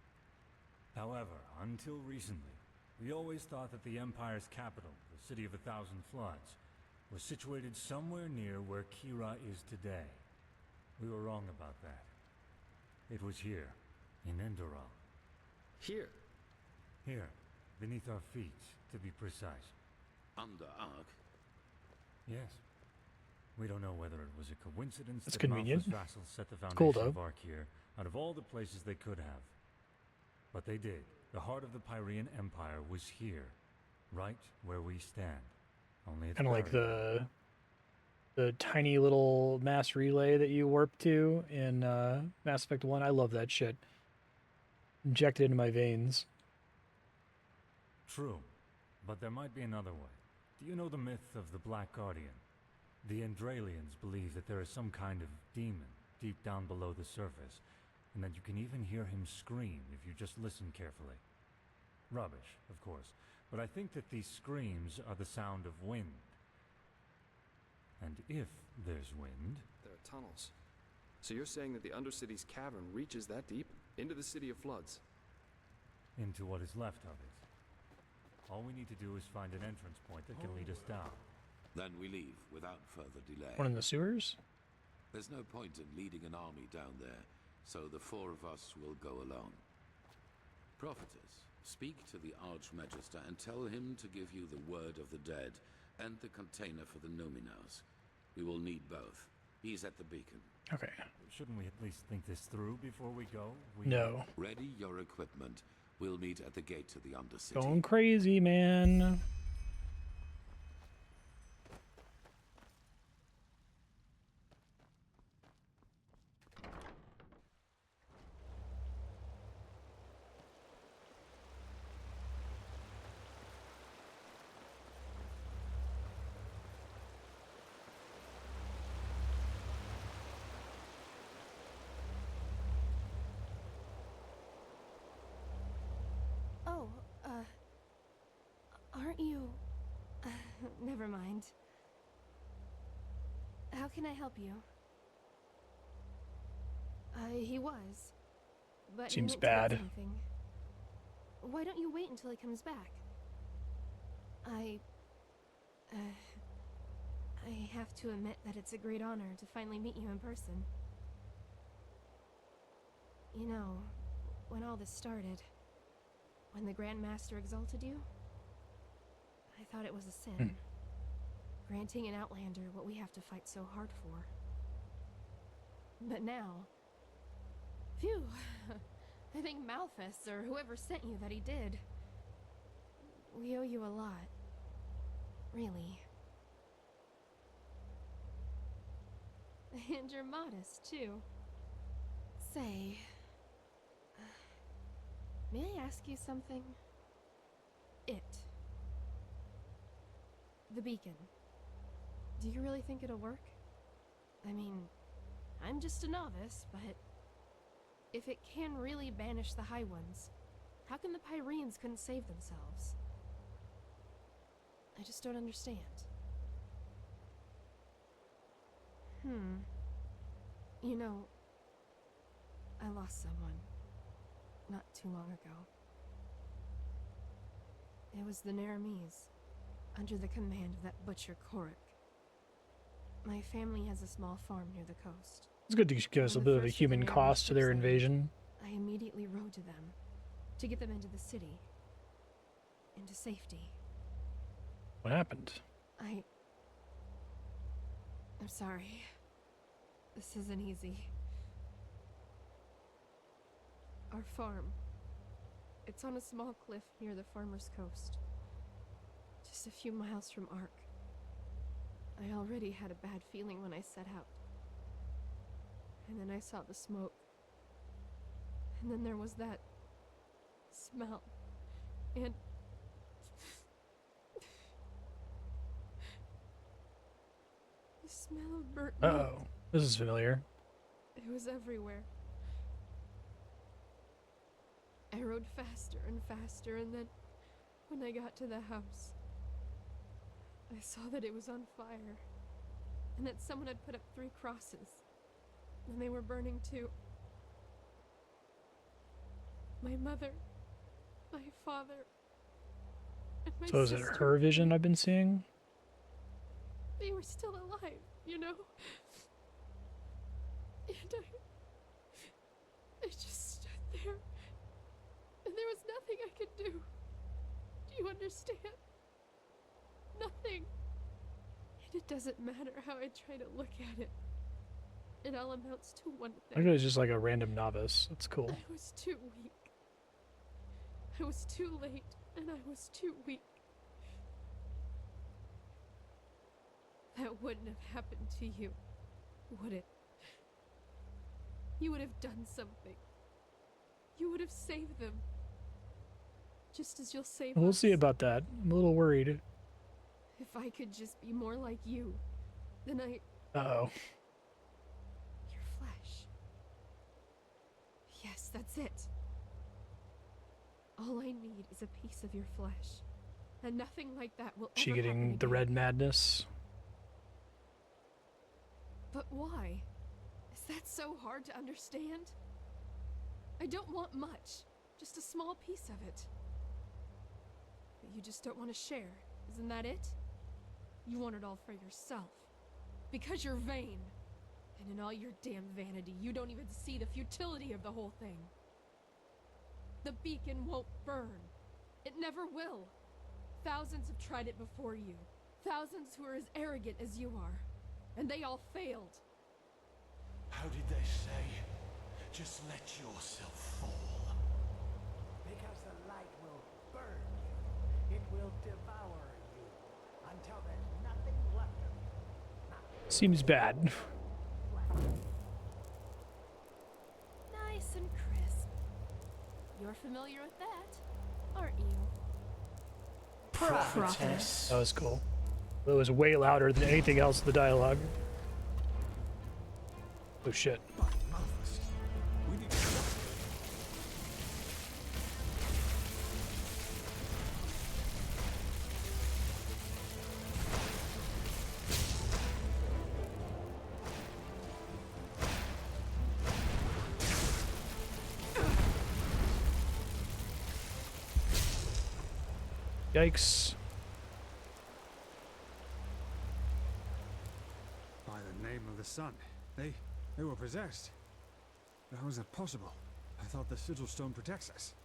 However, until recently, we always thought that the Empire's capital, the City of 1,000 Floods, was situated somewhere near where Kira is today. We were wrong about that. It was here, in Enderal. Here? Here, beneath our feet, to be precise. Under Ark? Yes. We don't know whether it was a coincidence That's that convenient. Malfa's vassals set the Cool, foundation though. of Ark here, out of all the places they could have. But they did. The heart of the Pyrean Empire was here, right where we stand. Only it's Kind of like buried. the tiny little mass relay that you warp to in Mass Effect 1. I love that shit. Inject it into my veins. True, but there might be another way. Do you know the myth of the Black Guardian? The Endralians believe that there is some kind of demon deep down below the surface, and that you can even hear him scream if you just listen carefully. Rubbish, of course, but I think that these screams are the sound of wind. And if there's wind... There are tunnels. So you're saying that the Undercity's cavern reaches that deep? Into the City of Floods? into what is left of it. All we need to do is find an entrance point that can lead us down. Then we leave without further delay. One in the sewers? There's no point in leading an army down there, so the four of us will go alone. Prophetess, speak to the Archmagister and tell him to give you the word of the dead and the container for the Numinos. We will need both. He's at the beacon. Okay. Shouldn't we at least think this through before we go? No. Ready your equipment. We'll meet at the gate to the Undercity. Going crazy, man. Oh, aren't you... never mind. How can I help you? He was. But he Seems went to get bad. something. Why don't you wait until he comes back? I have to admit that it's a great honor to finally meet you in person. You know, when all this started, when the Grand Master exalted you, I thought it was a sin. Granting an Outlander what we have to fight so hard for. But now... Phew! I think Malthus, or whoever sent you that he did. We owe you a lot. Really. And you're modest, too. Say... may I ask you something? The beacon. Do you really think it'll work? I mean, I'm just a novice, but... if it can really banish the High Ones, how come the Pyreans couldn't save themselves? I just don't understand. You know, I lost someone not too long ago. It was the Naramis, under the command of that butcher Korik. My family has a small farm near the coast. It's good to give us a bit of a human cost to their invasion. I immediately rode to them, to get them into the city, into safety. What happened? I'm sorry. This isn't easy. Our farm. It's on a small cliff near the farmer's coast. Just a few miles from Ark. I already had a bad feeling when I set out. And then I saw the smoke. And then there was that smell. And... the smell of burnt meat. Uh-oh. This is familiar. It was everywhere. I rode faster and faster, and then when I got to the house, I saw that it was on fire, and that someone had put up 3 crosses, and they were burning too. My mother, my father, and my So is it sister, her vision I've been seeing? they were still alive, you know? And I just stood there, and there was nothing I could do. Do you understand? Nothing. And it doesn't matter how I try to look at it. It all amounts to one I thing. think it was just like a random novice. That's cool. I was too weak. I was too late, and I was too weak. That wouldn't have happened to you, would it? You would have done something. You would have saved them. Just as you'll save We'll us. see about that. I'm a little worried. If I could just be more like you, then I... Uh-oh. Your flesh. Yes, that's it. All I need is a piece of your flesh. And nothing like that will She ever happen getting the again. red madness? But why? Is that so hard to understand? I don't want much. Just a small piece of it. But you just don't want to share. Isn't that it? You want it all for yourself. Because you're vain. And in all your damn vanity, you don't even see the futility of the whole thing. The beacon won't burn. It never will. Thousands have tried it before you. Thousands who are as arrogant as you are. And they all failed. How did they say? Just let yourself fall. Because the light will burn you. It will devour you. Until there's nothing left of you. Seems bad. Nice and crisp. You're familiar with that, aren't you? Prophetess. That was cool. It was way louder than anything else in the dialogue. Oh shit. Yikes. By the name of the sun, they were possessed. How is that possible? I thought the sigil stone protects us.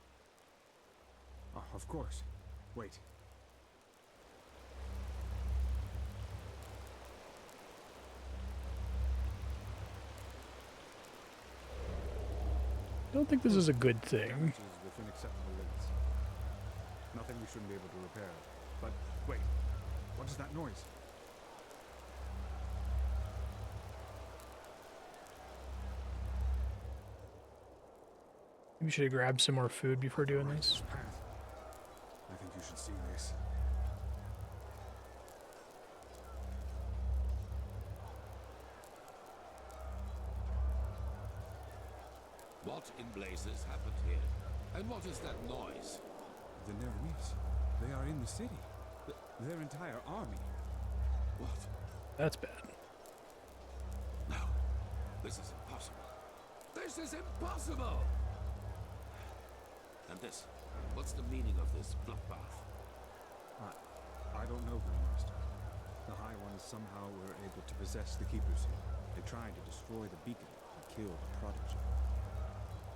Oh, of course. Wait. Don't think this is a good thing. Damage is within acceptable limits. Nothing we shouldn't be able to repair. But wait, what is that noise? We should have grabbed some more food before doing this. I think you should see this. What in blazes happened here? And what is that noise? The Neremese. They are in the city. Their entire army. What? That's bad. No. This is impossible. This is impossible! And this? What's the meaning of this bloodbath? I don't know, Grandmaster. The High Ones somehow were able to possess the Keepers here. They tried to destroy the beacon and kill the Prodigy.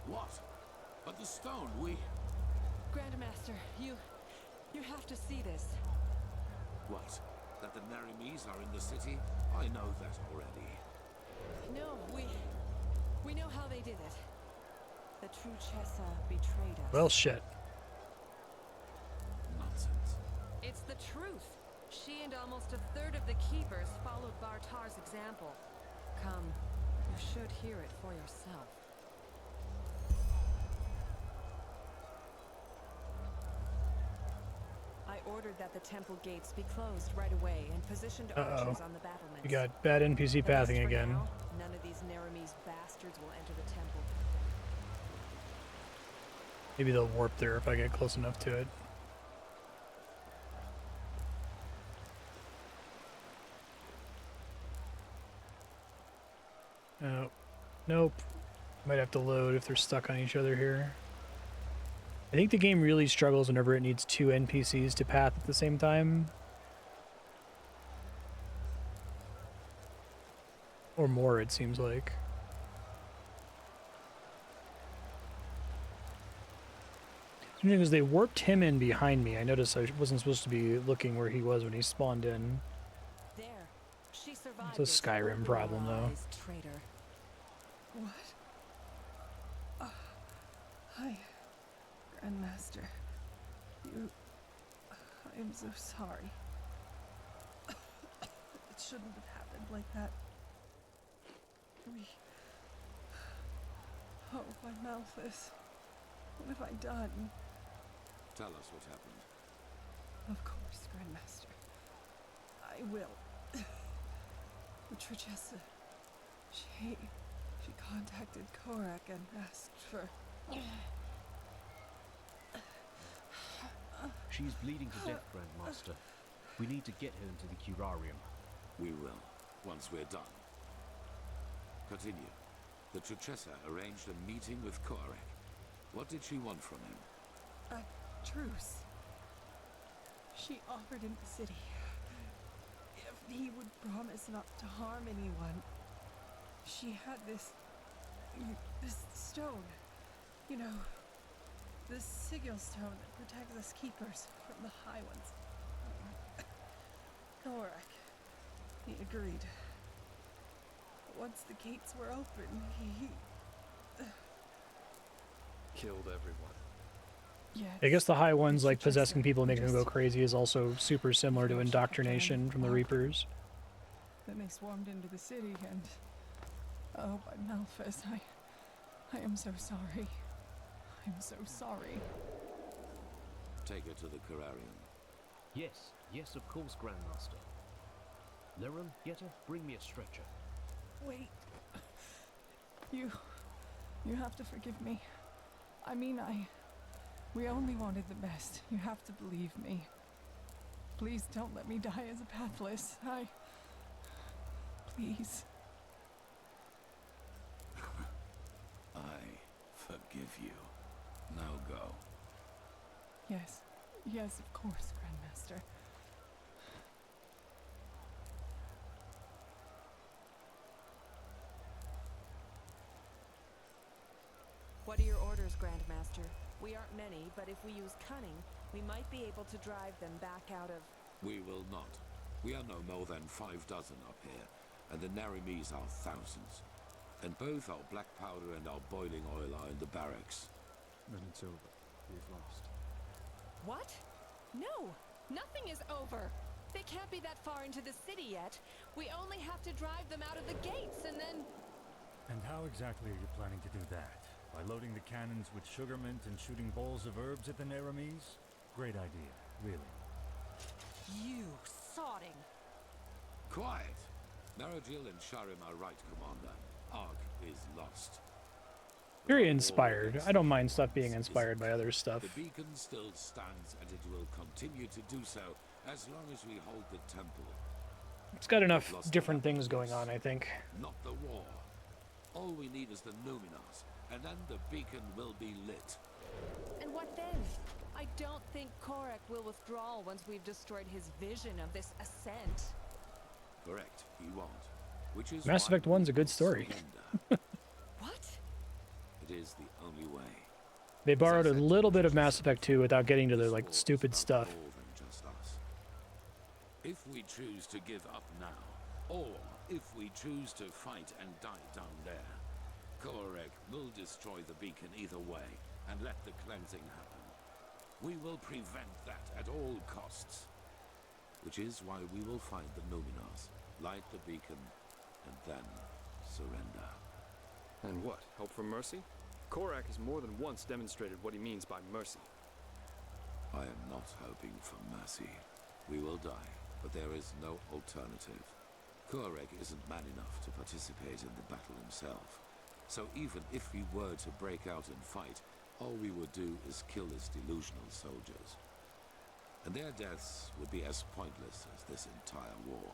What? But the stone, we... Grandmaster, you have to see this. What? That the Neremese are in the city? I know that already. No, we know how they did it. The true Chessa betrayed us. Well, shit. Nonsense. It's the truth. She and almost a third of the Keepers followed Bartar's example. Come, you should hear it for yourself. I ordered that the temple gates be closed right away and positioned archers on the battlements. You got bad NPC pathing again. Now, none of these Neremese bastards will enter the temple. Maybe they'll warp there if I get close enough to it. Oh, nope. Might have to load if they're stuck on each other here. I think the game really struggles whenever it needs two NPCs to path at the same time. Or more, it seems like. Because they warped him in behind me. I noticed I wasn't supposed to be looking where he was when he spawned in. There, she survived. It's a Skyrim problem, though. Traitor. What? Hi, Grandmaster. I am so sorry. It shouldn't have happened like that. Oh, my Malthus. What have I done? Tell us what happened. Of course, Grandmaster. I will. The Trichessa, she contacted Korak and asked for... She's bleeding to death, Grandmaster. We need to get her into the curarium. We will, once we're done. Continue. The Trichessa arranged a meeting with Korak. What did she want from him? A truce. She offered him the city. If he would promise not to harm anyone. She had this stone. You know, the sigil stone that protects us keepers from the High Ones. Korak. He agreed. Once the gates were open, he... Killed everyone. Yes. I guess the high ones, like possessing people and making them go crazy, is also super similar to indoctrination from the Reapers. Then they swarmed into the city and... Oh, my Malphus, I am so sorry. I'm so sorry. Take her to the Curarium. Yes, of course, Grandmaster. Lirum, Yetta, bring me a stretcher. Wait. You have to forgive me. I mean, we only wanted the best. You have to believe me. Please don't let me die as a pathless. Please. I forgive you. Now go. Yes, of course, Grandmaster. Grandmaster. What are your orders, Grandmaster? We aren't many, but if we use cunning, we might be able to drive them back out of... We will not. We are no more than 6 up here, and the Naramis are thousands. And both our black powder and our boiling oil are in the barracks. Then it's over. We've lost. What? No! Nothing is over! They can't be that far into the city yet. We only have to drive them out of the gates, and then... And how exactly are you planning to do that? By loading the cannons with sugar mint and shooting balls of herbs at the Naramis? Great idea, really. You sodding! Quiet! Marajil and Sharim are right, Commander. Ark is lost. Very inspired. I don't mind stuff being inspired by other stuff. The beacon still stands, and it will continue to do so as long as we hold the temple. It's got enough different things going on, I think. Not the war. All we need is the Numinars, and then the beacon will be lit. And what then? I don't think Korek will withdraw once we've destroyed his vision of this ascent. Correct, he won't. Which is Mass Effect 1's a good story. What? It is the only way. They borrowed a little bit of Mass Effect 2 without getting to the like stupid stuff. More than just us. If we choose to give up now, or if we choose to fight and die down there, Korek will destroy the beacon either way and let the cleansing happen. We will prevent that at all costs. Which is why we will find the Numinars, light the beacon, and then surrender. And what? Hope for mercy? Korek has more than once demonstrated what he means by mercy. I am not hoping for mercy. We will die, but there is no alternative. Korek isn't man enough to participate in the battle himself. So even if we were to break out and fight, all we would do is kill his delusional soldiers. And their deaths would be as pointless as this entire war.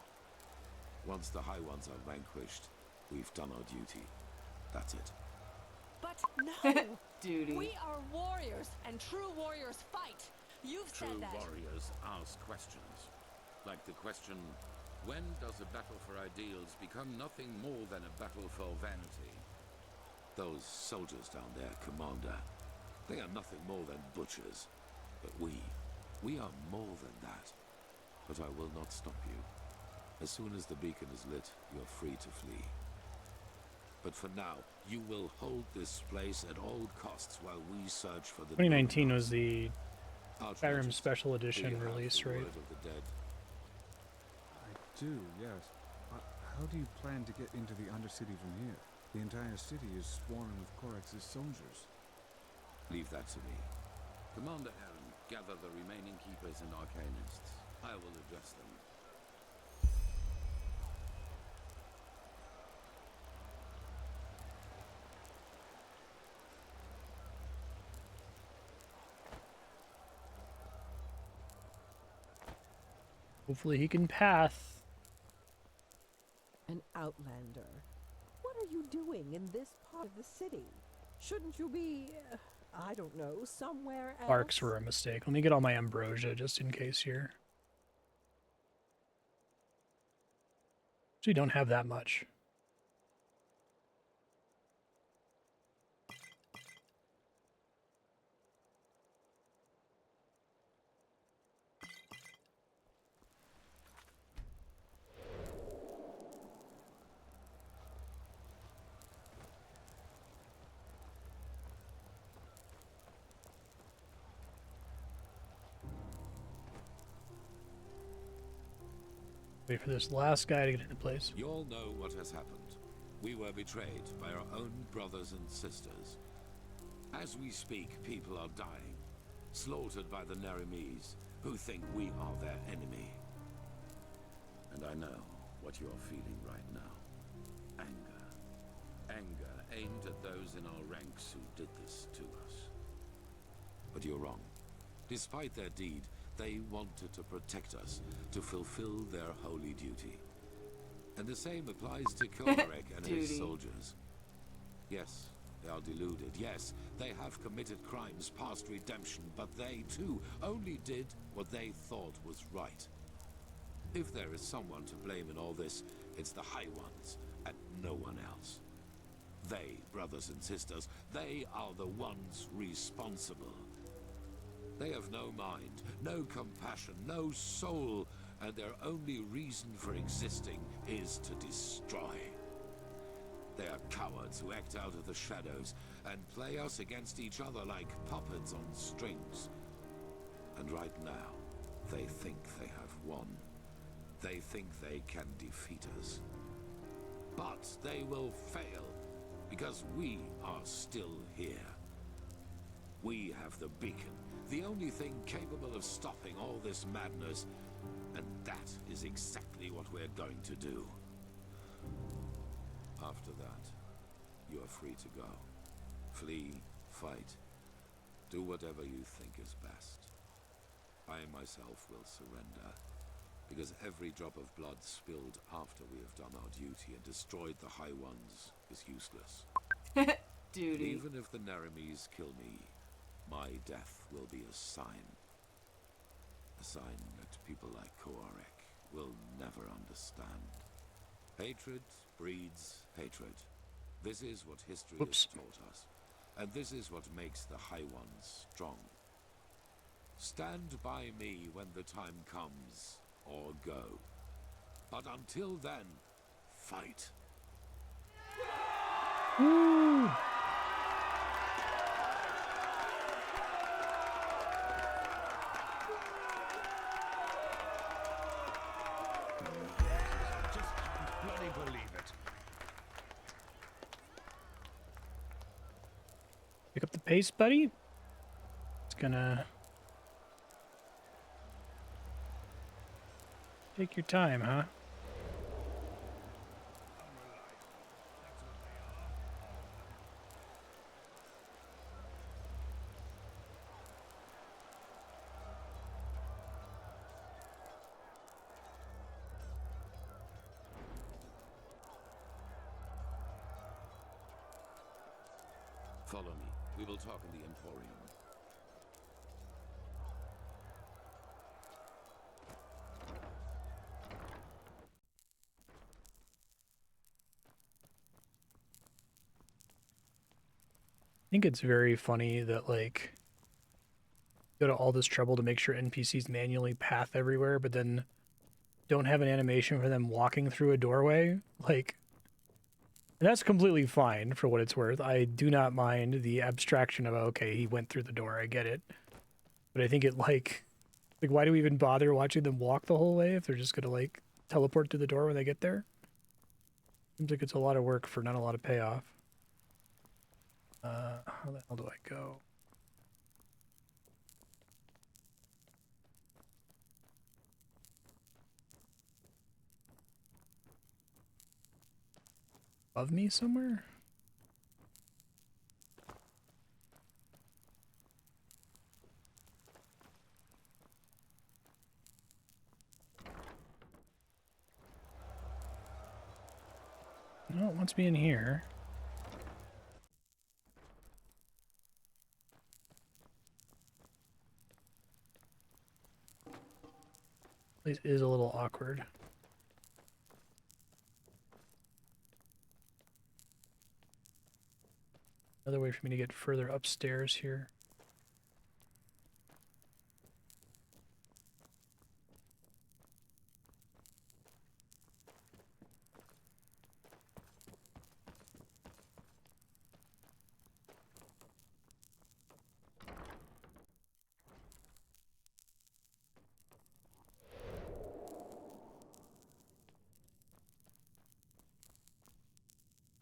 Once the High Ones are vanquished, we've done our duty. That's it. But no! Duty. We are warriors, and true warriors fight. You've said True that. warriors ask questions. Like the question, when does a battle for ideals become nothing more than a battle for vanity? Those soldiers down there, Commander, they are nothing more than butchers. But we are more than that. But I will not stop you. As soon as the beacon is lit, you're free to flee. But for now, you will hold this place at all costs while we search for the... 2019 was the Skyrim Special Edition release, right? Of the dead. I do, yes. How do you plan to get into the Undercity from here? The entire city is swarming with Korex's soldiers. Leave that to me. Commander Aaron, gather the remaining keepers and arcanists. I will address them. Hopefully he can path. An outlander. What are you doing in this part of the city? Shouldn't you be, I don't know, somewhere else? Arcs were a mistake. Let me get all my ambrosia just in case here. Actually, don't have that much. Wait for this last guy to get into place. You all know what has happened. We were betrayed by our own brothers and sisters. As we speak, people are dying, slaughtered by the Naramis, who think we are their enemy. And I know what you are feeling right now. Anger. Anger aimed at those in our ranks who did this to us. But you're wrong. Despite their deed, they wanted to protect us, to fulfill their holy duty. And the same applies to Korek and his soldiers. Yes, They are deluded. Yes, they have committed crimes past redemption, but they, too, only did what they thought was right. If there is someone to blame in all this, it's the High Ones, and no one else. They, brothers and sisters, they are the ones responsible. They have no mind, no compassion, no soul, and their only reason for existing is to destroy. They are cowards who act out of the shadows and play us against each other like puppets on strings. And right now, they think they have won. They think they can defeat us. But they will fail, because we are still here. We have the beacon, the only thing capable of stopping all this madness, and that is exactly what we're going to do. After that, you are free to go. Flee, fight, do whatever you think is best. I myself will surrender, because every drop of blood spilled after we have done our duty and destroyed the High Ones is useless. Duty. Even if the Naramis kill me, my death will be a sign. A sign that people like Koarek will never understand. Hatred breeds hatred. This is what history has taught us, and this is what makes the High Ones strong. Stand by me when the time comes, or go. But until then, fight. Woo! Just bloody believe it. Pick up the pace, buddy. It's gonna take your time, huh? Follow me. We will talk in the Emporium. I think it's very funny that, like, go to all this trouble to make sure NPCs manually path everywhere, but then don't have an animation for them walking through a doorway. Like, that's completely fine for what it's worth. I do not mind the abstraction of, okay, he went through the door, I get it. But I think it, like, why do we even bother watching them walk the whole way if they're just gonna, like, teleport to the door when they get there? Seems like it's a lot of work for not a lot of payoff. How the hell do I go? Above me somewhere? No, it wants me in here. Place is a little awkward. Another way for me to get further upstairs here.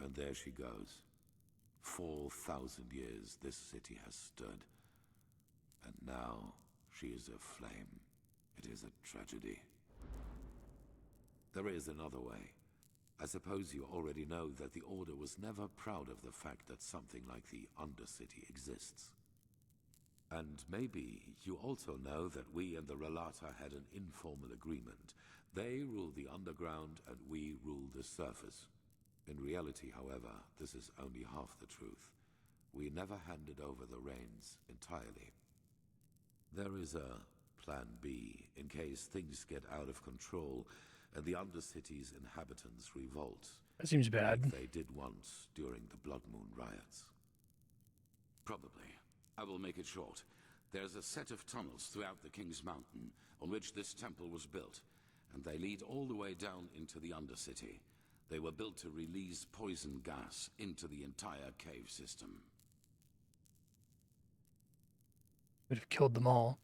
And there she goes. 4,000 years this city has stood. And now she is aflame. It is a tragedy. There is another way. I suppose you already know that the Order was never proud of the fact that something like the Undercity exists. And maybe you also know that we and the Relata had an informal agreement. They rule the underground and we rule the surface. In reality, however, this is only half the truth. we never handed over the reins entirely. There is a plan B in case things get out of control and the Undercity's inhabitants revolt. That seems bad. Like they did once during the Blood Moon riots. Probably. I will make it short. There's a set of tunnels throughout the King's Mountain on which this temple was built, and they lead all the way down into the Undercity. They were built to release poison gas into the entire cave system. Would have killed them all.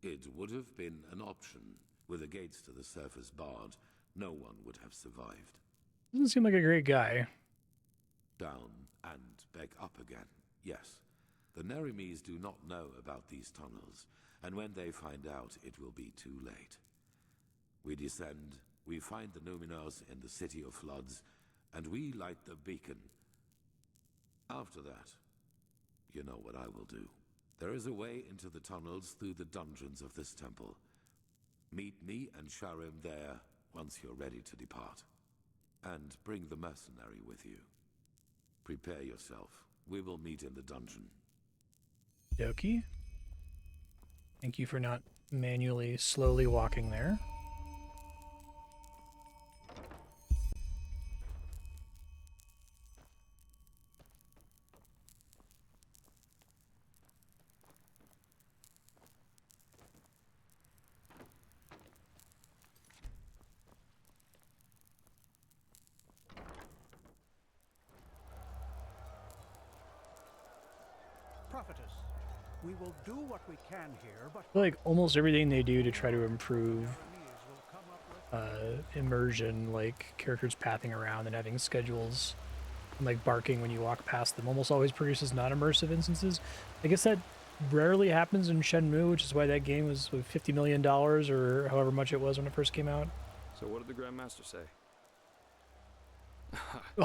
It would have been an option. With the gates to the surface barred, no one would have survived. Doesn't seem like a great guy. Down and back up again, yes. The Nerimes do not know about these tunnels, and when they find out, it will be too late. We descend, we find the Numenors in the City of Floods, and we light the beacon. After that, you know what I will do. There is a way into the tunnels through the dungeons of this temple. Meet me and Sharim there once you're ready to depart. And bring the mercenary with you. Prepare yourself. We will meet in the dungeon. Dokie. Thank you for not manually slowly walking there. Prophetess, we will do what we can here, but I feel like almost everything they do to try to improve immersion, like characters pathing around and having schedules, and like barking when you walk past them, almost always produces non-immersive instances. I guess that rarely happens in Shenmue, which is why that game was $50 million or however much it was when it first came out. So what did the Grandmaster say?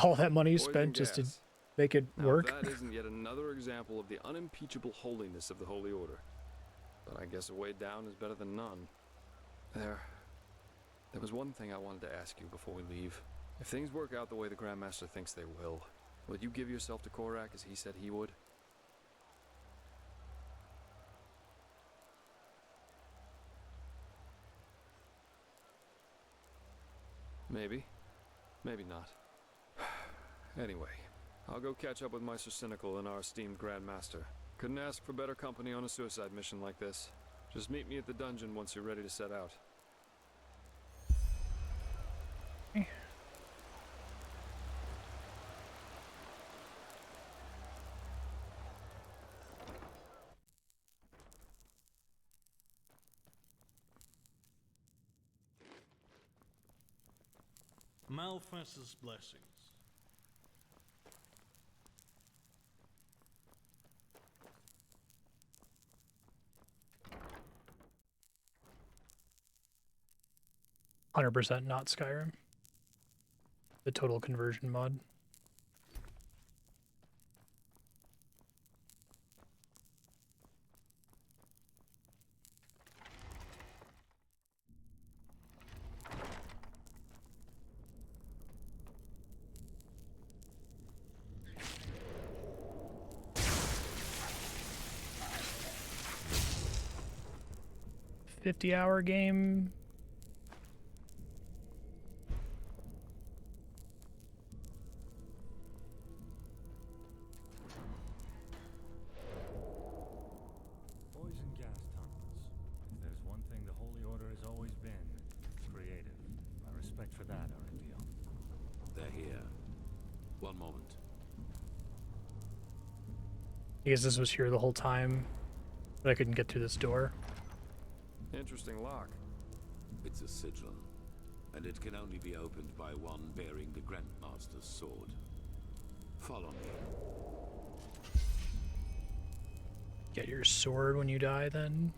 All that money Poison spent just to gas. make it Now, work. that isn't yet another example of the unimpeachable holiness of the Holy Order. But I guess a way down is better than none. There was one thing I wanted to ask you before we leave. If things work out the way the Grandmaster thinks they will you give yourself to Korak as he said he would? Maybe. Maybe not. Anyway, I'll go catch up with Meister Cynical and our esteemed Grandmaster. Couldn't ask for better company on a suicide mission like this. Just meet me at the dungeon once you're ready to set out. Okay. Malphas's blessings. %, not Skyrim. The total conversion mod. $50-hour game. Poison gas tunnels. If there's one thing the Holy Order has always been, creative. My respect for that, Arendelle. They're here. One moment. I guess this was here the whole time, but I couldn't get through this door. Interesting lock. It's a sigil, and it can only be opened by one bearing the Grandmaster's sword. Follow me. Get your sword when you die, then?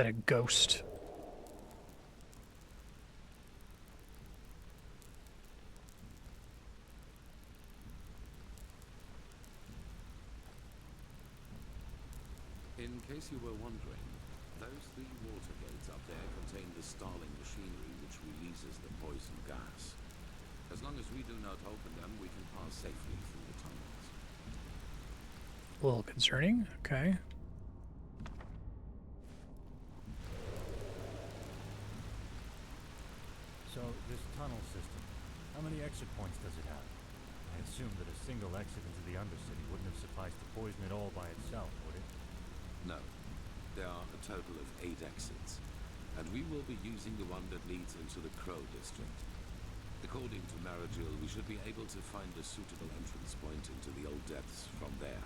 that a ghost? In case you were wondering, those 3 water gates up there contain the Starling machinery which releases the poison gas. As long as we do not open them, we can pass safely through the tunnels. A little concerning. Okay. So, this tunnel system, how many exit points does it have? I assume that a single exit into the Undercity wouldn't have sufficed to poison it all by itself, would it? No. There are a total of 8 exits, and we will be using the one that leads into the Crow District. According to Maragil, we should be able to find a suitable entrance point into the old depths from there.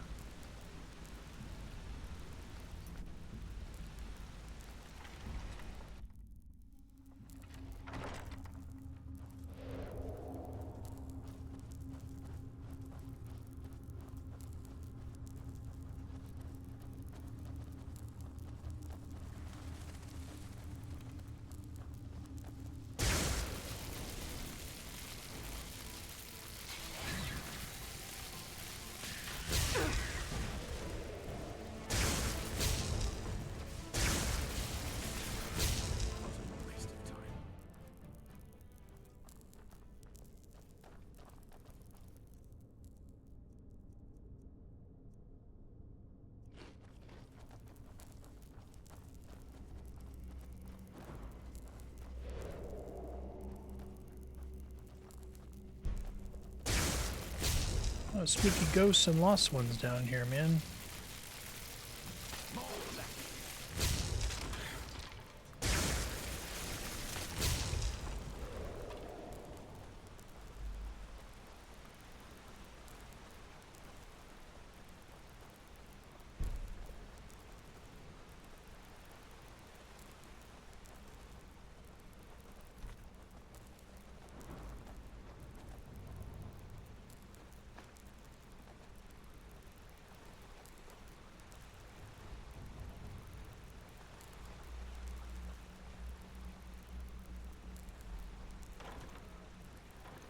Oh, spooky ghosts and lost ones down here, man.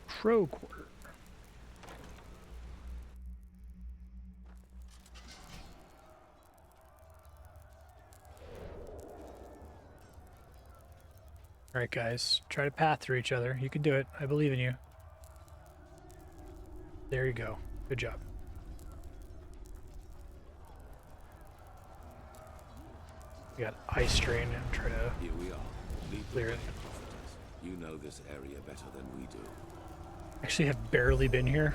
Crow Quarter. Alright guys, try to path through each other. You can do it. I believe in you. There you go. Good job. We got ice drain and try to Here we are. clear it. You know this area better than we do. Actually have barely been here.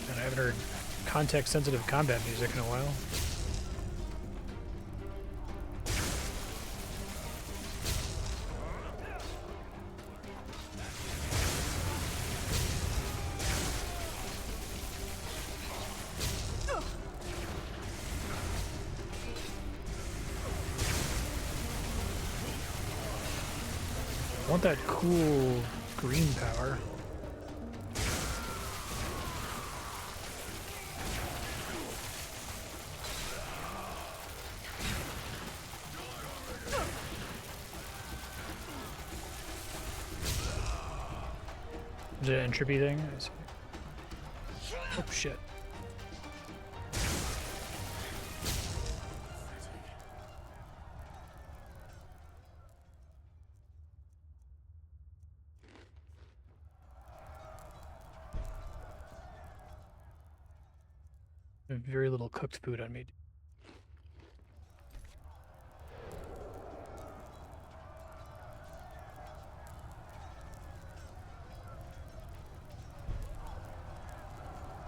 And I haven't heard context-sensitive combat music in a while. I want that cool green power. Is it an entropy thing? I see. Oh shit. Very little cooked food on me.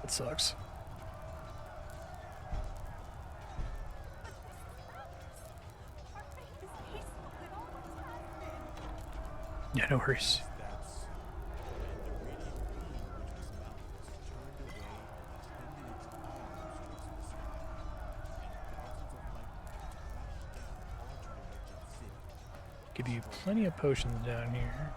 That sucks. Yeah, no worries. Give you plenty of potions down here.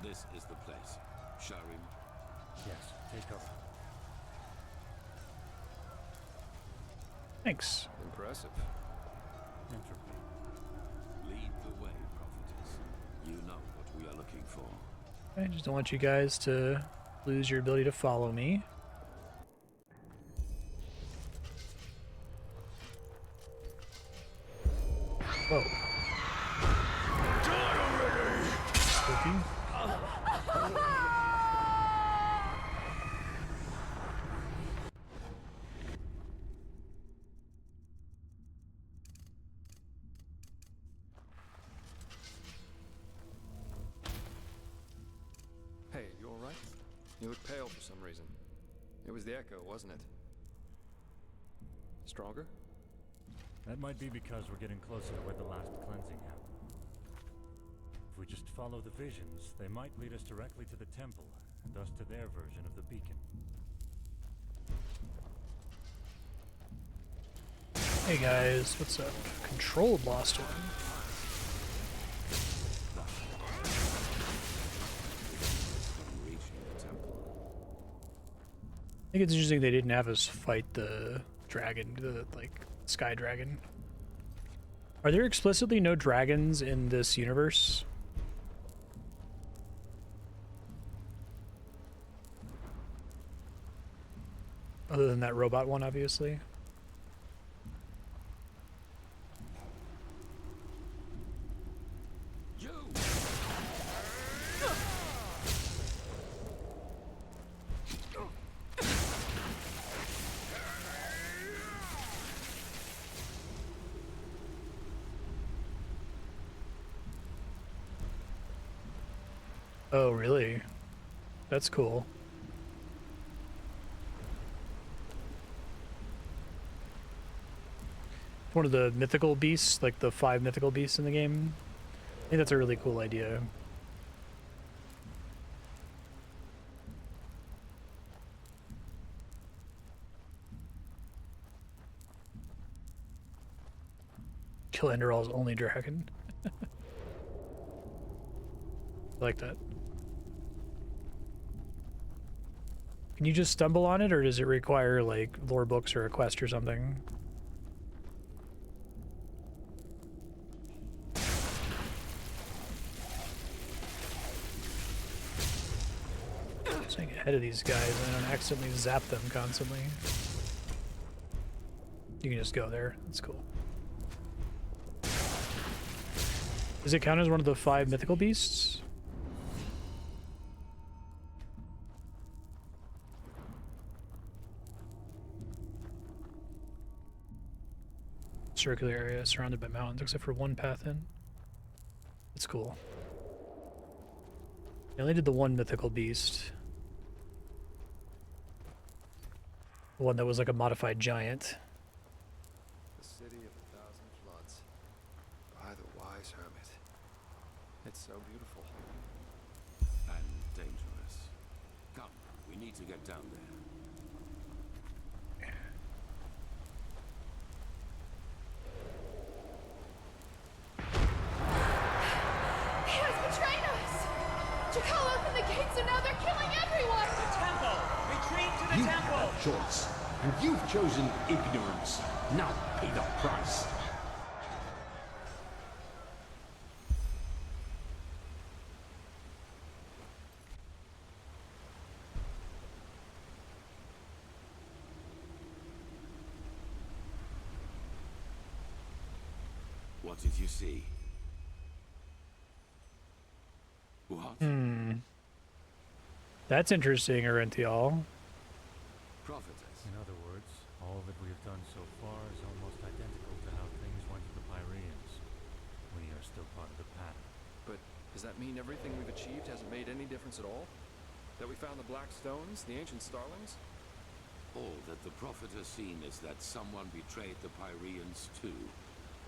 This is the place. Sharim. Yes, take cover. Thanks. Impressive. Entropy. Lead the way, prophetess. You know what we are looking for. I just don't want you guys to lose your ability to follow me. Whoa. Spooky. Hey, you all right? You look pale for some reason. It was the echo, wasn't it? Stronger? That might be because we're getting closer to where the last cleansing happened. If we just follow the visions, they might lead us directly to the temple, and thus to their version of the beacon. Hey guys, what's up? Controlled Lost One. I think it's interesting they didn't have us fight the dragon, the sky dragon. Are there explicitly no dragons in this universe? Other than that robot one, obviously. Oh, really? That's cool. One of the mythical beasts, like the 5 mythical beasts in the game. I think that's a really cool idea. Kill Enderal's only dragon. I like that. Can you just stumble on it, or does it require, like, lore books or a quest or something? Staying ahead of these guys and I don't accidentally zap them constantly. You can just go there. That's cool. Does it count as one of the 5 mythical beasts? Circular area surrounded by mountains except for one path in. That's cool. I only did the 1 mythical beast. The one that was like a modified giant. The city of 1,000 floods. By the wise hermit. It's so beautiful. And dangerous. Come, we need to get down there. He has betrayed us! Jakal opened the gates and now they're killing everyone! The temple! Retreat to the You temple! had a choice, and you've chosen ignorance. Now pay the price. What did you see? What? That's interesting, Arential. Prophetess. In other words, all that we have done so far is almost identical to how things went to the Pyreans. We are still part of Does that mean everything we've achieved hasn't made any difference at all? That we found the Black Stones, the ancient Starlings? All that the Prophet has seen is that someone betrayed the Pyreans too.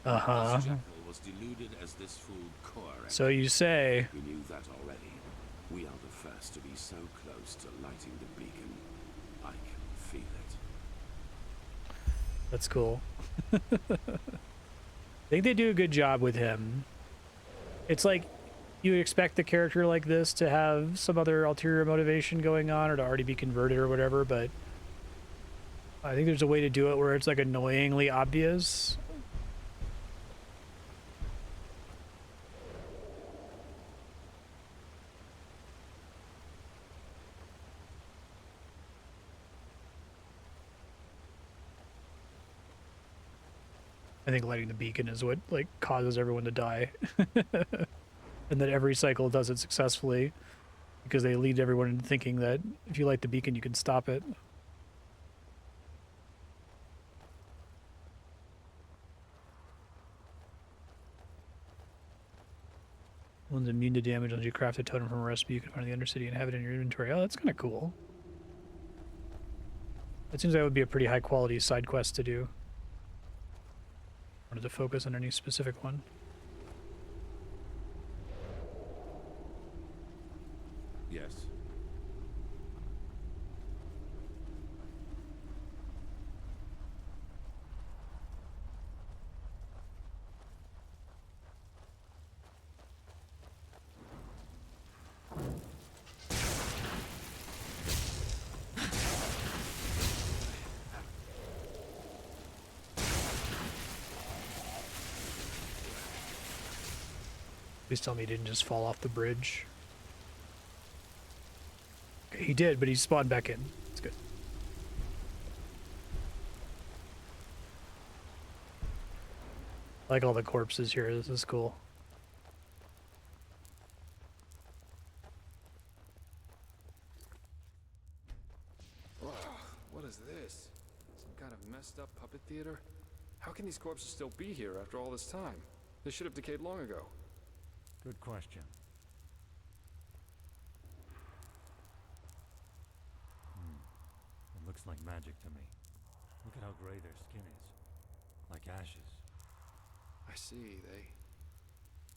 Uh-huh. This jackal was deluded as this fool Koarek. So you say. We knew that already. We are the first to be so close to lighting the beacon. I can feel it. That's cool. I think they do a good job with him. It's like you expect the character like this to have some other ulterior motivation going on or to already be converted or whatever, but I think there's a way to do it where it's like annoyingly obvious. I think lighting the beacon is what like causes everyone to die. And that every cycle does it successfully because they lead everyone into thinking that if you light the beacon you can stop it. One's immune to damage unless you craft a totem from a recipe you can find in the Undercity and have it in your inventory. Oh, that's kind of cool. It seems that would be a pretty high quality side quest to do. Wanted to focus on any specific one. Yes. Please tell me he didn't just fall off the bridge. Okay, he did, but he spawned back in. That's good. I like all the corpses here. This is cool. Wow, what is this? Some kind of messed up puppet theater? How can these corpses still be here after all this time? They should have decayed long ago. Good question. It looks like magic to me. Look at how gray their skin is. Like ashes. I see,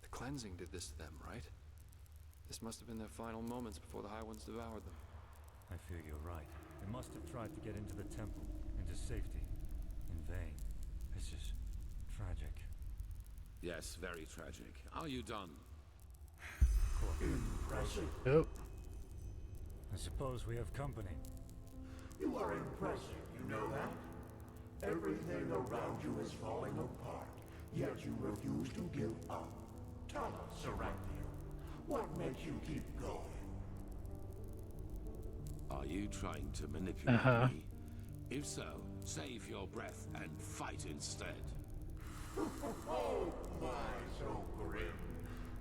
the cleansing did this to them, right? This must have been their final moments before the High Ones devoured them. I fear you're right. They must have tried to get into the temple, into safety. In vain. This is tragic. Yes, very tragic. Are you done? Impressive. Oh. I suppose we have company. You are impressive, you know that? Everything around you is falling apart, yet you refuse to give up. Tell us, Serapio, what makes you keep going? Are you trying to manipulate me? If so, save your breath and fight instead. Oh, my, so grim.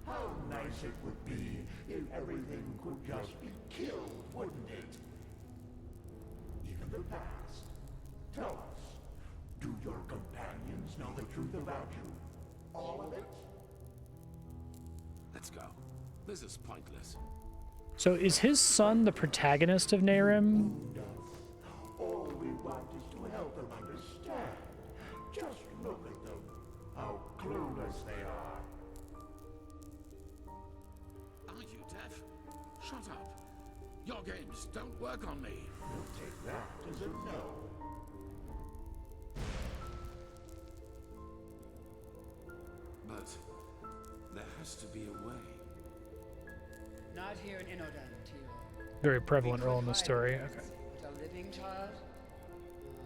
How nice it would be if everything could just be killed, wouldn't it? Even the past. Tell us, do your companions know the truth about you? All of it? Let's go. This is pointless. So is his son the protagonist of Nehrim? All we want is to help them understand. Just look at them. How clueless they are. Are you deaf? Shut up. Your games don't work on me. We'll take that as a no. But there has to be a way. Not here in Inodan, Tilo. Very prevalent role in the story. Okay. But a living child?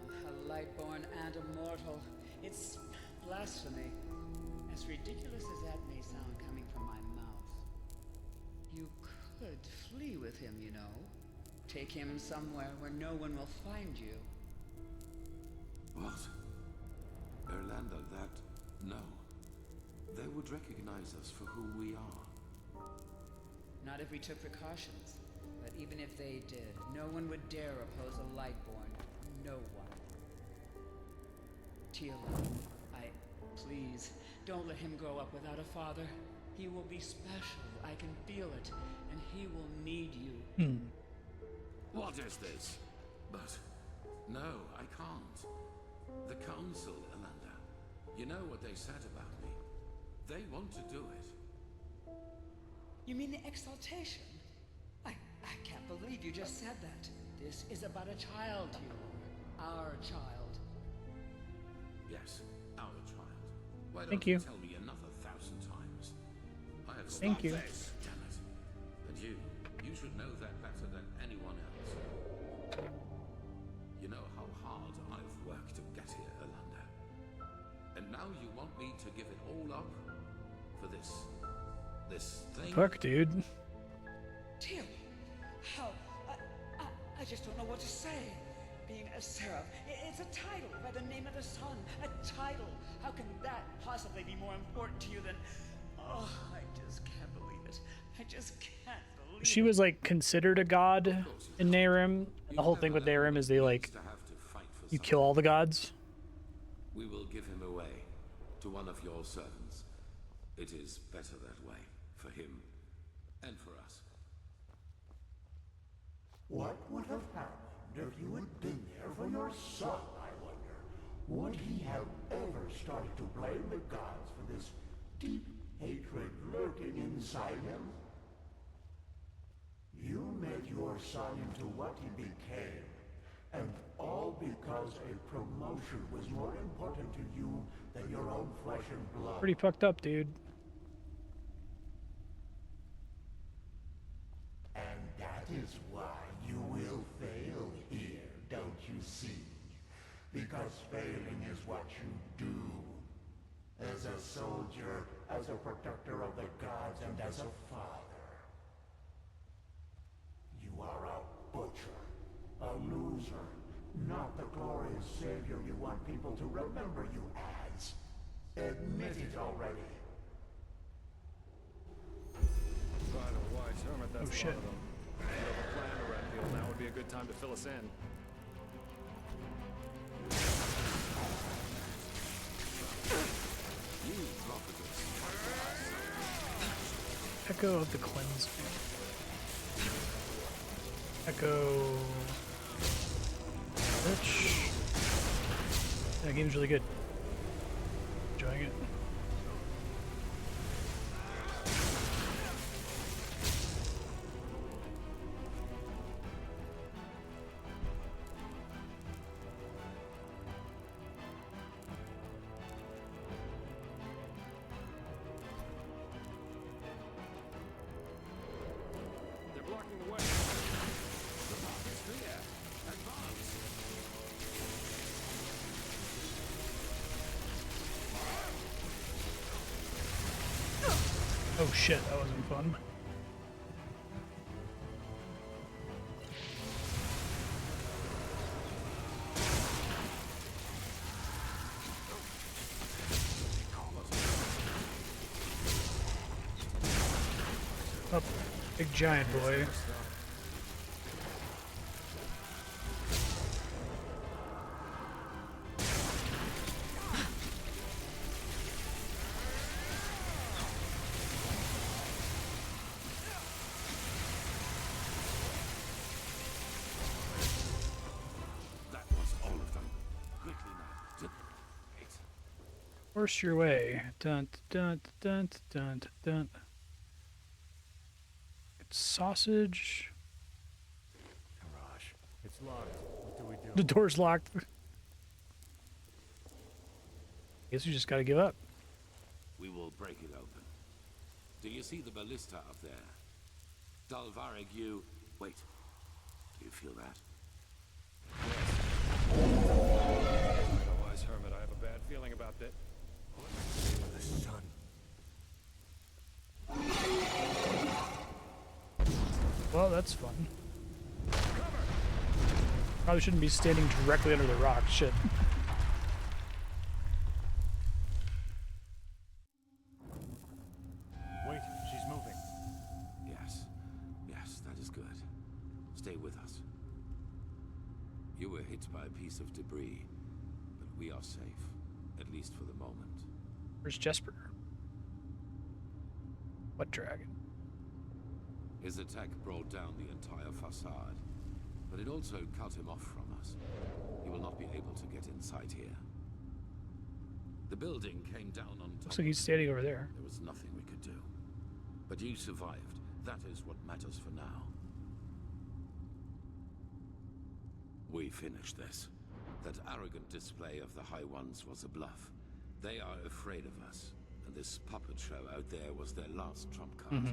A lightborn and a mortal. It's blasphemy. As ridiculous as that may sound coming from my mouth. You could flee with him, you know. Take him somewhere where no one will find you. What? Erlander, that... No. They would recognize us for who we are. Not if we took precautions. But even if they did, no one would dare oppose a Lightborn. No one. Tilo, please, don't let him grow up without a father. He will be special. I can feel it. And he will need you. What is this? But no, I can't. The council, Amanda. You know what they said about me. They want to do it. You mean the exaltation? I can't believe you just said that. This is about a child, Theodore. Our child. Yes, our child. Why don't Thank you you. tell me another 1,000 times? I have Thank you. this. Damn it. And you should know that better than anyone else. You know how hard I've worked to get here, Alanda. And now you want me to give it all up for this thing? Fuck, dude. Theo, how? I just don't know what to say. Being a seraph, it's a title by the name of the sun. A title. How can that possibly be more important to you than? Oh, I just can't believe it. I just can't believe She was like considered a god in Nehrim. And the whole thing with Nehrim is they like you kill all the gods. We will give him away to one of your servants. It is better that way for him and for us. What would have happened if you had been there for your son, I wonder? Would he have ever started to blame the gods for this deep hatred lurking inside him? You made your son into what he became, and all because a promotion was more important to you than your own flesh and blood. Pretty fucked up, dude. And that is why you will fail here, don't you see? Because failing is what you do. As a soldier, as a protector of the gods, and as a father. You are a butcher, a loser, not the glorious savior you want people to remember you as. Admit it already. By the wise hermit, that's Oh, shit. a lot of them. If you have a plan, Raphael, now would be a good time to fill us in. Echo of the cleanse. Echo. Bitch. That game's really good. Enjoying it. They're blocking the way. The path is clear. Advance. Oh shit, that wasn't fun. Up, big giant boy. That was all of them. Quickly now. Force your way. Dun dun dun dun dun. It's sausage. Gosh, it's locked. What do we do? The door's locked. Guess we just gotta give up. We will break it open. Do you see the ballista up there? Dalvarig, you... Wait. Do you feel that? By the wise hermit, I have a bad feeling about that. The sun. Well, that's fun. Probably shouldn't be standing directly under the rock. Shit. Wait, she's moving. Yes. Yes, that is good. Stay with us. You were hit by a piece of debris, but we are safe, at least for the moment. Where's Jesper? What dragon? His attack brought down the entire facade, but it also cut him off from us. He will not be able to get inside here. The building came down on top. Looks like he's standing over there. There was nothing we could do. But you survived. That is what matters for now. We finished this. That arrogant display of the High Ones was a bluff. They are afraid of us, and this puppet show out there was their last trump card.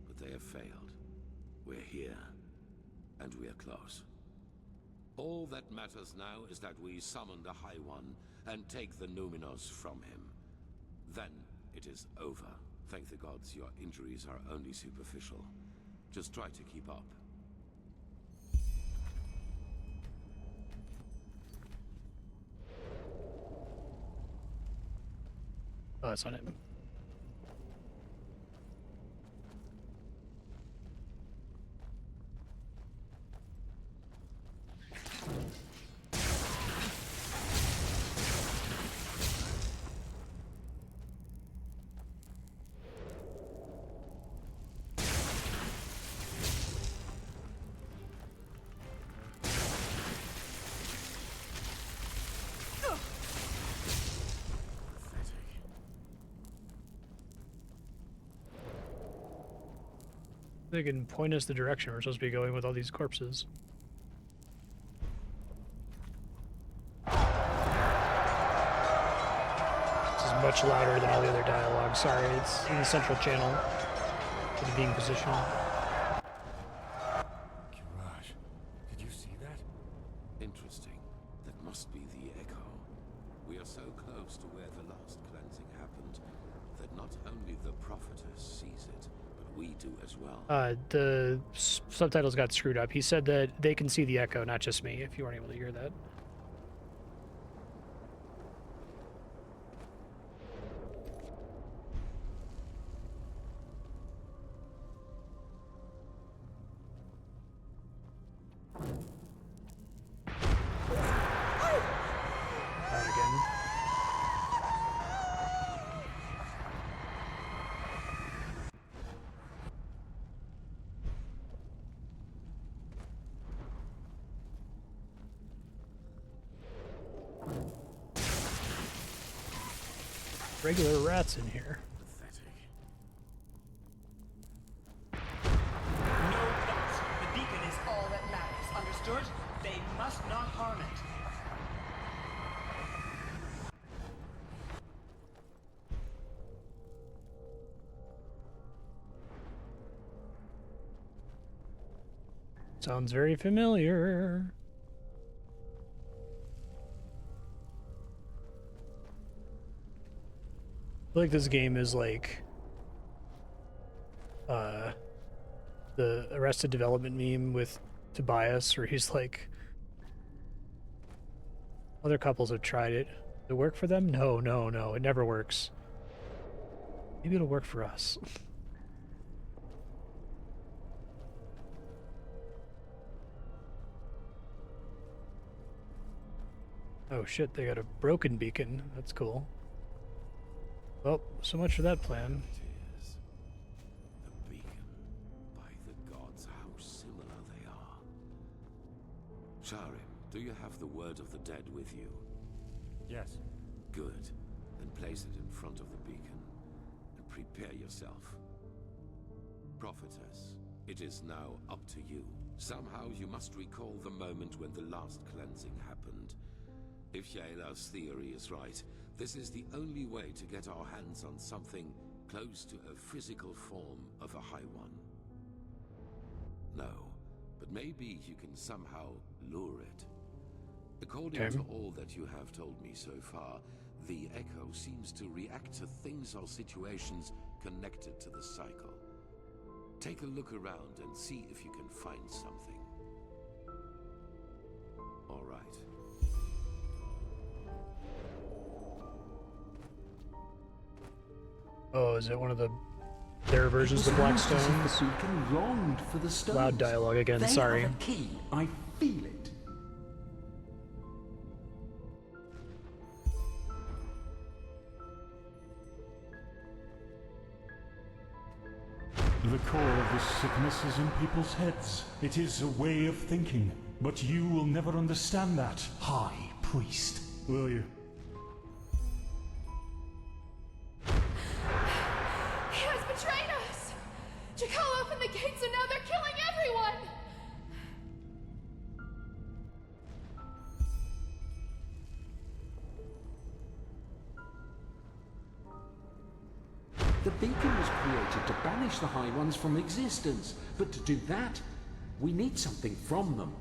But they have failed. We're here, and we're close. All that matters now is that we summon the High One and take the Numinos from him. Then it is over. Thank the gods your injuries are only superficial. Just try to keep up. Oh, that's on it. They can point us the direction we're supposed to be going with all these corpses. This is much louder than all the other dialogue. Sorry, it's in the central channel for the being positioned. Kiraj, did you see that? Interesting. That must be the echo. We are so close to where the last cleansing happened that not only the prophetess sees it, but we do as well. The subtitles got screwed up. He said that they can see the echo, not just me, if you weren't able to hear that. Regular rats in here. No doubts. The beacon is all that matters. Understood? They must not harm it. Sounds very familiar. I feel like this game is like the Arrested Development meme with Tobias, where he's like, other couples have tried it. Does it work for them? No, no, no, it never works. Maybe it'll work for us. Oh shit, they got a broken beacon. That's cool. Well, so much for that plan. It is. The beacon. By the gods, how similar they are. Sharim, do you have the word of the dead with you? Yes. Good. Then place it in front of the beacon. And prepare yourself. Prophetess, it is now up to you. Somehow you must recall the moment when the last cleansing happened. If Yela's theory is right, this is the only way to get our hands on something close to a physical form of a High One. No, but maybe you can somehow lure it. According to all that you have told me so far, the Echo seems to react to things or situations connected to the cycle. Take a look around and see if you can find something. All right. Oh, is it one of their versions of Black Stones? The beacon longed for the stones. Loud dialogue again, They sorry. are the key. I feel it. The core of this sickness is in people's heads. It is a way of thinking. But you will never understand that, High Priest. Will you? He has betrayed us! Jakal opened the gates and now they're killing everyone! The beacon was created to banish the High Ones from existence, but to do that, we need something from them.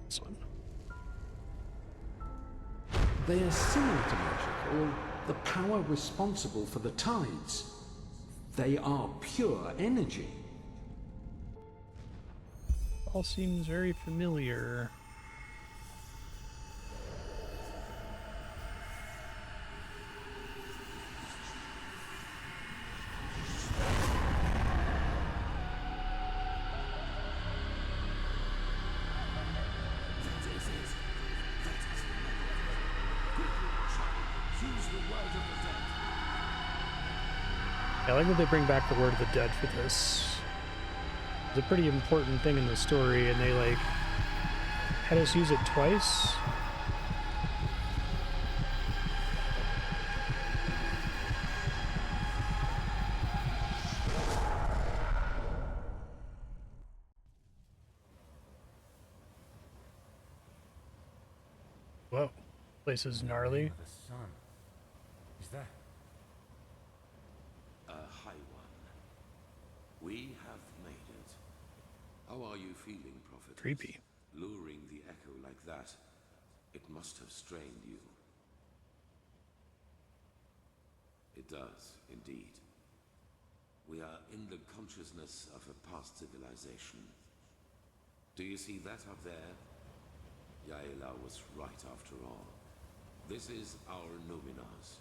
This one. They are similar to magic, or the power responsible for the tides. They are pure energy. All seems very familiar. I like that they bring back the word of the dead for this. It's a pretty important thing in the story, and they like had us use it twice. Whoa, place is gnarly. The sun. Is that? A high one. We have made it. How are you feeling, Prophet? Creepy. Luring the echo like that, it must have strained you. It does, indeed. We are in the consciousness of a past civilization. Do you see that up there? Yaela was right after all. This is our Numinas,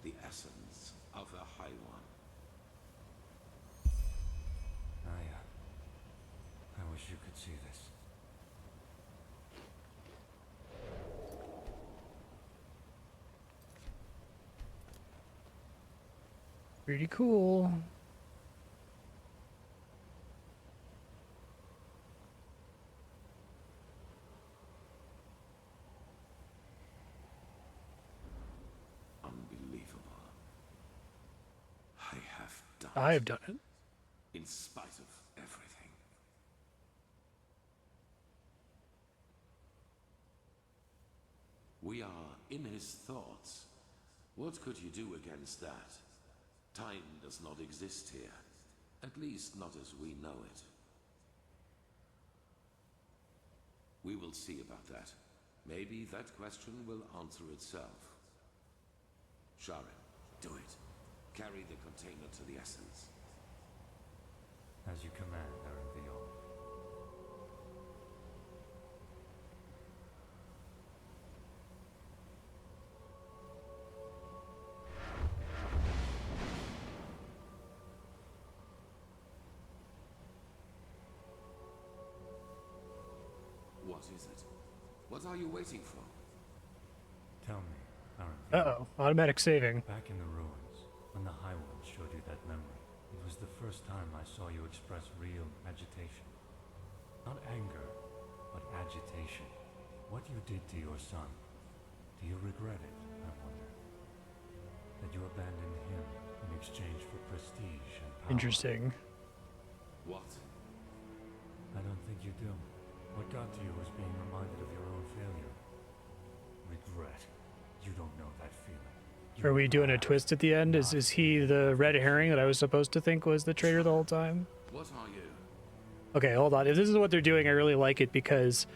the essence of a High One. I wish you could see this. Pretty cool. Unbelievable. I have done it. In spite of everything. We are in his thoughts. What could you do against that? Time does not exist here. At least not as we know it. We will see about that. Maybe that question will answer itself. Sharon, do it. Carry the container to the essence. As you command, Enderal. What is it? What are you waiting for? Tell me, Enderal. Uh-oh, automatic saving. Back in the ruins, when the High One showed you that memory, it was the first time I saw you express real agitation. Not anger, but agitation. What you did to your son, do you regret it, I wonder? That you abandoned him in exchange for prestige and power? Interesting. What? I don't think you do. What got to you was being reminded of your own failure. Regret. You don't know that feeling. Are we doing a twist at the end? Is he the red herring that I was supposed to think was the traitor the whole time? What are you? Okay, hold on. If this is what they're doing, I really like it, because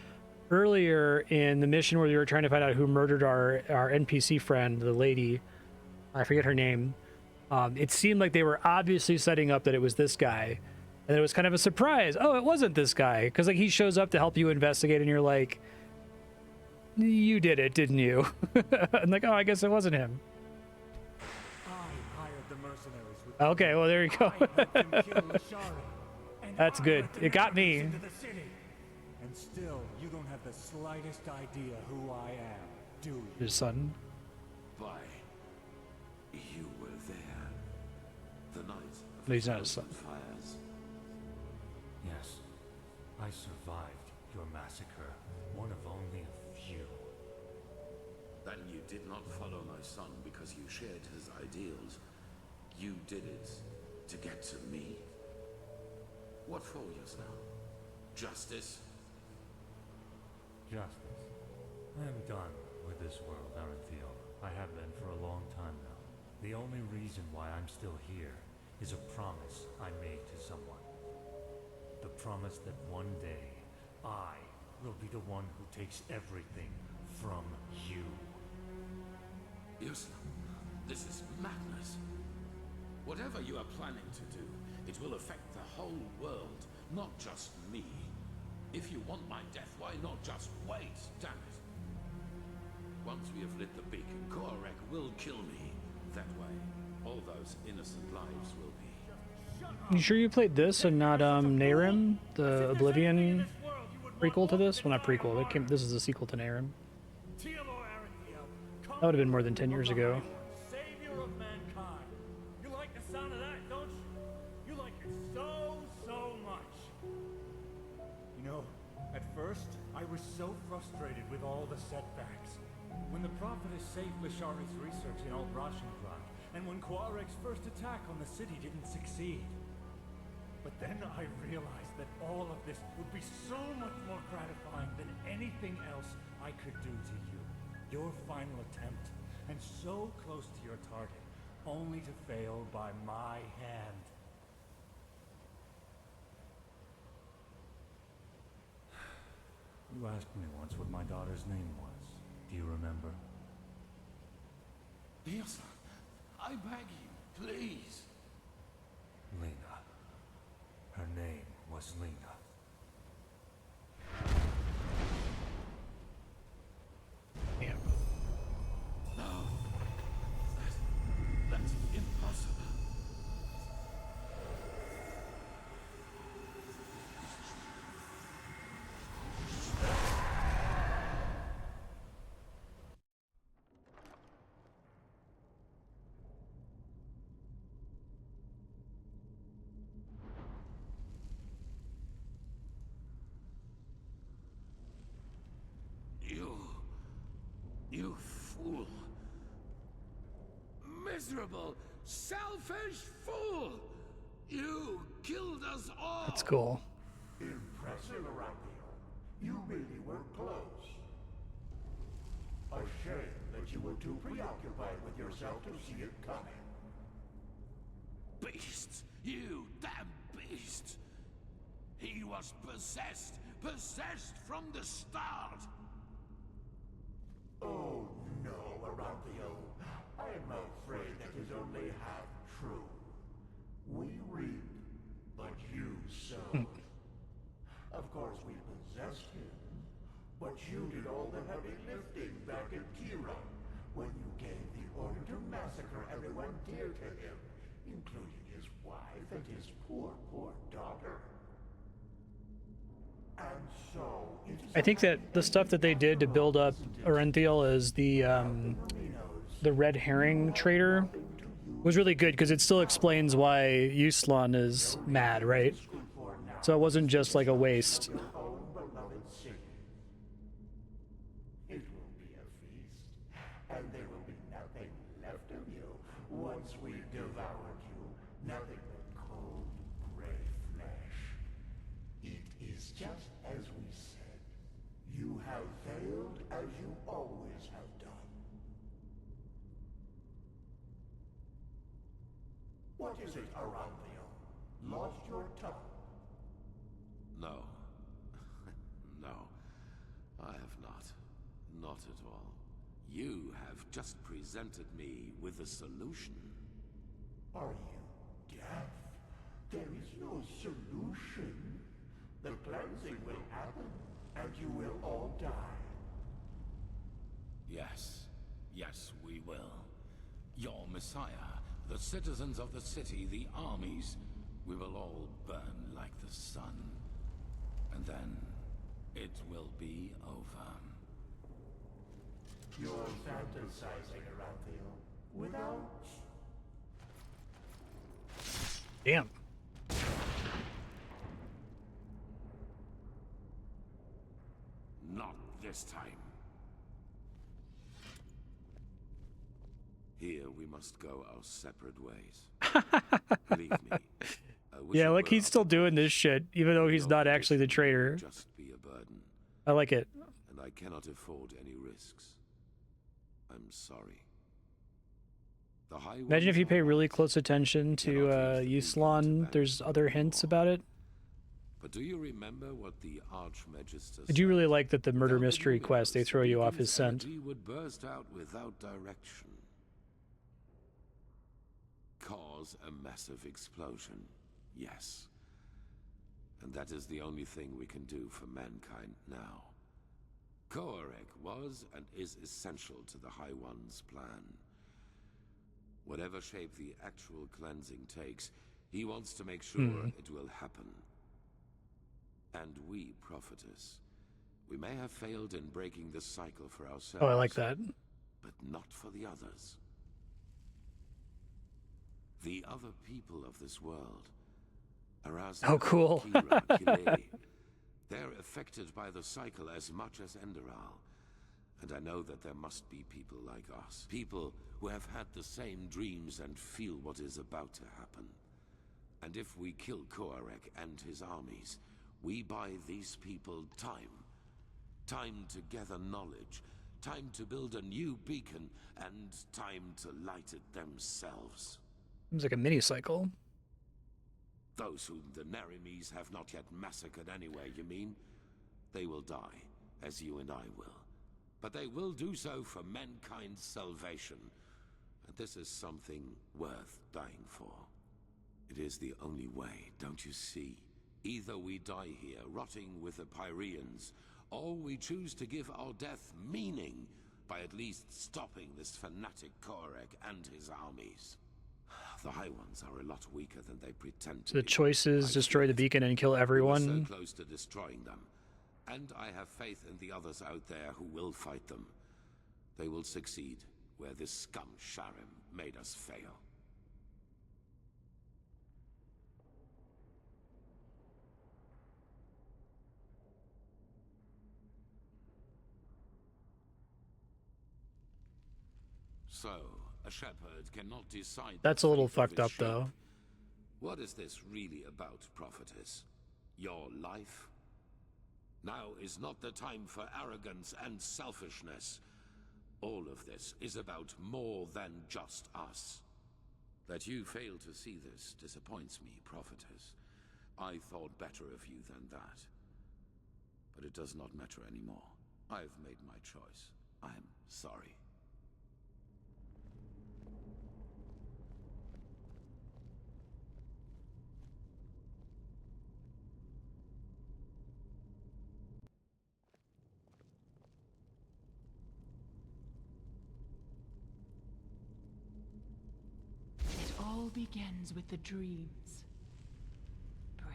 earlier in the mission where we were trying to find out who murdered our NPC friend, the lady, I forget her name, it seemed like they were obviously setting up that it was this guy. And it was kind of a surprise. Oh, it wasn't this guy. Because like he shows up to help you investigate and you're like, you did it, didn't you? And like, oh, I guess it wasn't him. I hired the mercenaries with Okay, well, there you go. That's good. It got me. And still, you don't have the slightest idea who I am, do you? His son. By No, he's not his son. Fires. Yes, I survived your massacre, one of only a few. Then you did not follow my son because you shared his ideals. You did it to get to me. What for, now? Justice? Justice. I am done with this world, Arentheal. I have been for a long time now. The only reason why I'm still here is a promise I made to someone. The promise that one day, I will be the one who takes everything from you. Yusuf, this is madness. Whatever you are planning to do, it will affect the whole world, not just me. If you want my death, why not just wait, damn it? Once we have lit the beacon, Korek will kill me. That way, all those innocent lives will be. You sure you played this and not Nehrim, the Oblivion prequel to this? Well, not prequel. This is a sequel to Nehrim. That would have been more than 10 years ago. Savior of mankind. You like the sound of that, don't you? You like it so much. You know, at first, I was so frustrated with all the setbacks. When the Prophetess saved Lashari's research in Old Roshengrad, and when Quarek's first attack on the city didn't succeed. But then I realized that all of this would be so much more gratifying than anything else I could do to you. Your final attempt, and so close to your target, only to fail by my hand. You asked me once what my daughter's name was. Do you remember? Yes, I beg you, please. Lena. Her name was Lena. Damn. No. That's impossible. You fool. Miserable, selfish fool! You killed us all! That's cool. Impressive, Raphael. You really were close. A shame that you were too preoccupied with yourself to see it coming. Beasts! You damn beast! He was possessed! Possessed from the start! Oh no, Aranthio. I'm afraid that is only half true. We reap, but you sow. Of course we possessed him, but you did all the heavy lifting back in Kira when you gave the order to massacre everyone dear to him, including his wife and his poor daughter. And so I think that the stuff that they did to build up Arentheal as the red herring trader was really good because it still explains why Yuslan is mad, right? So it wasn't just like a waste. It will be a feast, and there will be nothing left of you once we've devoured you. Nothing but cold, gray flesh. It is just as we said. You have failed as you always have done. What is it, Aranthio? Lost your tongue? No. No. I have not. Not at all. You have just presented me with a solution. Are you deaf? There is no solution. The cleansing will happen, and you will all die. Yes. Yes, we will. Your Messiah, the citizens of the city, the armies, we will all burn like the sun. And then, it will be over. You're fantasizing, Aranthio. Without... Damn. Not this time. Here we must go our separate ways. Believe me. Yeah, like he's still doing this shit, even though he's not actually the traitor. Just be a burden. I like it. And I cannot afford any risks. I'm sorry. The High Imagine if Ones you are pay really right. close attention to Yuslan. There's other hints about it. But do you remember what the Archmagister I do really like that the murder Without the mystery quest, they throw you off his beacon's scent. energy would burst out without direction. Cause a massive explosion. Yes. And that is the only thing we can do for mankind now. Koarek was and is essential to the High One's plan. Whatever shape the actual cleansing takes, he wants to make sure it will happen. And we, Prophetess, we may have failed in breaking the cycle for ourselves. Oh, I like that. But not for the others. The other people of this world. Oh, cool. They're affected by the cycle as much as Enderal. And I know that there must be people like us. People who have had the same dreams and feel what is about to happen. And if we kill Koarek and his armies, we buy these people time. Time to gather knowledge. Time to build a new beacon. And time to light it themselves. Seems like a mini cycle. Those whom the Nerimes have not yet massacred anyway, you mean? They will die, as you and I will. But they will do so for mankind's salvation. And this is something worth dying for. It is the only way, don't you see? Either we die here, rotting with the Pyreans, or we choose to give our death meaning by at least stopping this fanatic Koarek and his armies. The High Ones are a lot weaker than they pretend to So the be. choice is destroy the beacon and kill We were everyone. so close to destroying them. And I have faith in the others out there who will fight them. They will succeed where this scum Sharim made us fail. So, a shepherd cannot decide. That's the a little fate of fucked his up, though. sheep. What is this really about, Prophetess? Your life? Now is not the time for arrogance and selfishness. All of this is about more than just us. That you fail to see this disappoints me, Prophetess. I thought better of you than that. But it does not matter anymore. I've made my choice. I'm sorry. It all begins with the dreams. Breathe.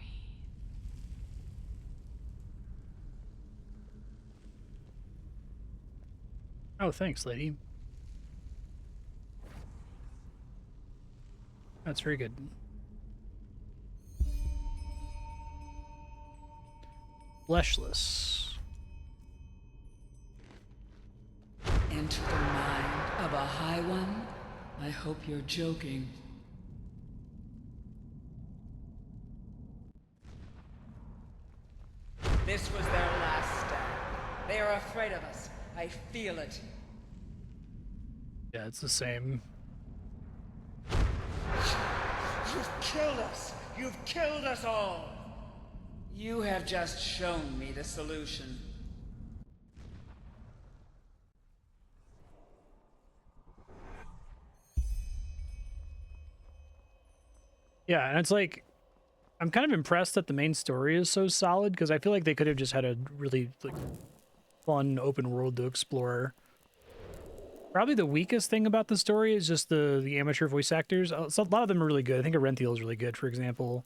Oh, thanks, lady. That's very good. Fleshless. Enter the mind of a High One? I hope you're joking. This was their last stand. They are afraid of us. I feel it. Yeah, it's the same. You've killed us! You've killed us all! You have just shown me the solution. Yeah, and it's like, I'm kind of impressed that the main story is so solid, because I feel like they could have just had a really like fun open world to explore. Probably the weakest thing about the story is just the amateur voice actors. So a lot of them are really good. I think Arenthiel is really good, for example.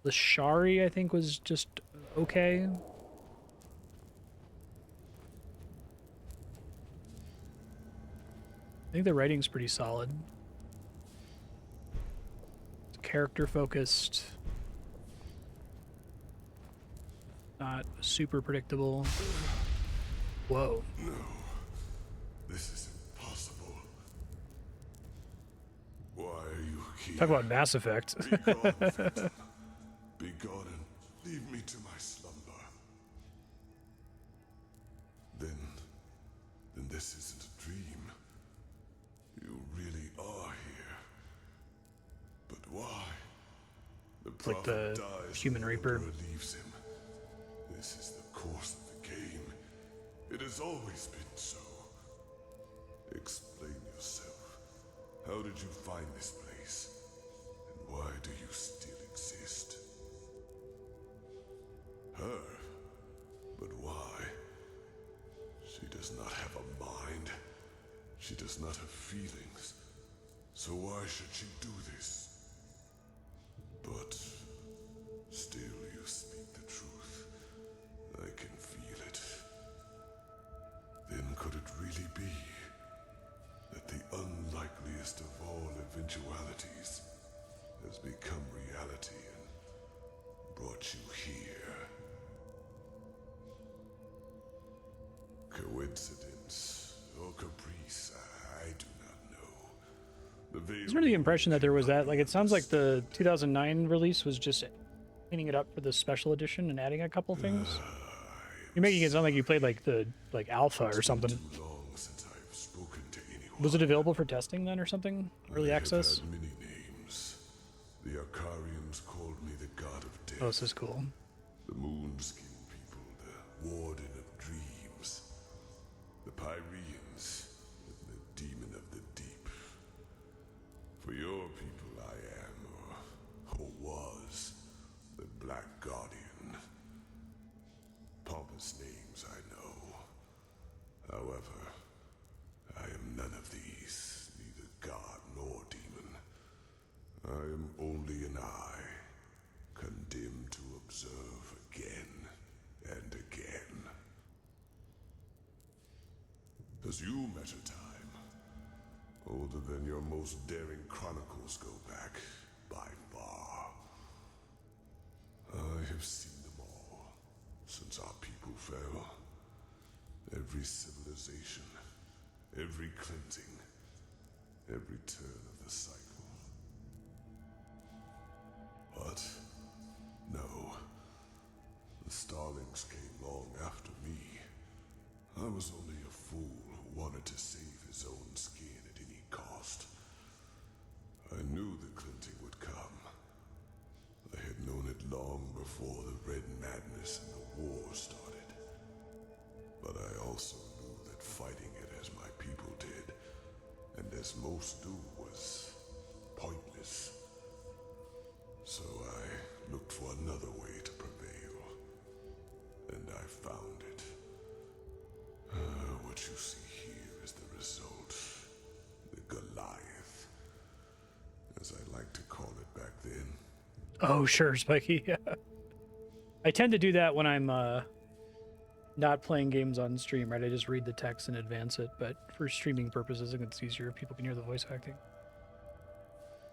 The Shari, I think, was just okay. think the writing's pretty solid. It's character focused. Not super predictable. Whoa. No. This is impossible. Why are you here? Talk about Mass Effect. Be gone, Phantom. Be gone and leave me to my slumber. Then this isn't a dream. You really are here. But why? The It's like the dies Human when the Reaper. Emperor leaves him. This is the course of the game. It has always been so. Explain yourself. How did you find this place? And why do you still exist? Her? But why? She does not have a mind. She does not have feelings. So why should she do this? But still you speak the truth. I can feel it. Then could it really be that the unlikeliest of all eventualities has become reality and brought you here? Coincidence or caprice, I do not know. The I veil was under the impression that there was that, like, it sounds like the 2009 release was just cleaning it up for the special edition and adding a couple things. You're making it sound like you played like the alpha or something. too long since I've spoken to anyone. Was it available for testing then or something? Early I access? have had many names. The Arcarians called me the god of death. Oh, this is cool. The Moonskin people, the Warden of Dreams. The Pyreans, the Demon of the Deep. For your people I am, or was, the Black Guardian. Pompous names, I know. However, I am none of these, neither god nor demon. I am only an eye, condemned to observe again and again. As you measure time, older than your most daring chronicles go back, by far. I have seen them all, since our people fell. Every civilization, every cleansing, every turn of the cycle. But, no. The Starlings came long after me. I was only a fool who wanted to save his own skin at any cost. I knew the cleansing would come. I had known it long before the Red Madness and the war started. But I also knew that fighting it as my people did, and as most do, was pointless. So I looked for another way to prevail. And I found it. What you see here is the result. The Goliath. As I like to call it back then. Oh, sure, Spiky. I tend to do that when I'm not playing games on stream, right? I just read the text and advance it, but for streaming purposes, I think it's easier if people can hear the voice acting.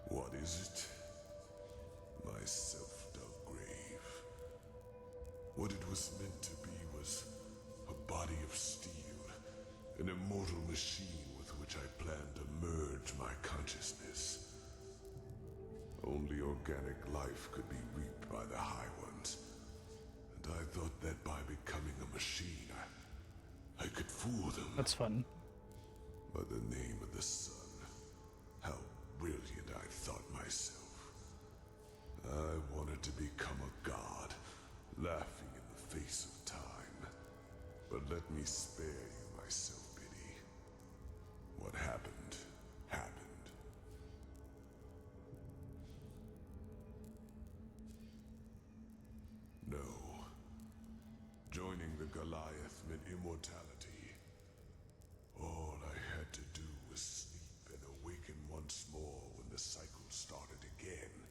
What is it? My self-dug grave. What it was meant to be was a body of steel, an immortal machine with which I planned to merge my consciousness. Only organic life could be reaped by the High Ones, and I thought that by becoming a machine, I could fool them. That's fun. By the name of the sun, how brilliant I thought myself. I wanted to become a god, laughing in the face of time. But let me spare you my self-pity. What happened, happened. No. Joining the Goliath meant immortality. All I had to do was sleep and awaken once more when the cycle started again,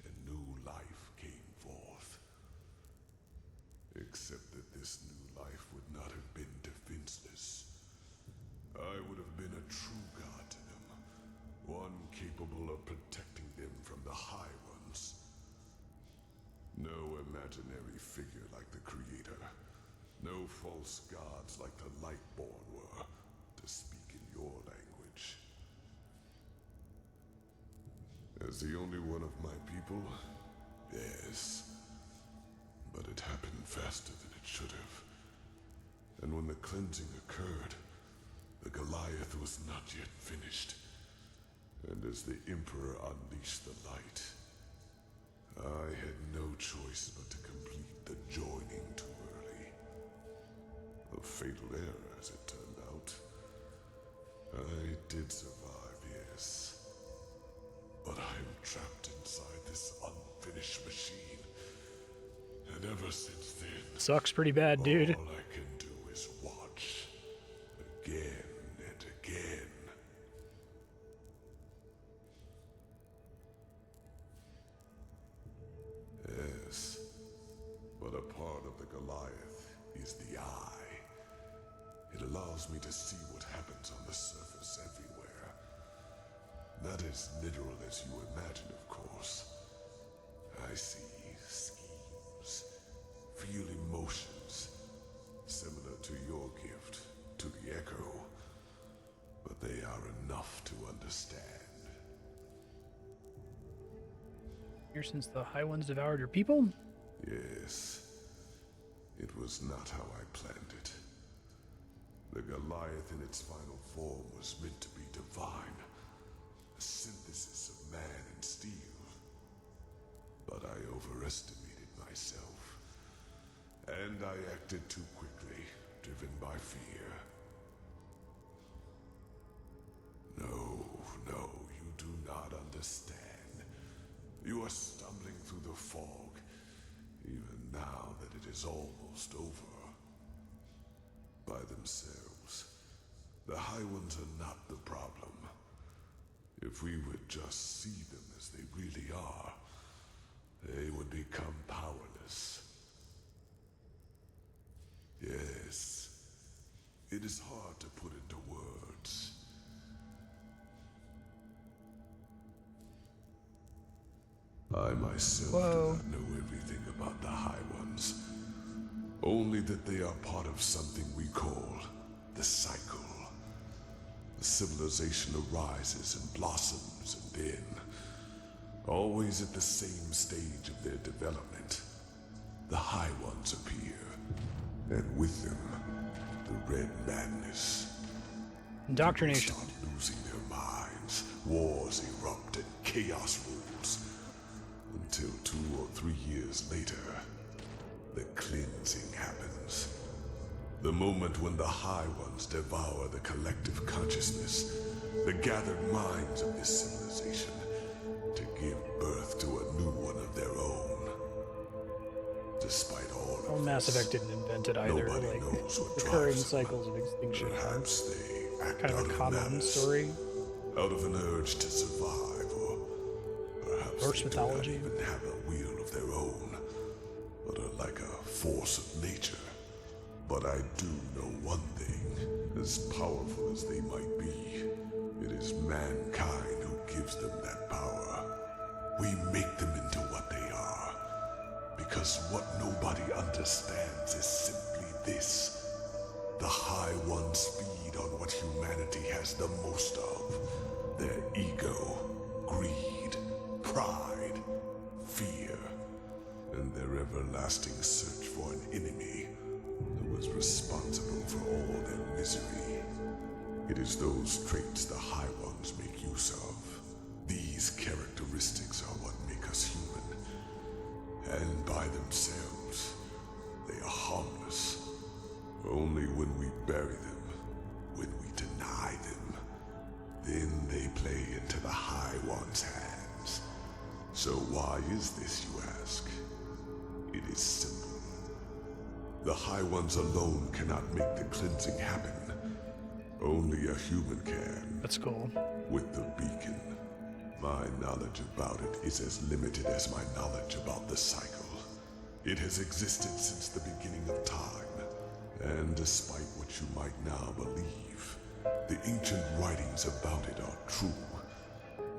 and new life came forth. Except that this new life would not have been defenseless. I would have been a true god to them, one capable of protecting them from the High Ones. No imaginary figure like the Creator, no false gods like the Lightborn were, to speak in your language. As the only one of my people, yes. But it happened faster than it should have. And when the cleansing occurred, the Goliath was not yet finished. And as the Emperor unleashed the light, I had no choice but to complete the joining too early. A fatal error, as it turned out. I did survive, yes. But I am trapped inside this unfinished machine. And ever since then... Sucks pretty bad, dude. All I can do is watch. Again and again. Yes. But a part of the Goliath is the eye. It allows me to see what happens on the surface everywhere. Not as literal as you imagine, of course. I see schemes, feel emotions, similar to your gift, to the Echo. But they are enough to understand. Here since the High Ones devoured your people? Yes. It was not how I planned it. The Goliath in its final form was meant to be divine. A synthesis of man and steel. But I overestimated myself. And I acted too quickly, driven by fear. No, you do not understand. You are stumbling through the fog, even now that it is almost over. By themselves, the High Ones are not the problem. If we would just see them as they really are, they would become powerless. Yes, it is hard to put into words. I myself do not know everything about the High Ones. Only that they are part of something we call the cycle. The civilization arises and blossoms, and then, always at the same stage of their development, the High Ones appear, and with them, the Red Madness. Indoctrination. People start losing their minds, wars erupt, and chaos rules. Until 2 or 3 years later, the cleansing happens. The moment when the High Ones devour the collective consciousness, the gathered minds of this civilization, to give birth to a new one of their own. Despite all of Mass Effect didn't invent it either. Nobody Like, knows what recurring drives them. cycles of extinction are Perhaps they act kind of out a of common malice, story. out of an urge to survive, or perhaps Norse they mythology. do not even have a will of their own, but are like a force of nature. But I do know one thing, as powerful as they might be, it is mankind who gives them that power. We make them into what they are, because what nobody understands is simply this. The High Ones feed on what humanity has the most of. Their ego, greed, pride, fear, and their everlasting search for an enemy who is responsible for all their misery. It is those traits the High Ones make use of. These characteristics are what make us human. And by themselves, they are harmless. Only when we bury them, when we deny them, then they play into the High One's hands. So why is this, you ask? It is simple. The High Ones alone cannot make the cleansing happen. Only a human can. That's cool. With the beacon. My knowledge about it is as limited as my knowledge about the cycle. It has existed since the beginning of time. And despite what you might now believe, The ancient writings about it are true.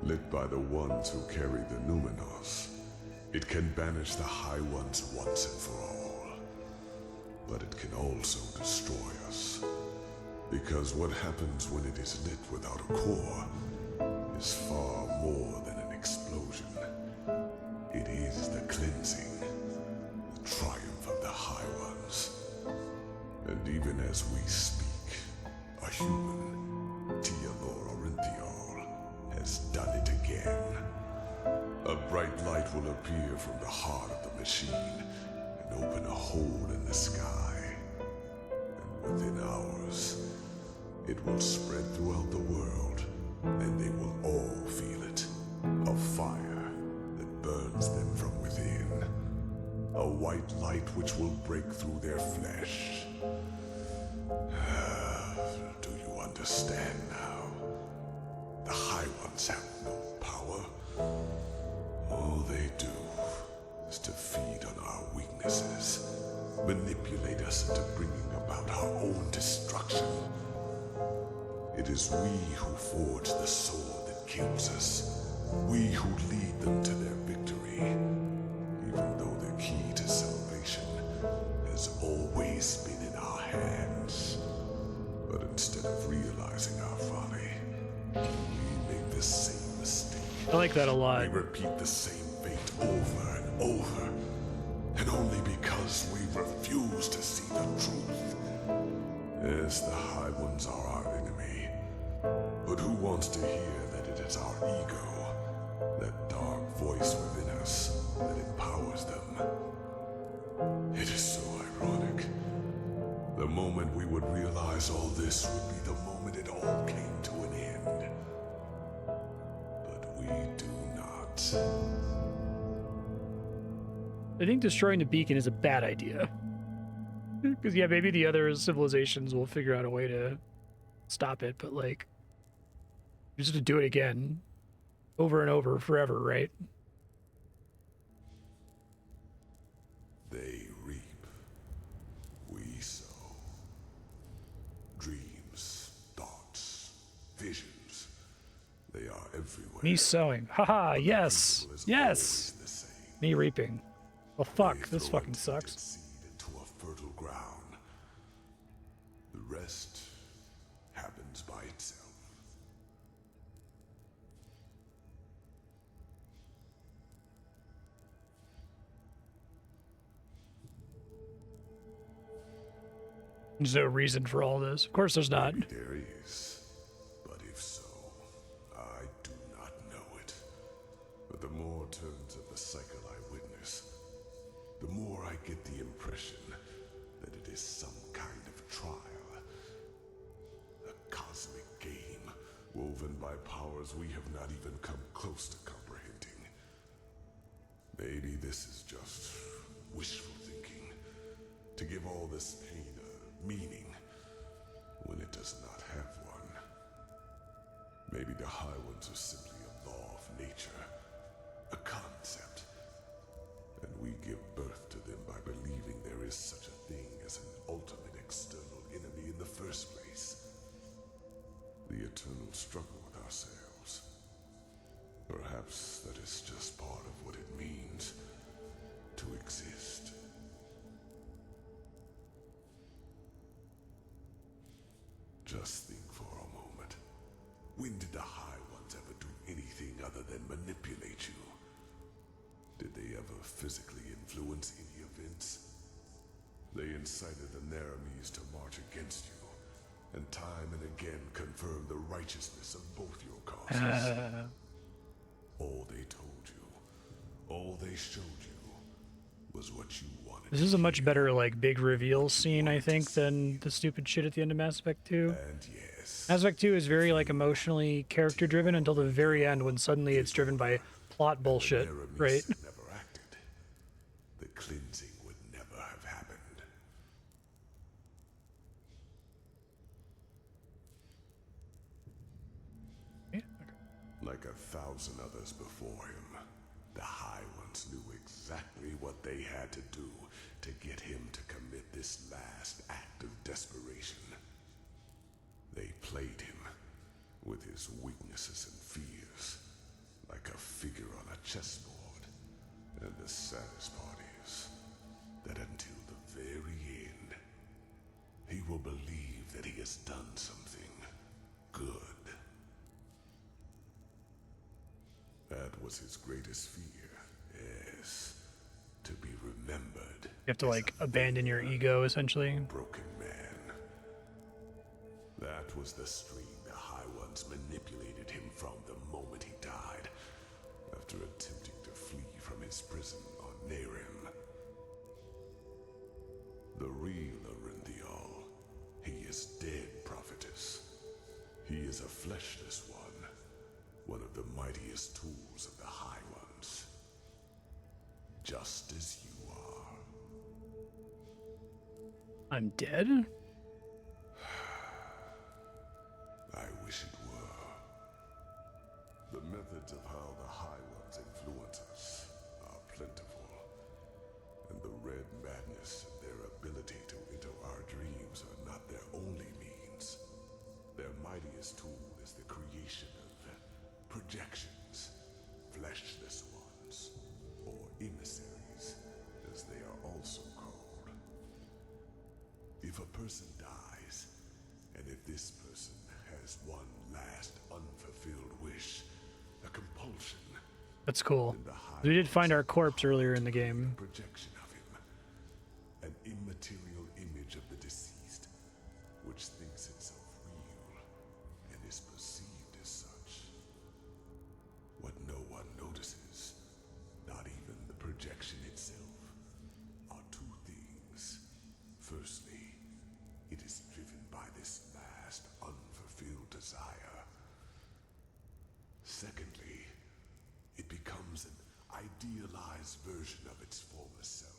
Lit by the ones who carry the Numinos, it can banish the High Ones once and for all. But it can also destroy us. Because what happens when it is lit without a core is far more than an explosion. It is the cleansing, the triumph of the High Ones. And even as we speak, a human, Tialor Orinthiol, has done it again. A bright light will appear from the heart of the machine and open a hole in the sky. And within hours, it will spread throughout the world, and they will all feel it. A fire that burns them from within. A white light which will break through their flesh. Do you understand now? The High Ones have no power. All they do is to feed on our weaknesses, manipulate us into bringing about our own destruction. It is we who forge the sword that kills us. We who lead them to their victory. Even though the key to salvation has always been in our hands. But instead of realizing our folly, we make the same mistake. I like that a lot. We repeat the same fate over and over. And only because we refuse to see the truth. Yes, the High Ones are our enemy. But who wants to hear that it is our ego, that dark voice within us, that empowers them? It is so ironic. The moment we would realize all this would be the moment it all came to an end. But we do not. I think destroying the beacon is a bad idea. Because, yeah, maybe the other civilizations will figure out a way to stop it, but, like, just to do it again, over and over, forever, right? They reap. We sow. Dreams, thoughts, visions. They are everywhere. Me sowing. Haha, yes. Yes. Me reaping. Well, fuck. This fucking sucks. Seed into a fertile ground. The rest happens by itself. There's no reason for all this. Of course there's not. Maybe there is. But if so, I do not know it. But the more turns of the cycle I witness, the more I get the impression that it is some kind of trial. A cosmic game, woven by powers we have not even come close to comprehending. Maybe this is just wishful thinking, to give all this pain a meaning, when it does not have one. Maybe the High Ones are simply a law of nature, a concept, and we give birth to them by believing there is such a thing as an ultimate external enemy in the first place. The eternal struggle with ourselves. Perhaps that is just part of what it means to exist. Just think for a moment. When did the High Ones ever do anything other than manipulate you? Did they ever physically influence any events? They incited the Naramis to march against you, and time and again confirmed the righteousness of both your causes. All they told you, all they showed you, was what you wanted. This is a much better, like, big reveal scene, I think, than the stupid shit at the end of Mass Effect 2. And yes, Mass Effect 2 is very, like, emotionally character-driven until the very end, when suddenly it's driven by plot bullshit, right? never acted. The cleansing would never have happened. Like 1,000 others before him, the High Ones knew exactly what they had to do to get him to commit this last act of desperation. They played him with his weaknesses and fears, like a figure on a chessboard. And the saddest part is that until the very end, he will believe that he has done something good. That was his greatest fear, yes. To be remembered. You have to like abandon your ego, essentially. Broken man. That was the stream the High Ones manipulated him from the moment he died, after attempting to flee from his prison on Nerem. The real Arinthial, he is dead, prophetess. He is a fleshless one of the mightiest tools of the High Ones. Just as you are. I'm dead? I wish it were. The methods of how the High Ones influence us are plentiful, and the Red Madness and their ability to enter our dreams are not their only means. Their mightiest tool is the creation of projections, fleshless ones, or emissaries, as they are also called. If a person dies, and if this person has one last unfulfilled wish, a compulsion. That's cool. We did find our corpse earlier in the game. Projection of him, an immaterial image of the deceased, which thinks itself real and is perceived as such. What no one notices, not even the projection itself, are two things. Firstly, it is driven by this last unfulfilled desire. Secondly, it becomes an idealized version of its former self,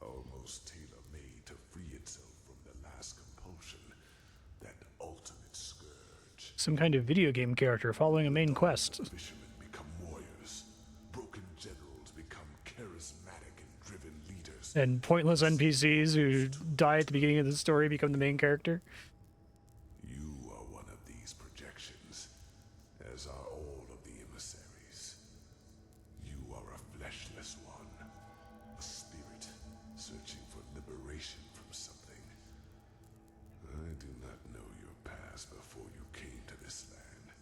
almost tailor-made to free itself from the last compulsion, that ultimate scourge. Some kind of video game character following a main quest. Fishermen become warriors, broken generals become charismatic and driven leaders. And pointless NPCs who die at the beginning of the story become the main character. You are one of these projections, as are all of the emissaries. You are a fleshless one, a spirit searching for liberation from something. I do not know your past before you came to this land,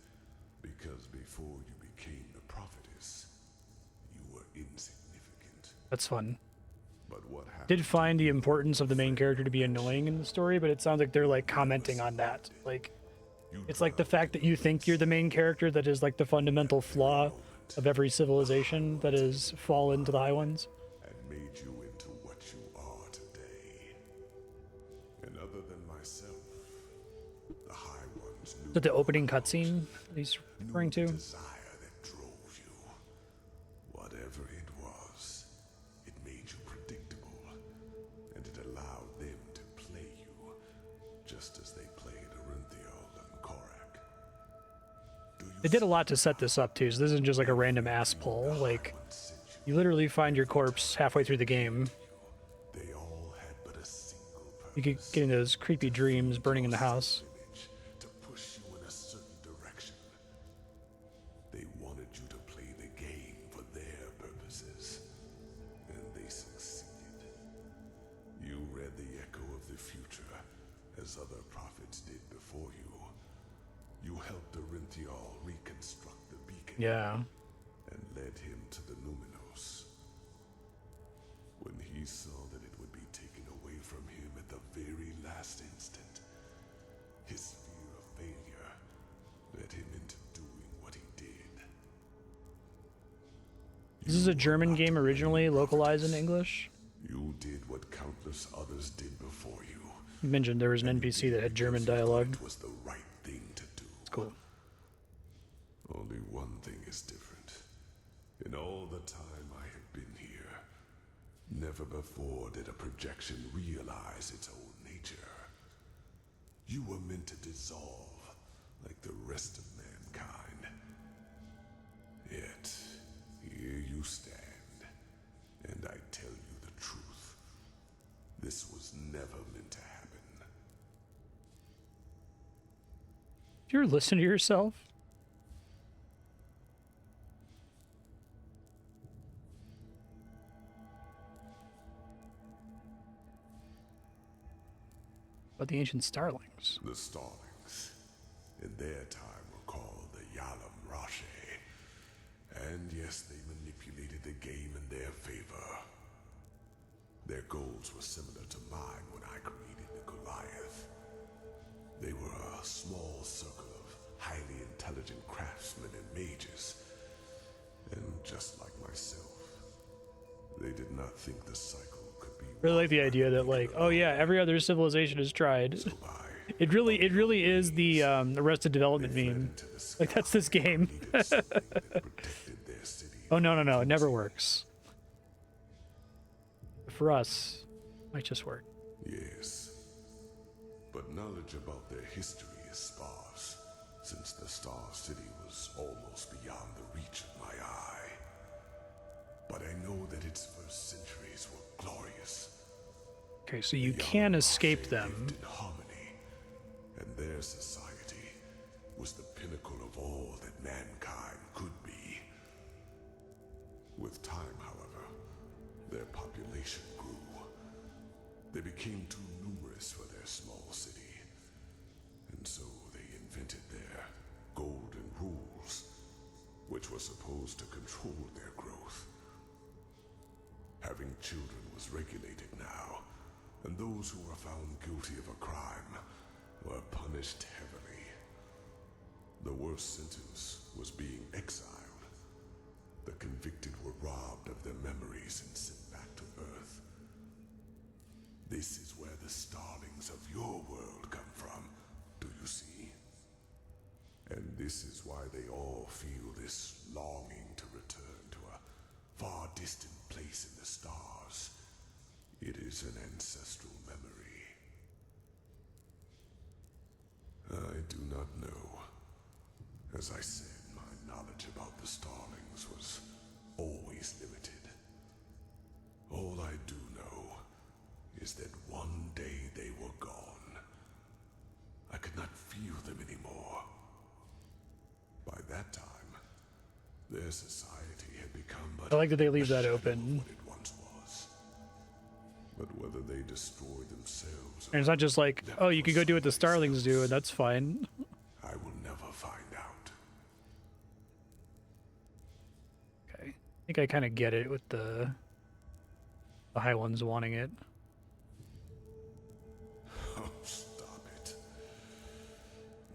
because before you became the prophetess, you were insignificant. That's fun. But what happened? Did find the importance of the main character to be annoying in the story, but it sounds like they're like commenting on that. Like, it's like the fact that you think you're the main character that is like the fundamental flaw of every civilization that has fallen to the High Ones. And made you into what you are today. And other than myself, the High Ones knew Is that the opening cutscene he's referring to? desire that drove you. Whatever it was, it made you predictable, and it allowed them to play you, just as they played Arinthial and Korak. They did a lot to set this up too, so this isn't just like a random ass pull. Like, you literally find your corpse halfway through the game. They all had but a single purpose. You keep getting those creepy dreams burning in the house. To push you in a certain direction. They wanted you to play the game for their purposes, and they succeeded. You read the echo of the future, as other prophets did before you. You helped Arinthial reconstruct the beacon. Yeah. And led him to the Numinos. When he saw that it would be taken away from him at the very last instant, his fear of failure led him into doing what he did. This is a German game originally, localized in English. You did what countless others did before you. You mentioned there was an NPC that had German dialogue. It was the right thing to do. It's cool. Only one thing is different. In all the time I have been here, never before did a projection realize its own nature. You were meant to dissolve like the rest of mankind. Yet, here you stand, and I tell you the truth. This was never meant to happen. you ever listen to yourself? About the ancient starlings. The starlings, in their time, were called the Yalam Rashe. And yes, they manipulated the game in their favor. Their goals were similar to mine when I created the Goliath. They were a small circle of highly intelligent craftsmen and mages. And just like myself, they did not think the cycle could be... Really like the idea that, like, oh yeah, every other civilization has tried. It really is the Arrested Development meme. Like, that's this game. Oh no, it never works. For us, it might just work. Yes, but knowledge about their history is sparse, since the Star City was almost beyond the reach of my eye. But I know that its first centuries were glorious. Okay, so you can escape them. Lived in harmony, and their society was the pinnacle of all that mankind could be. With time, however, their population grew. They became too numerous for their small city, and so they invented their golden rules, which were supposed to control their growth. Having children was regulated now, and those who were found guilty of a crime were punished heavily. The worst sentence was being exiled. The convicted were robbed of their memories and sent back to Earth. This is where the starlings of your world come from, do you see? And this is why they all feel this longing to return to a far distant place in the stars. It is an ancestral memory. I do not know. As I said, my knowledge about the starlings was always limited. All I do know is that one day they were gone. I could not feel them anymore. By that time, their society had become but I like that they leave that open. what it once was. But whether they destroyed themselves And it's not just like, oh, you could go do what the starlings do, and that's fine. I will never find out. Okay. I think I kind of get it with the high ones wanting it. Oh, stop it.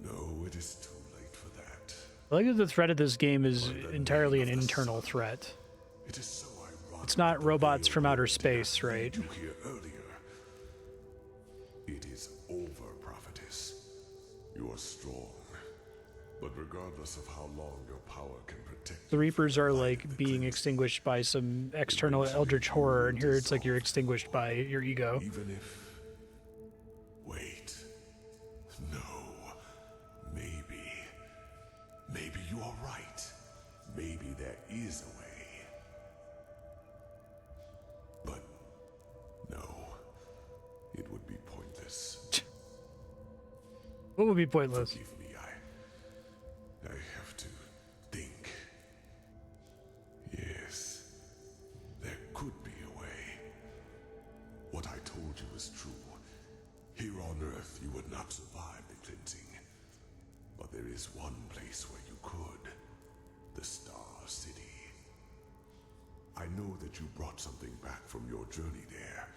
No, it is too late for that. I like that the threat of this game is entirely an internal threat. It is so ironic. It's not robots from outer space, right? You hear earlier. It is over, prophetess. You are strong. But regardless of how long your power can protect The Reapers are like being extinguished by some external eldritch horror, and here it's like you're extinguished by your ego. Even if... Wait. No. Maybe you are right. Maybe there is a way. But no. It would be pointless. What would be pointless? Forgive me, I have to think. Yes. There could be a way. What I told you is true. Here on Earth, you would not survive the cleansing. But there is one place where you could. The Star City. I know that you brought something back from your journey there.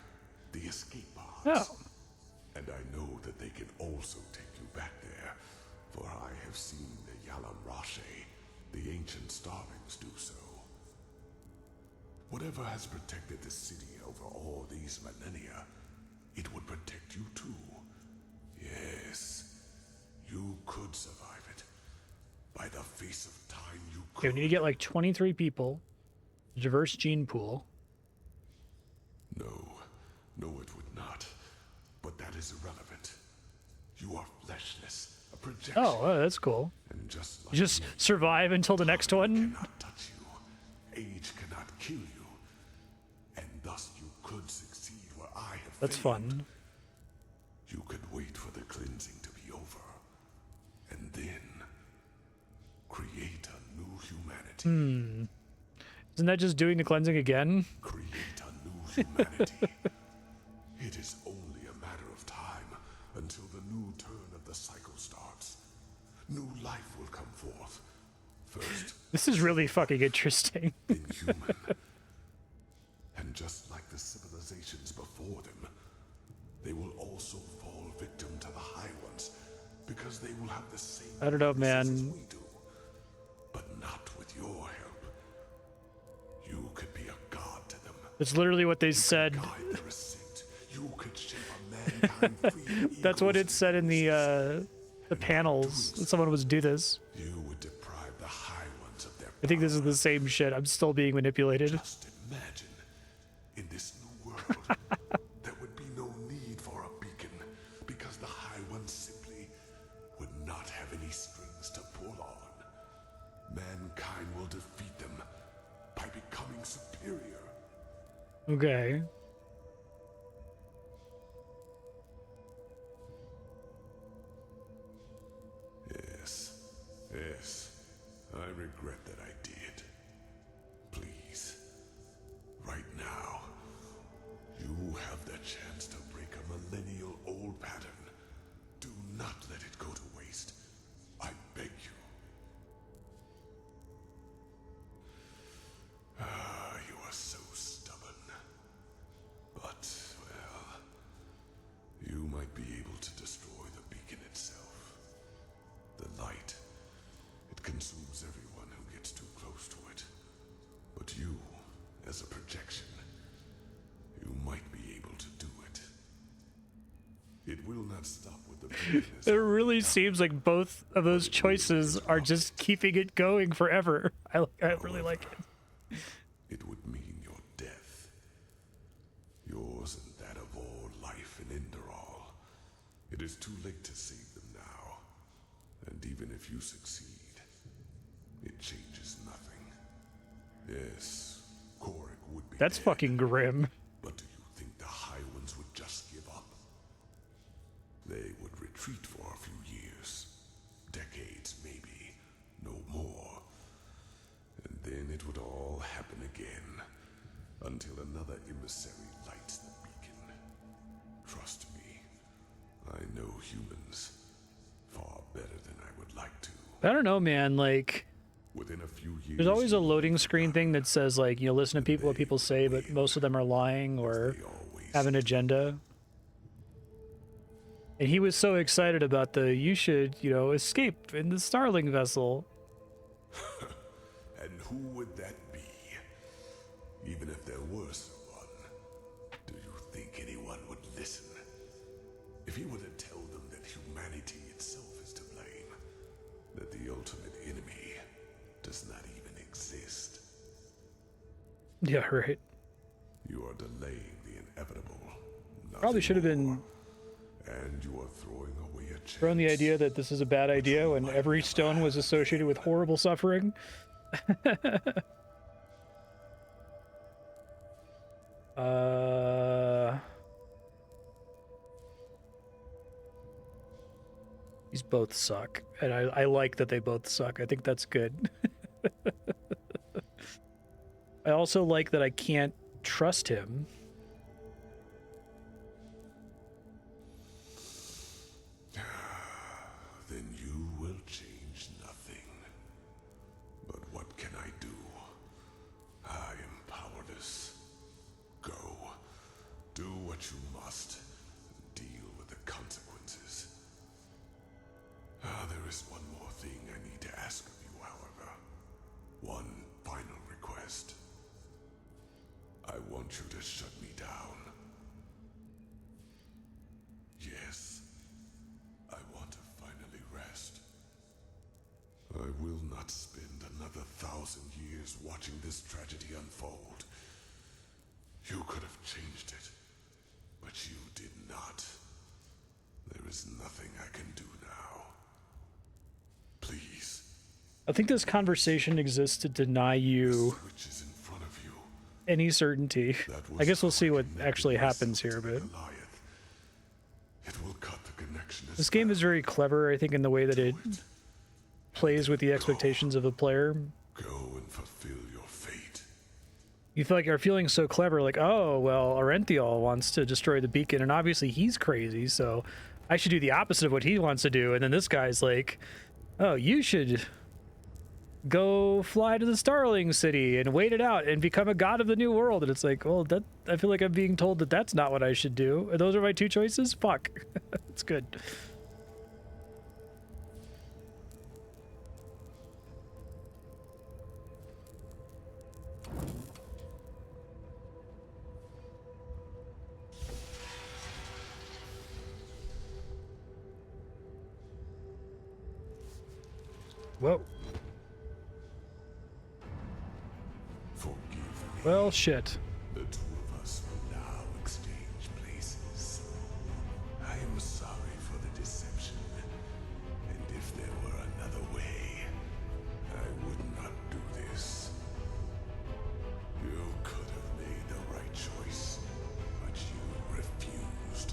The escape pods. Oh. And I know that they can also take you back there. For I have seen the Yalam Rashe, the ancient starlings, do so. Whatever has protected the city over all these millennia, it would protect you too. Yes, you could survive it. By the face of time, you could. Okay, we need to get like 23 people, diverse gene pool. No, it would not. But that is irrelevant. You are fleshless, a projection. Oh, that's cool. And just like You just survive until the next one? cannot touch you. Age cannot kill you. And thus you could succeed where I have That's failed. fun. You could wait for the cleansing to be over. And then Isn't that just doing the cleansing again? Create a new humanity. It is only a matter of time until the new turn of the cycle starts. New life will come forth. First, this is really fucking interesting. inhuman. And just like the civilizations before them, they will also fall victim to the High Ones because they will have the same I don't know, purposes as man. we do. But not with your help. You could be a god to them. That's literally what they said. You could shape a mankind free. That's what it said in the panels. That someone was do this. You would deprive the High Ones of their I think this is the same shit. I'm still being manipulated. Just imagine, in this new world, there would be no need for a beacon, because the High Ones simply would not have any strings to pull on. Mankind will defeat them by becoming superior. Okay. Yes, I regret that I did. Please, right now, you have the chance to break a millennial-old pattern. Do not let it go to waste. I beg you. You are so stubborn. But, well, you might be able to destroy the beacon itself. The light, it consumes everyone who gets too close to it. But you, as a projection, you might be able to do it. It will not stop with the beacon. It really seems like both of those choices are just keeping it going forever. I really like it. It would mean your death. Yours and that of all life in Enderal. It is too late to save them now. And even if you succeed, it changes nothing. Yes, Korik would be That's dead, fucking grim. but do you think the High Ones would just give up? They would retreat for a few years. Decades, maybe. No more. And then it would all happen again. Until another emissary lights the beacon. Trust me, I know humans far better than I would like to. I don't know, man. Like, Within a few years, there's always a loading screen thing that says, like, you know, listen to people, what people say, but most of them are lying or have an agenda. And he was so excited about you should, you know, escape in the Starling vessel. And who would that be? Even if there were someone, do you think anyone would listen? If you were to tell them that humanity itself is to blame, that the ultimate enemy does not even exist. Yeah, right. You are delaying the inevitable. Probably should have been And you are throwing away a chance. thrown the idea that this is a bad idea when every stone was associated with horrible suffering. These both suck, and I like that they both suck. I think that's good. I also like that I can't trust him. Then you will change nothing. But what can I do? I am powerless. Go. Do what you must. Deal with the consequences. There is one more thing I need to ask of you, however. One final request. I want you to shut me down. Yes. I want to finally rest. I will not spend another 1,000 years watching this tragedy unfold. You could have changed it, but you did not. There is nothing I can do now. Please. I think this conversation exists to deny you any certainty. I guess we'll see what actually happens here, but this game is very clever, I think, in the way that it plays with the expectations of the player. Go and You feel like you're feeling so clever, like, oh, well, Arenthial wants to destroy the beacon, and obviously he's crazy, so I should do the opposite of what he wants to do. And then this guy's like, oh, you should go fly to the Starling City and wait it out and become a god of the new world. And it's like, well, that I feel like I'm being told that that's not what I should do. And those are my two choices? Fuck. It's good. Whoa. Well, shit. The two of us will now exchange places. I am sorry for the deception, and if there were another way, I would not do this. You could have made the right choice, but you refused.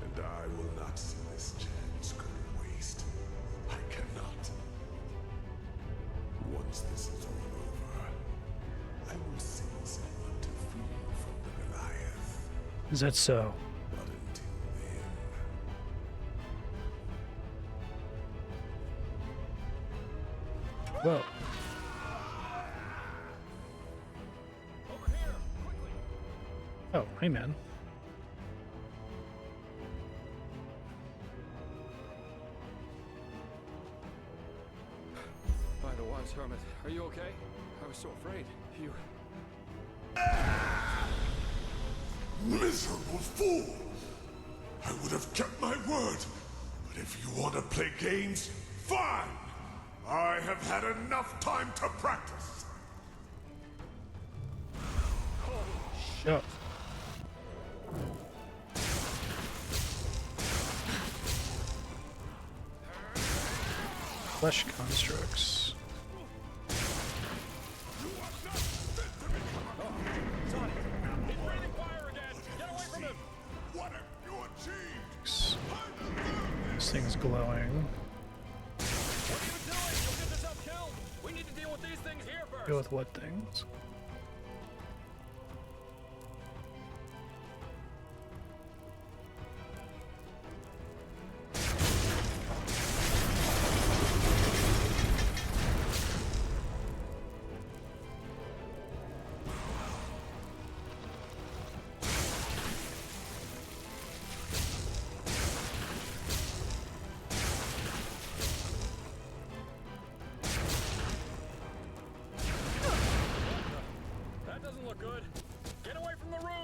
And I will not see this chance go to waste. I cannot. Once this is all over, I will send someone to free you from the Goliath. Is that so? But until then. Whoa. Oh, hey, man. By the wise hermit, are you okay? I was so afraid. You... Miserable fool! I would have kept my word, but if you want to play games, fine! I have had enough time to practice! Shut. Flesh constructs. This thing's glowing. Go with what things?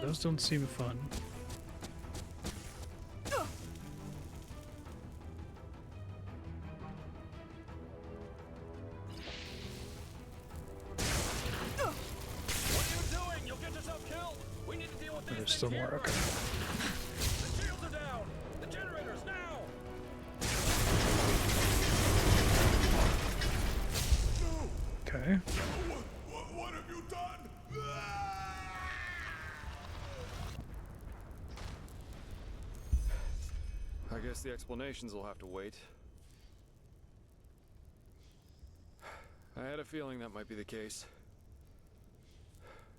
Those don't seem fun. There's still more, okay. Okay. What have you done? I guess the explanations will have to wait. I had a feeling that might be the case.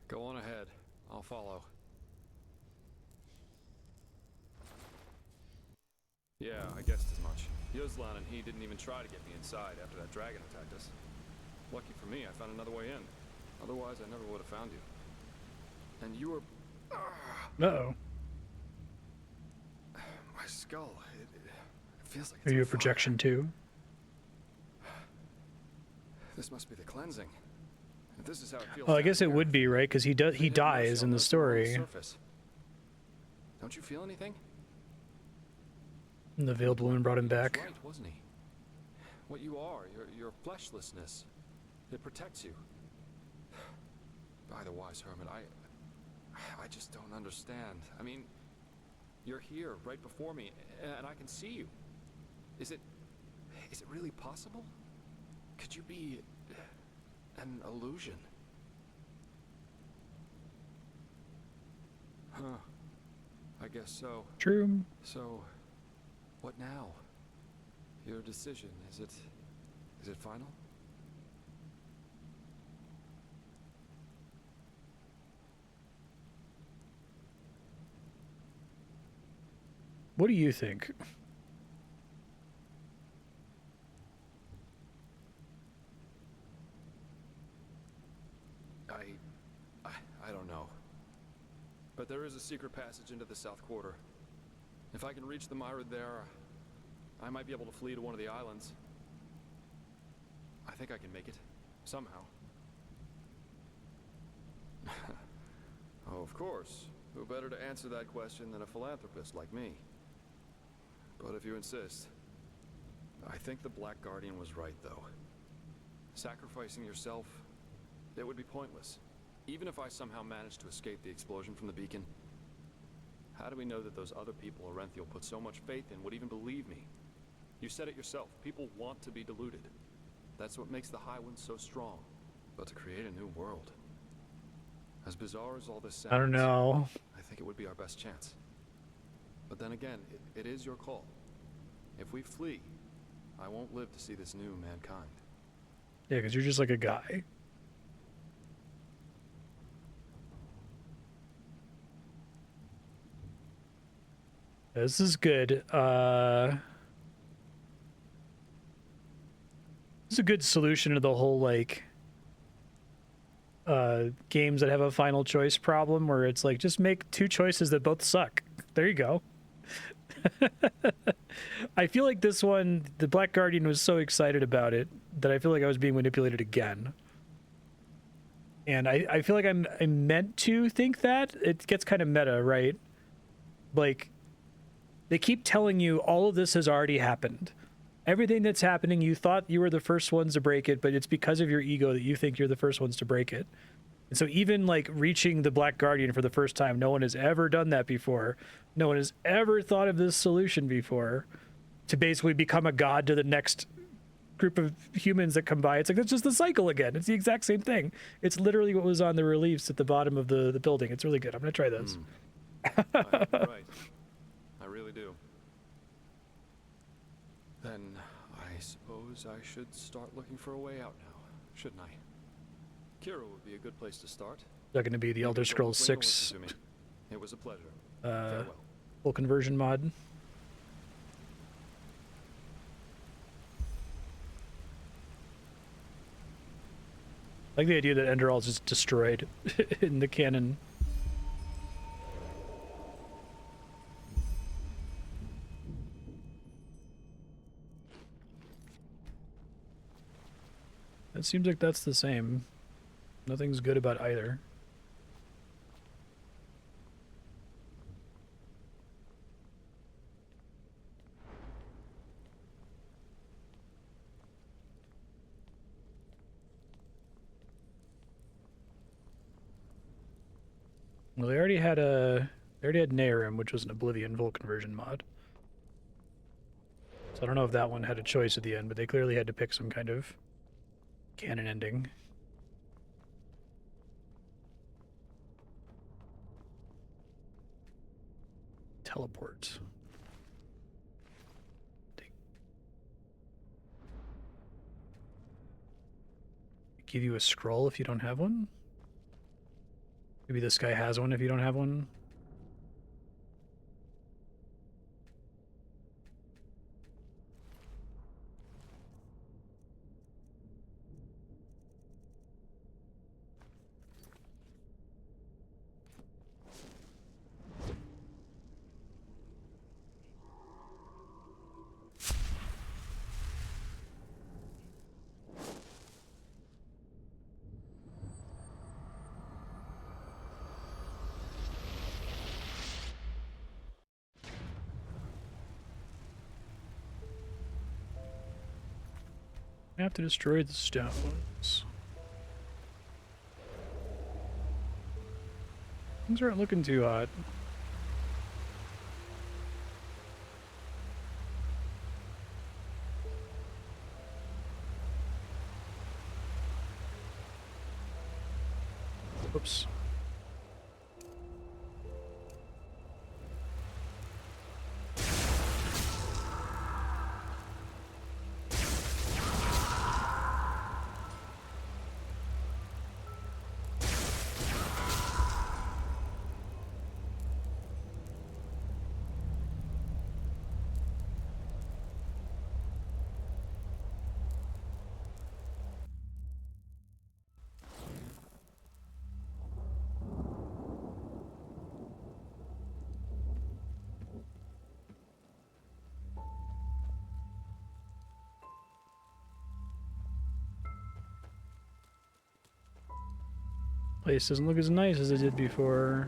Go on ahead. I'll follow. Yeah, I guessed as much. Yuzlan and he didn't even try to get me inside after that dragon attacked us. Lucky for me, I found another way in. Otherwise, I never would have found you. And you were... Uh-oh. My skull, it feels like Are you a projection too? This must be the cleansing. If this is how it feels. Well, I guess it would be, right? Because he dies in the story. Don't you feel anything? And the veiled woman brought him back. He was right, wasn't he? What you are, your fleshlessness, it protects you. By the wise hermit, I just don't understand. I mean, you're here, right before me, and I can see you. Is it really possible? Could you be an illusion? Huh. I guess so. True. So, what now? Your decision, is it final? What do you think? I don't know. But there is a secret passage into the South Quarter. If I can reach the Myrid there, I might be able to flee to one of the islands. I think I can make it. Somehow. Oh, of course. Who better to answer that question than a philanthropist like me? But if you insist, I think the Black Guardian was right, though. Sacrificing yourself, it would be pointless. Even if I somehow managed to escape the explosion from the beacon, how do we know that those other people Orenthiel put so much faith in would even believe me? You said it yourself, people want to be deluded. That's what makes the High Ones so strong. But to create a new world, as bizarre as all this sounds, I don't know. I think it would be our best chance. But then again, it is your call. If we flee, I won't live to see this new mankind. Yeah, because you're just like a guy. This is good. This is a good solution to the whole, like, games that have a final choice problem where it's like, just make two choices that both suck. There you go. I feel like this one, the Black Guardian was so excited about it that I feel like I was being manipulated again. And I feel like I'm meant to think that. It gets kind of meta, right? Like, they keep telling you all of this has already happened. Everything that's happening, you thought you were the first ones to break it, but it's because of your ego that you think you're the first ones to break it. And so even like reaching the Black Guardian for the first time, no one has ever done that before. No one has ever thought of this solution before, to basically become a god to the next group of humans that come by. It's like, that's just the cycle again. It's the exact same thing. It's literally what was on the reliefs at the bottom of the building. It's really good. I'm going to try this. I hope you're right. I really do. Then I suppose I should start looking for a way out now, shouldn't I? Kira would be a good place to start. Is that going to be the Elder Scrolls 6 It was a pleasure. Farewell. full conversion mod? I like the idea that Enderal is just destroyed in the canon. It seems like that's the same. Nothing's good about either. Well, they already had Nehrim, which was an Oblivion full conversion mod. So I don't know if that one had a choice at the end, but they clearly had to pick some kind of canon ending. Teleport. Give you a scroll if you don't have one? Maybe this guy has one if you don't have one. I have to destroy the stones. Things aren't looking too hot. Oops. Place doesn't look as nice as it did before.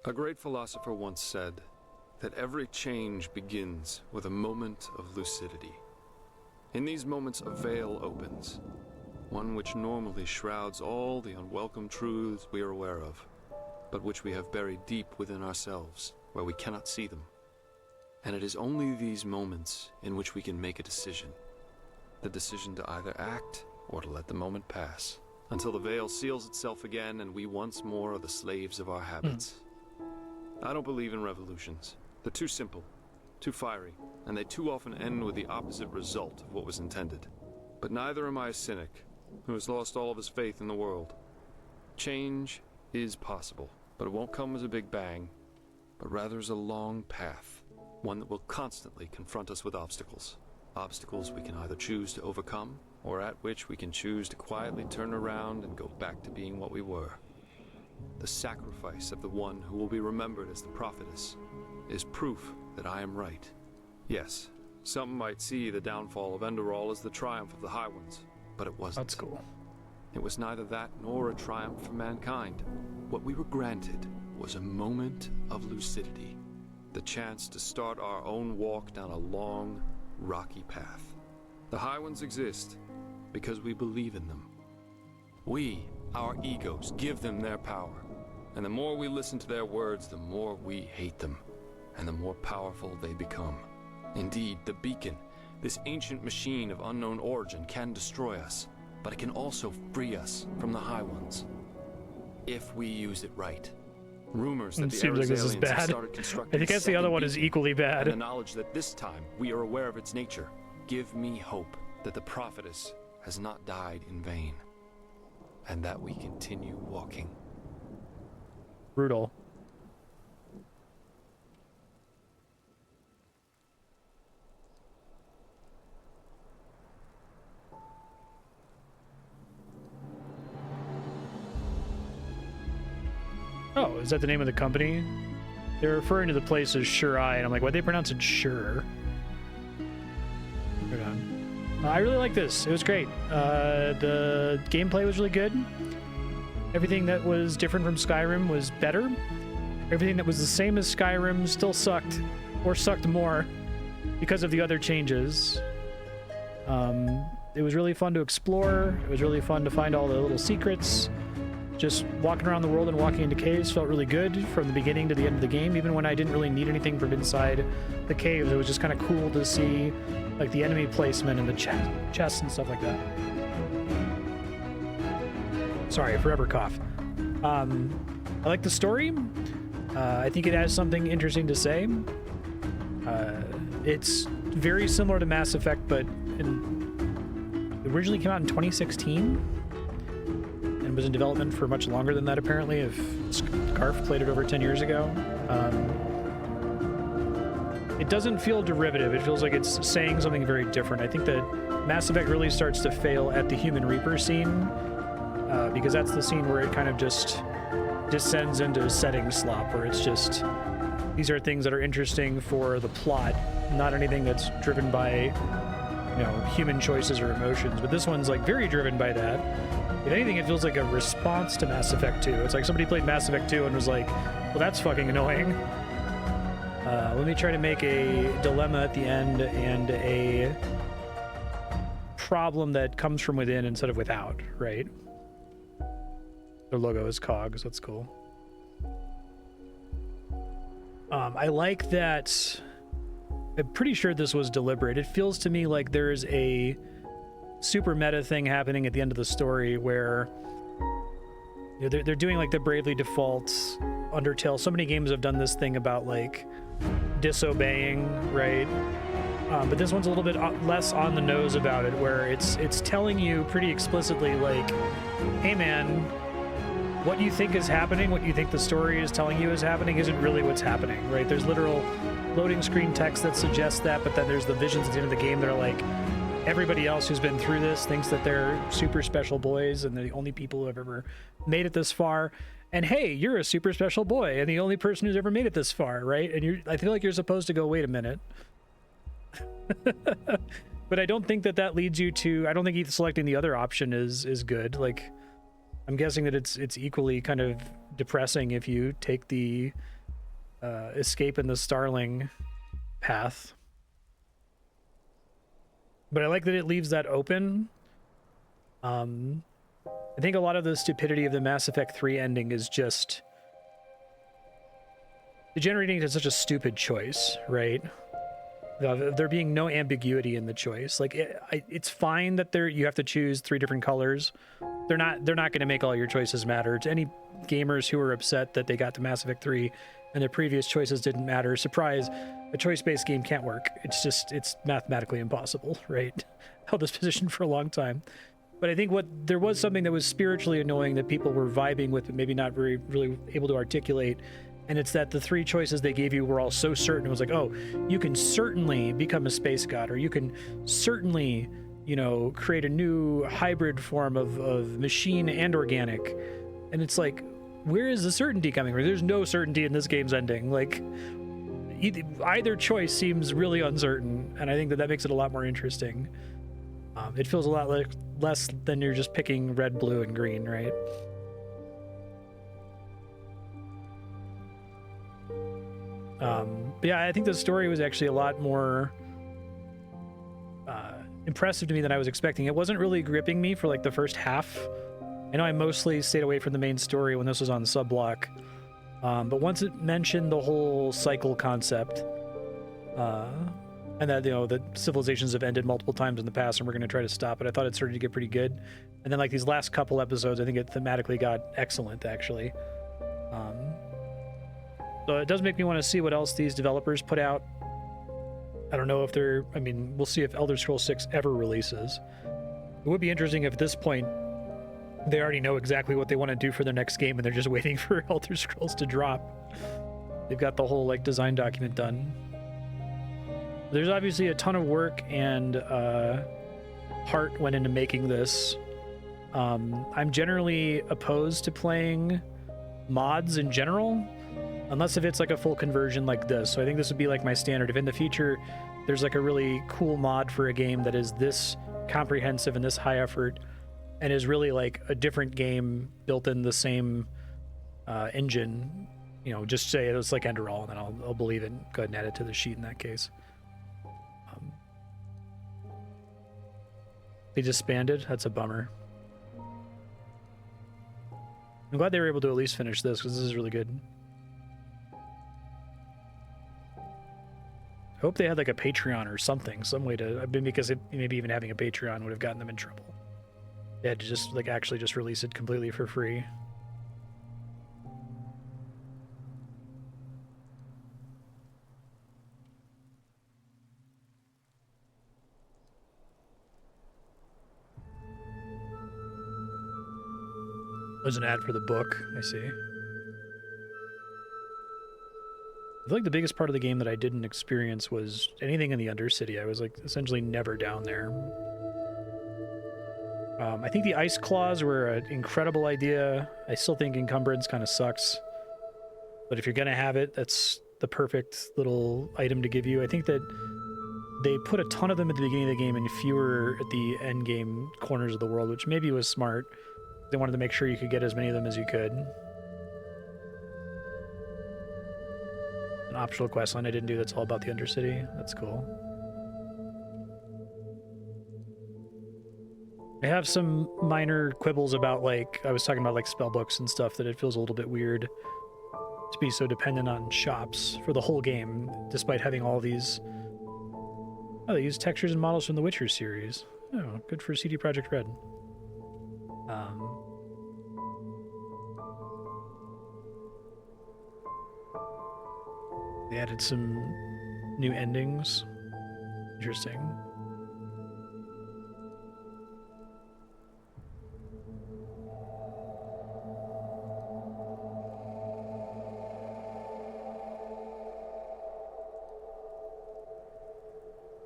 A great philosopher once said that every change begins with a moment of lucidity. In these moments, a veil opens, one which normally shrouds all the unwelcome truths we are aware of, but which we have buried deep within ourselves, where we cannot see them. And it is only these moments in which we can make a decision. The decision to either act or to let the moment pass, until the veil seals itself again and we once more are the slaves of our habits. I don't believe in revolutions. They're too simple, too fiery, and they too often end with the opposite result of what was intended. But neither am I a cynic who has lost all of his faith in the world. Change is possible, but it won't come as a big bang, but rather as a long path, one that will constantly confront us with obstacles. Obstacles we can either choose to overcome, or at which we can choose to quietly turn around and go back to being what we were. The sacrifice of the one who will be remembered as the prophetess is proof that I am right. Yes, some might see the downfall of Enderal as the triumph of the High Ones, but it wasn't. That's cool. It was neither that nor a triumph for mankind. What we were granted was a moment of lucidity, the chance to start our own walk down a long, rocky path. The High Ones exist because we believe in them. We, our egos, give them their power. And the more we listen to their words, the more we hate them, and the more powerful they become. Indeed, the beacon, this ancient machine of unknown origin, can destroy us, but it can also free us from the High Ones, if we use it right. Rumors that It the seems like this is Arizalians have bad. started constructing I think the other one is equally bad. and the knowledge that this time we are aware of its nature give me hope that the prophetess has not died in vain, and that we continue walking. Brutal. Oh, is that the name of the company? They're referring to the place as Sure Eye, and I'm like, why'd they pronounce it Sure? Hold on. I really like this. It was great. The gameplay was really good. Everything that was different from Skyrim was better. Everything that was the same as Skyrim still sucked, or sucked more, because of the other changes. It was really fun to explore. It was really fun to find all the little secrets. Just walking around the world and walking into caves felt really good from the beginning to the end of the game. Even when I didn't really need anything from inside the caves, it was just kind of cool to see like the enemy placement and the chests and stuff like that. Sorry, forever cough. I like the story. I think it has something interesting to say. It's very similar to Mass Effect, but it originally came out in 2016 and was in development for much longer than that, apparently, if Scarf played it over 10 years ago. It doesn't feel derivative. It feels like it's saying something very different. I think that Mass Effect really starts to fail at the Human Reaper scene, because that's the scene where it kind of just descends into setting slop, where it's just, these are things that are interesting for the plot, not anything that's driven by, you know, human choices or emotions. But this one's like very driven by that. If anything, it feels like a response to Mass Effect 2. It's like somebody played Mass Effect 2 and was like, well, that's fucking annoying. Let me try to make a dilemma at the end and a problem that comes from within instead of without, right? Their logo is cogs. That's cool. I like that. I'm pretty sure this was deliberate. It feels to me like there's a super meta thing happening at the end of the story where, you know, they're doing like the Bravely Default Undertale. So many games have done this thing about like disobeying, right? But this one's a little bit less on the nose about it, where it's telling you pretty explicitly like, hey man, what you think is happening, what you think the story is telling you is happening, isn't really what's happening, right? There's literal loading screen text that suggests that, but then there's the visions at the end of the game that are like, everybody else who's been through this thinks that they're super special boys and they're the only people who have ever made it this far. And hey, you're a super special boy and the only person who's ever made it this far, right? And I feel like you're supposed to go, wait a minute. But I don't think that that leads you to, I don't think selecting the other option is good. Like, I'm guessing that it's equally kind of depressing if you take the escape in the Starling path. But I like that it leaves that open. I think a lot of the stupidity of the Mass Effect 3 ending is just degenerating into such a stupid choice, right? There being no ambiguity in the choice. Like, it's fine that you have to choose 3 different colors. They're not going to make all your choices matter. To any gamers who are upset that they got to Mass Effect 3 and their previous choices didn't matter, surprise, a choice-based game can't work. It's mathematically impossible, right? Held this position for a long time. But I think there was something that was spiritually annoying that people were vibing with, but maybe not really able to articulate. And it's that the 3 choices they gave you were all so certain. It was like, oh, you can certainly become a space god, or you can certainly, create a new hybrid form of machine and organic. And it's like, where is the certainty coming from? There's no certainty in this game's ending. Like, either choice seems really uncertain, and I think that makes it a lot more interesting. It feels a lot less than you're just picking red, blue, and green, right? But yeah, I think the story was actually a lot more impressive to me than I was expecting. It wasn't really gripping me for like the first half. I know I mostly stayed away from the main story when this was on the subblock. But once it mentioned the whole cycle concept, and that, that civilizations have ended multiple times in the past and we're going to try to stop it, I thought it started to get pretty good. And then like these last couple episodes, I think it thematically got excellent, actually. So it does make me want to see what else these developers put out. I don't know if we'll see if Elder Scrolls 6 ever releases. It would be interesting if at this point they already know exactly what they want to do for their next game and they're just waiting for Elder Scrolls to drop. They've got the whole design document done. There's obviously a ton of work and heart went into making this. I'm generally opposed to playing mods in general, unless if it's like a full conversion like this. So I think this would be like my standard. If in the future there's like a really cool mod for a game that is this comprehensive and this high effort and is really like a different game built in the same engine, just say it's like Enderal, and then I'll believe it and go ahead and add it to the sheet in that case. They disbanded? That's a bummer. I'm glad they were able to at least finish this, because this is really good. I hope they had like a Patreon or something, some way to, because maybe even having a Patreon would have gotten them in trouble. They had to just actually just release it completely for free. There's an ad for the book, I see. I feel like the biggest part of the game that I didn't experience was anything in the Undercity. I was essentially never down there. I think the ice claws were an incredible idea. I still think encumbrance kind of sucks. But if you're going to have it, that's the perfect little item to give you. I think that they put a ton of them at the beginning of the game and fewer at the end game corners of the world, which maybe was smart. They wanted to make sure you could get as many of them as you could. An optional quest line I didn't do that's all about the Undercity. That's cool. I have some minor quibbles about, I was talking about, spell books and stuff, that it feels a little bit weird to be so dependent on shops for the whole game, despite having all these... Oh, they use textures and models from the Witcher series. Oh, good for CD Projekt Red. They added some new endings. Interesting.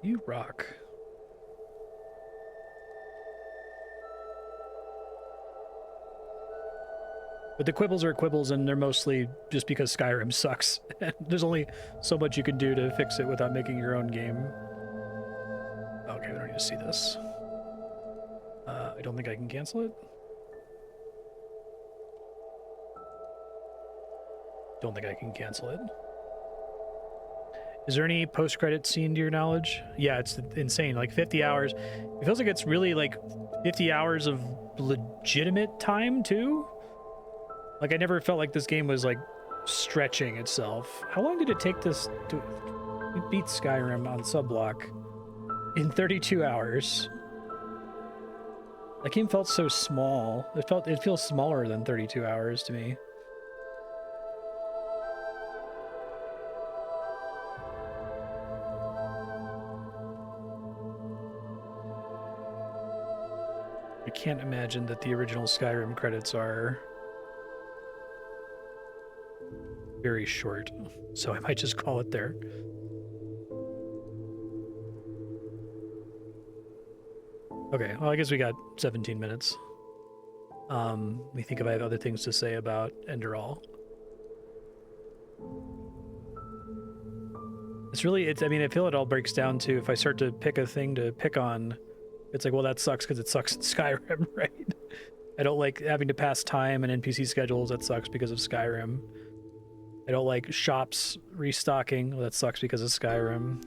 You rock. But the quibbles are quibbles, and they're mostly just because Skyrim sucks. There's only so much you can do to fix it without making your own game. Okay, we don't need to see this. I don't think I can cancel it. Don't think I can cancel it. Is there any post-credit scene to your knowledge? Yeah, it's insane. Like 50 hours. It feels like it's really like 50 hours of legitimate time, too. Like, I never felt like this game was, like, stretching itself. How long did it take this to... We beat Skyrim on Subblock in 32 hours. That game felt so small. It feels smaller than 32 hours to me. I can't imagine that the original Skyrim credits are very short, so I might just call it there. Okay, well, I guess we got 17 minutes. Let me think if I have other things to say about Enderal. It's really, I mean, I feel it all breaks down to if I start to pick a thing to pick on, it's like, well, that sucks because it sucks in Skyrim, right? I don't like having to pass time and NPC schedules. That sucks because of Skyrim. I don't like shops restocking. Well, that sucks because of Skyrim.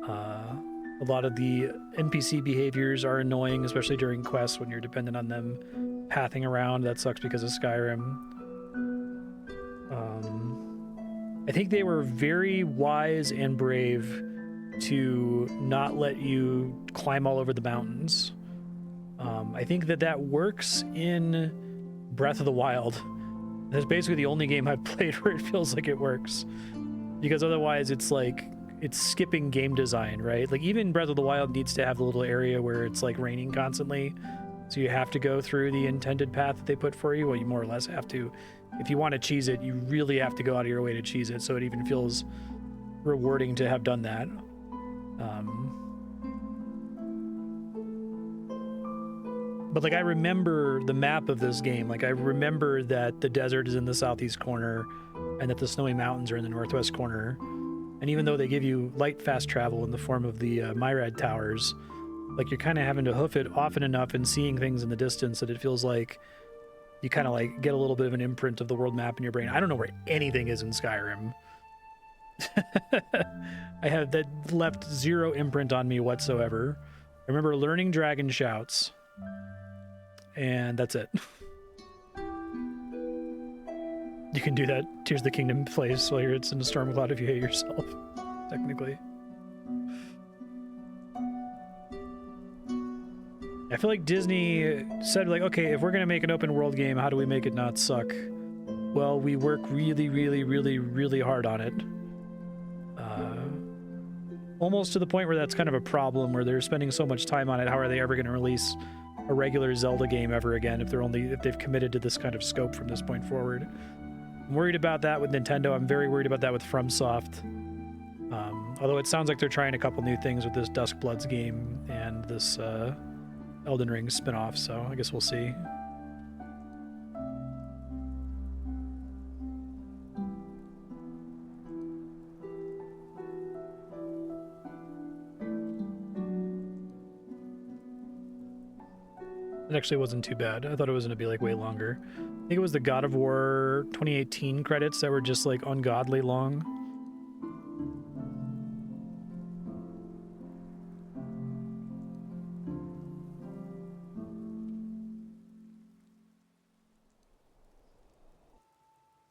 A lot of the NPC behaviors are annoying, especially during quests when you're dependent on them pathing around. That sucks because of Skyrim. I think they were very wise and brave to not let you climb all over the mountains. I think that works in Breath of the Wild. That's basically the only game I've played where it feels like it works. Because otherwise it's like, it's skipping game design, right? Like even Breath of the Wild needs to have a little area where it's like raining constantly. So you have to go through the intended path that they put for you. Well, you more or less have to. If you want to cheese it, you really have to go out of your way to cheese it. So it even feels rewarding to have done that. But like I remember the map of this game. Like I remember that the desert is in the southeast corner and that the snowy mountains are in the northwest corner. And even though they give you light fast travel in the form of the Myrad towers, like you're kind of having to hoof it often enough and seeing things in the distance that it feels like you kind of like get a little bit of an imprint of the world map in your brain. I don't know where anything is in Skyrim. I have that left zero imprint on me whatsoever. I remember learning dragon shouts. And that's it. You can do that Tears of the Kingdom place while it's in a storm cloud if you hate yourself, technically. I feel like Disney said, like, okay, if we're going to make an open world game, how do we make it not suck? Well, we work really, really, really, really hard on it. Almost to the point where that's kind of a problem, where they're spending so much time on it. How are they ever going to release a regular Zelda game ever again if they've committed to this kind of scope from this point forward? I'm worried about that with Nintendo. I'm very worried about that with FromSoft. Although it sounds like they're trying a couple new things with this Duskbloods game and this Elden Ring spin-off, so I guess we'll see. It actually wasn't too bad. I thought it was going to be like way longer. I think it was the God of War 2018 credits that were just like ungodly long.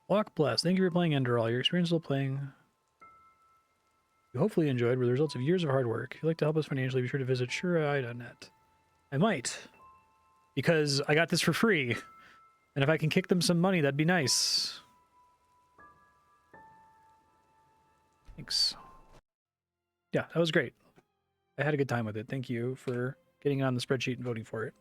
Walk Blast, thank you for playing Enderal. Your experience while playing you hopefully enjoyed were the results of years of hard work. If you'd like to help us financially, be sure to visit surai.net. I might. Because I got this for free. And if I can kick them some money, that'd be nice. Thanks. Yeah, that was great. I had a good time with it. Thank you for getting it on the spreadsheet and voting for it.